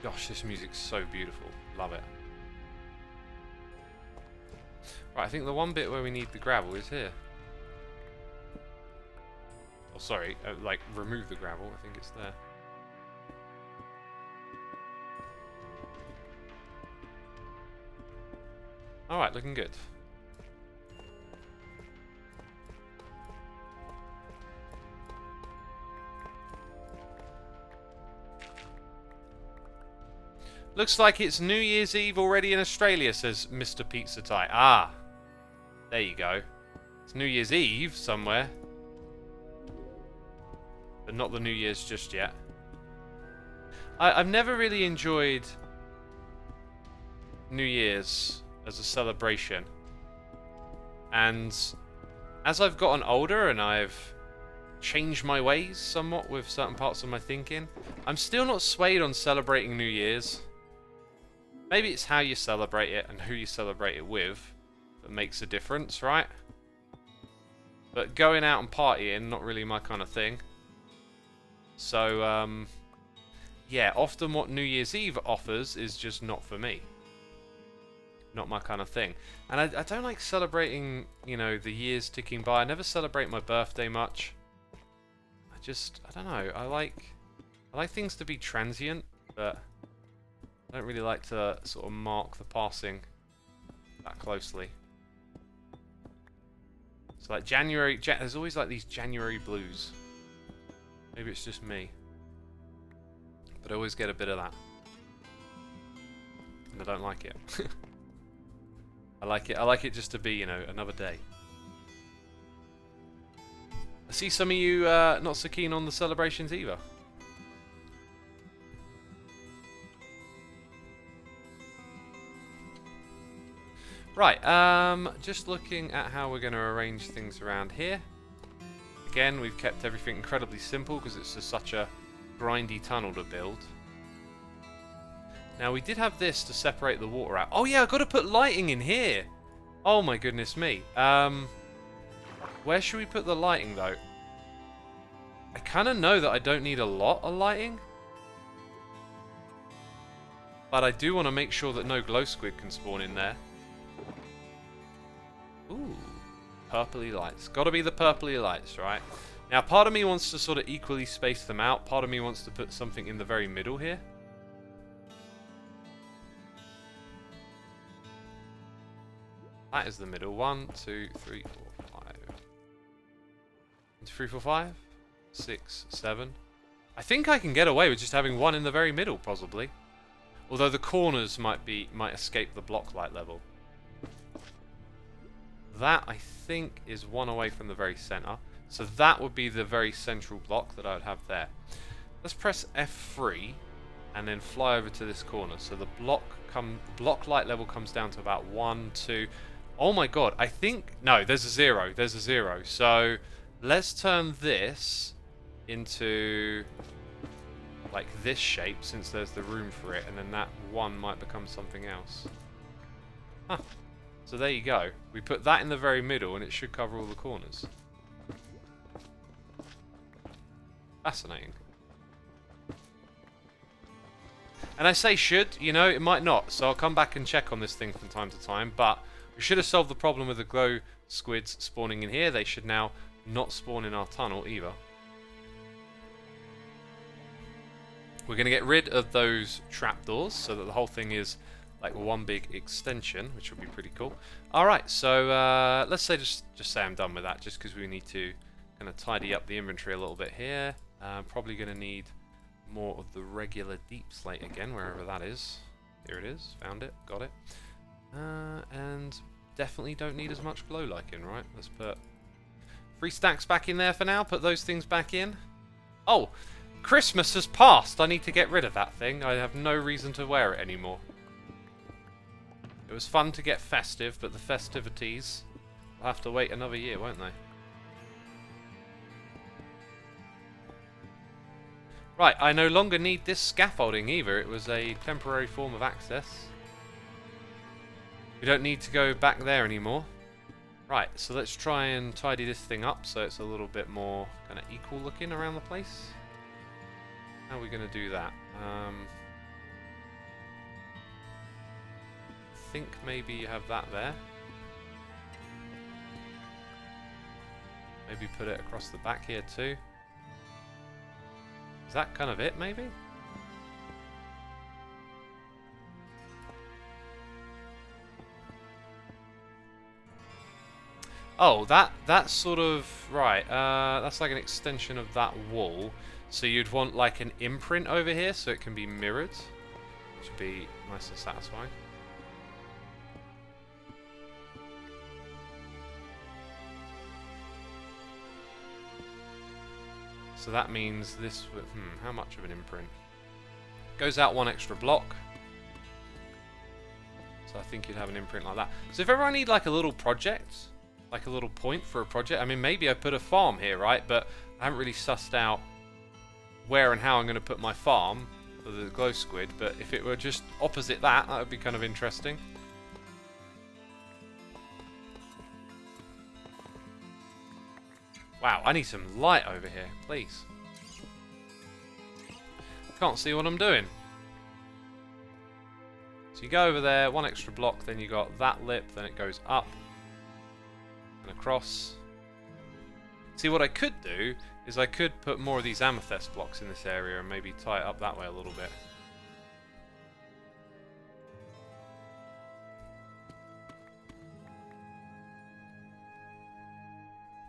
Gosh, this music's so beautiful. Love it. Right, I think the one bit where we need the gravel is here. Oh, sorry, like remove the gravel. I think it's there. Alright, looking good. Looks like it's New Year's Eve already in Australia, says Mr. Pizza Tie. Ah, there you go. It's New Year's Eve somewhere. But not the New Year's just yet. I've never really enjoyed New Year's as a celebration. And as I've gotten older and I've changed my ways somewhat with certain parts of my thinking, I'm still not swayed on celebrating New Year's. Maybe it's how you celebrate it and who you celebrate it with that makes a difference, right? But going out and partying, not really my kind of thing. So, yeah, often what New Year's Eve offers is just not for me. Not my kind of thing. And I don't like celebrating, you know, the years ticking by. I never celebrate my birthday much. I don't know. I like things to be transient, but I don't really like to sort of mark the passing that closely. So like January, there's always like these January blues. Maybe it's just me. But I always get a bit of that. And I don't like it. I like it just to be, you know, another day. I see some of you not so keen on the celebrations either. Right, just looking at how we're going to arrange things around here. Again, we've kept everything incredibly simple because it's just such a grindy tunnel to build. Now, we did have this to separate the water out. Oh yeah, I've got to put lighting in here. Oh my goodness me. Where should we put the lighting though? I kind of know that I don't need a lot of lighting. But I do want to make sure that no glow squid can spawn in there. Ooh, purpley lights. Got to be the purpley lights, right? Now, part of me wants to sort of equally space them out. Part of me wants to put something in the very middle here. That is the middle. 1, 2, 3, 4, 5. 1, 2, 3, 4, 5. 6, 7. I think I can get away with just having one in the very middle, possibly. Although the corners might escape the block light level. That, I think, is one away from the very center. So that would be the very central block that I would have there. Let's press F3 and then fly over to this corner. So the block light level comes down to about 1, 2. Oh my god, I think... No, there's a 0. There's a 0. So let's turn this into like this shape since there's the room for it. And then that 1 might become something else. Huh. So there you go. We put that in the very middle and it should cover all the corners. Fascinating. And I say should, you know, it might not. So I'll come back and check on this thing from time to time. But we should have solved the problem with the glow squids spawning in here. They should now not spawn in our tunnel either. We're going to get rid of those trapdoors so that the whole thing is like one big extension, which would be pretty cool. Alright, so let's say just say I'm done with that, just because we need to kind of tidy up the inventory a little bit here. Probably going to need more of the regular deep slate again, wherever that is. Here it is, found it, got it. And definitely don't need as much glow lichen, right? Let's put 3 stacks back in there for now, put those things back in. Oh, Christmas has passed, I need to get rid of that thing. I have no reason to wear it anymore. It was fun to get festive, but the festivities will have to wait another year, won't they? Right, I no longer need this scaffolding either. It was a temporary form of access. We don't need to go back there anymore. Right, so let's try and tidy this thing up so it's a little bit more kind of equal looking around the place. How are we going to do that? I think maybe you have that there. Maybe put it across the back here too. Is that kind of it, maybe? Oh, that's sort of... Right, that's like an extension of that wall. So you'd want like an imprint over here so it can be mirrored. which would be nice and satisfying. So that means this, how much of an imprint? Goes out 1 extra block. So I think you'd have an imprint like that. So if ever I need like a little project, like a little point for a project, I mean maybe I put a farm here, right? But I haven't really sussed out where and how I'm going to put my farm for the glow squid. But if it were just opposite that, that would be kind of interesting. Wow, I need some light over here, please. Can't see what I'm doing. So you go over there, 1 extra block, then you got that lip, then it goes up and across. See, what I could do is I could put more of these amethyst blocks in this area and maybe tie it up that way a little bit.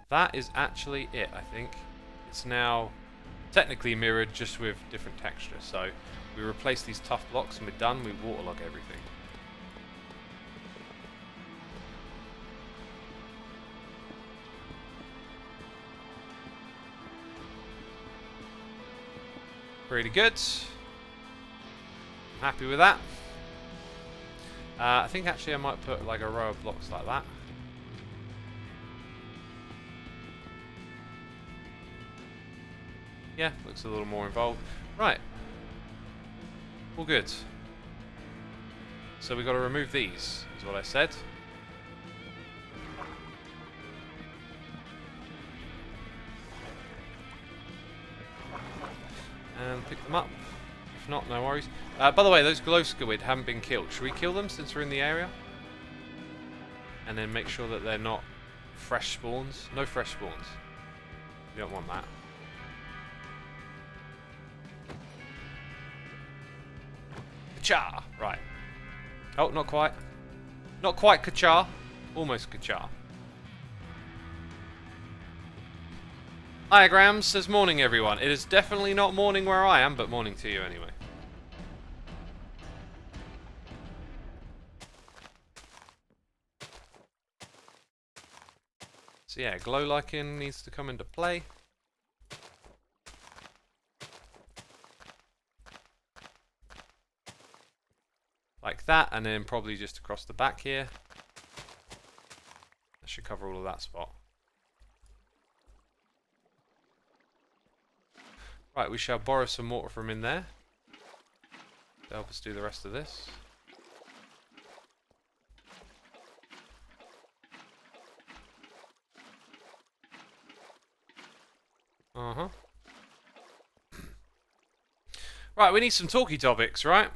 That is actually it, I think. It's now technically mirrored, just with different texture. So we replace these tough blocks and we're done. We waterlog everything. Pretty good. I'm happy with that. I think actually I might put like a row of blocks like that. Yeah, looks a little more involved. Right. All good. So we've got to remove these, is what I said. And pick them up. If not, no worries. By the way, those glow squid haven't been killed. Should we kill them since we're in the area? And then make sure that they're not fresh spawns. No fresh spawns. You don't want that. Ka-cha! Right. Oh, not quite. Not quite ka-cha. Almost ka-cha. Diagrams says morning, everyone. It is definitely not morning where I am, but morning to you anyway. So yeah, glow liking needs to come into play. Like that, and then probably just across the back here. That should cover all of that spot. Right, we shall borrow some water from in there to help us do the rest of this. Uh-huh. Right, we need some talky topics, right?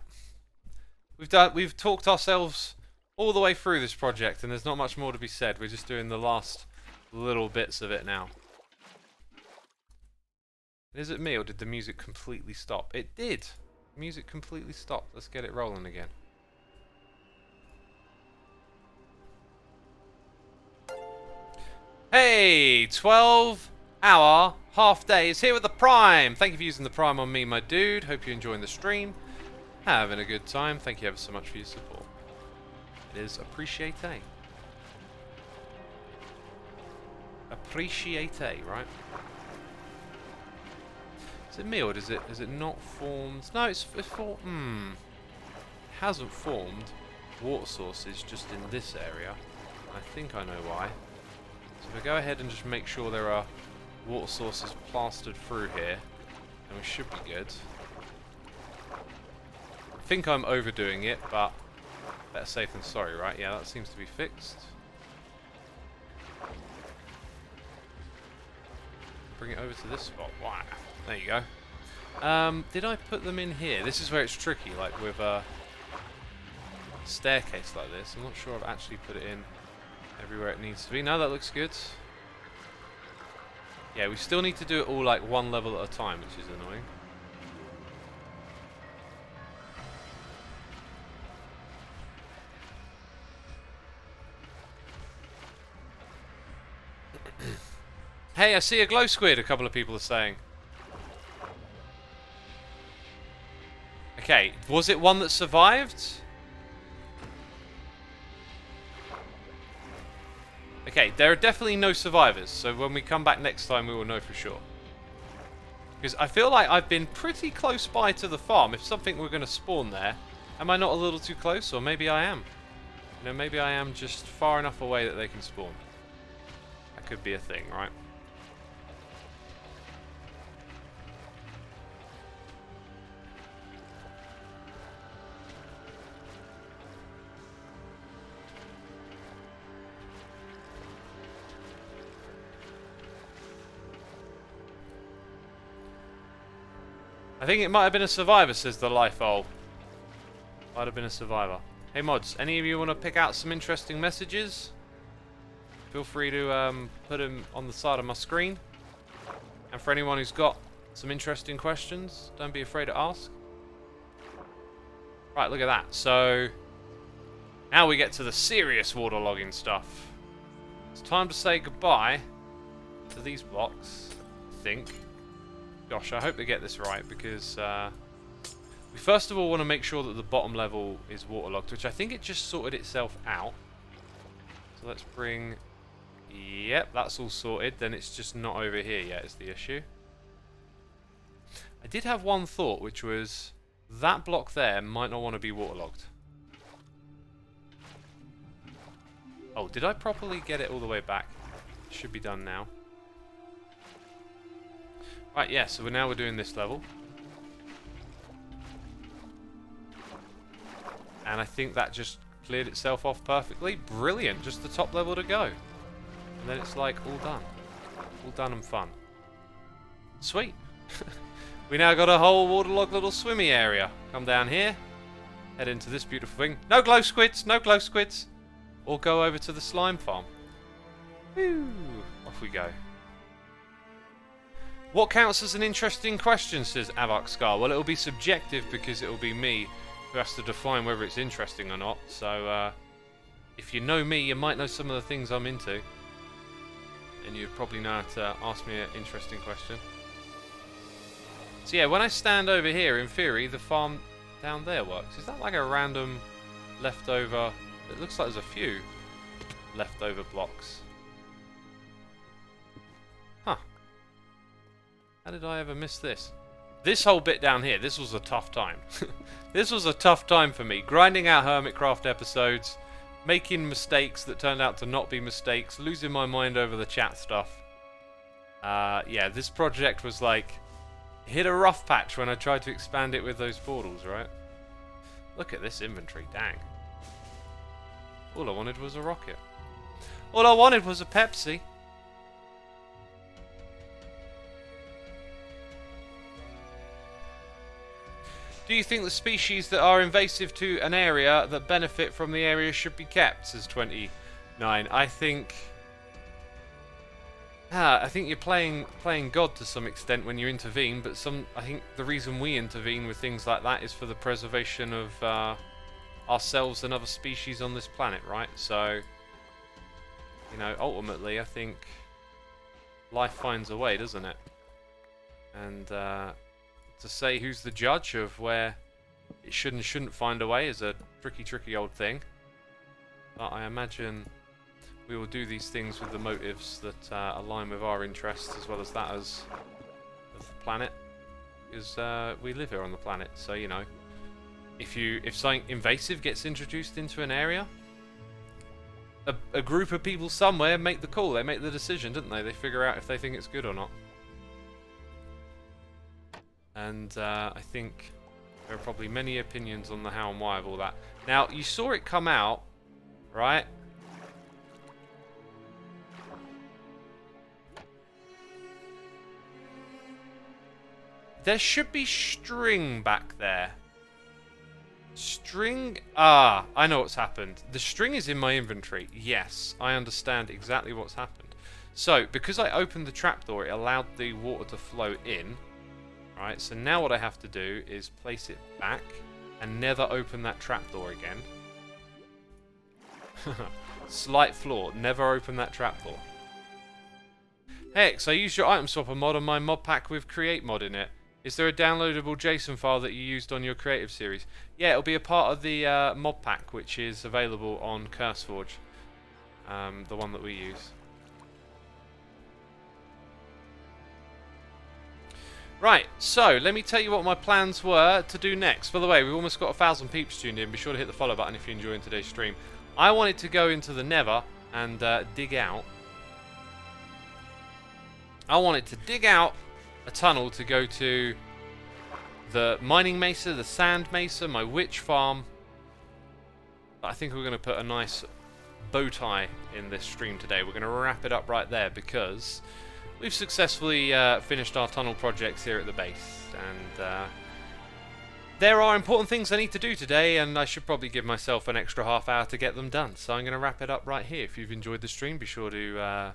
We've talked ourselves all the way through this project, and there's not much more to be said. We're just doing the last little bits of it now. Is it me, or did the music completely stop? It did. The music completely stopped. Let's get it rolling again. Hey, 12-hour half day is here with the Prime. Thank you for using the Prime on me, my dude. Hope you're enjoying the stream. Having a good time. Thank you ever so much for your support. It is appreciate. Appreciate, right? Is it me, or is it not formed? No, it's formed. It hasn't formed water sources just in this area. I think I know why. So if we go ahead and just make sure there are water sources plastered through here, then we should be good. I think I'm overdoing it, but better safe than sorry, right? Yeah, that seems to be fixed. Bring it over to this spot. Wow. There you go. Did I put them in here? This is where it's tricky, like with a staircase like this. I'm not sure I've actually put it in everywhere it needs to be. No, that looks good. Yeah, we still need to do it all like one level at a time, which is annoying. Hey, I see a glow squid, a couple of people are saying. Okay, was it one that survived? Okay, there are definitely no survivors, so when we come back next time we will know for sure. Because I feel like I've been pretty close by to the farm. If something were going to spawn there, am I not a little too close? Or maybe I am. You know, maybe I am just far enough away that they can spawn. That could be a thing, right? I think it might have been a survivor, says the Life-Ol. Might have been a survivor. Hey mods, any of you want to pick out some interesting messages? Feel free to put them on the side of my screen. And for anyone who's got some interesting questions, don't be afraid to ask. Right, look at that. So, now we get to the serious waterlogging stuff. It's time to say goodbye to these blocks, I think. Gosh, I hope they get this right, because we first of all want to make sure that the bottom level is waterlogged, which I think it just sorted itself out. So let's bring... Yep, that's all sorted. Then it's just not over here yet is the issue. I did have one thought, which was that block there might not want to be waterlogged. Oh, did I properly get it all the way back? Should be done now. Right, yeah, so we're doing this level. And I think that just cleared itself off perfectly. Brilliant, just the top level to go. And then it's like all done. All done and fun. Sweet. We now got a whole waterlogged little swimmy area. Come down here. Head into this beautiful thing. No glow squids, no glow squids. Or go over to the slime farm. Woo! Off we go. What counts as an interesting question, says Avok Scar? Well, it'll be subjective because it'll be me who has to define whether it's interesting or not. So, if you know me, you might know some of the things I'm into. And you'd probably know how to ask me an interesting question. So yeah, when I stand over here, in theory, the farm down there works. Is that like a random leftover... It looks like there's a few leftover blocks. Huh. How did I ever miss this? This whole bit down here, this was a tough time. This was a tough time for me. Grinding out Hermitcraft episodes, making mistakes that turned out to not be mistakes, losing my mind over the chat stuff. Yeah, this project was like... hit a rough patch when I tried to expand it with those portals, right? Look at this inventory, dang. All I wanted was a rocket. All I wanted was a Pepsi. Do you think the species that are invasive to an area that benefit from the area should be kept, says 29. I think you're playing God to some extent when you intervene, but I think the reason we intervene with things like that is for the preservation of ourselves and other species on this planet, right? So, you know, ultimately, I think life finds a way, doesn't it? And to say who's the judge of where it should and shouldn't find a way is a tricky old thing. But I imagine we will do these things with the motives that align with our interests as well as that of the planet. Because we live here on the planet, so you know, if something invasive gets introduced into an area, a group of people somewhere make the call. They make the decision, don't they? They figure out if they think it's good or not. And I think there are probably many opinions on the how and why of all that. Now, you saw it come out, right? There should be string back there. String... Ah, I know what's happened. The string is in my inventory. Yes, I understand exactly what's happened. So, because I opened the trapdoor, it allowed the water to flow in. Right, so now what I have to do is place it back and never open that trapdoor again. Slight flaw, never open that trapdoor. Hex, I used your item swapper mod on my mod pack with create mod in it. Is there a downloadable JSON file that you used on your creative series? Yeah, it'll be a part of the mod pack, which is available on CurseForge, the one that we use. Right, so let me tell you what my plans were to do next. By the way, we've almost got 1,000 peeps tuned in. Be sure to hit the follow button if you're enjoying today's stream. I wanted to go into the Nether and dig out. I wanted to dig out a tunnel to go to the mining mesa, the sand mesa, my witch farm. But I think we're going to put a nice bow tie in this stream today. We're going to wrap it up right there because we've successfully finished our tunnel projects here at the base, and there are important things I need to do today, and I should probably give myself an extra half hour to get them done. So I'm going to wrap it up right here. If you've enjoyed the stream, be sure to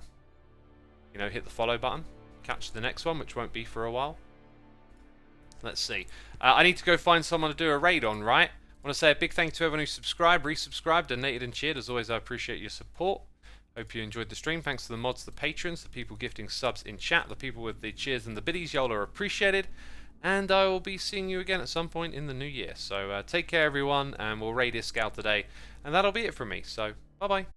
hit the follow button. Catch the next one, which won't be for a while. Let's see. I need to go find someone to do a raid on, right? I want to say a big thank you to everyone who subscribed, resubscribed, donated and cheered. As always, I appreciate your support. Hope you enjoyed the stream. Thanks to the mods, the patrons, the people gifting subs in chat, the people with the cheers and the biddies. Y'all are appreciated. And I will be seeing you again at some point in the new year. So take care, everyone, and we'll raid Iskal today. And that'll be it from me. So, bye-bye.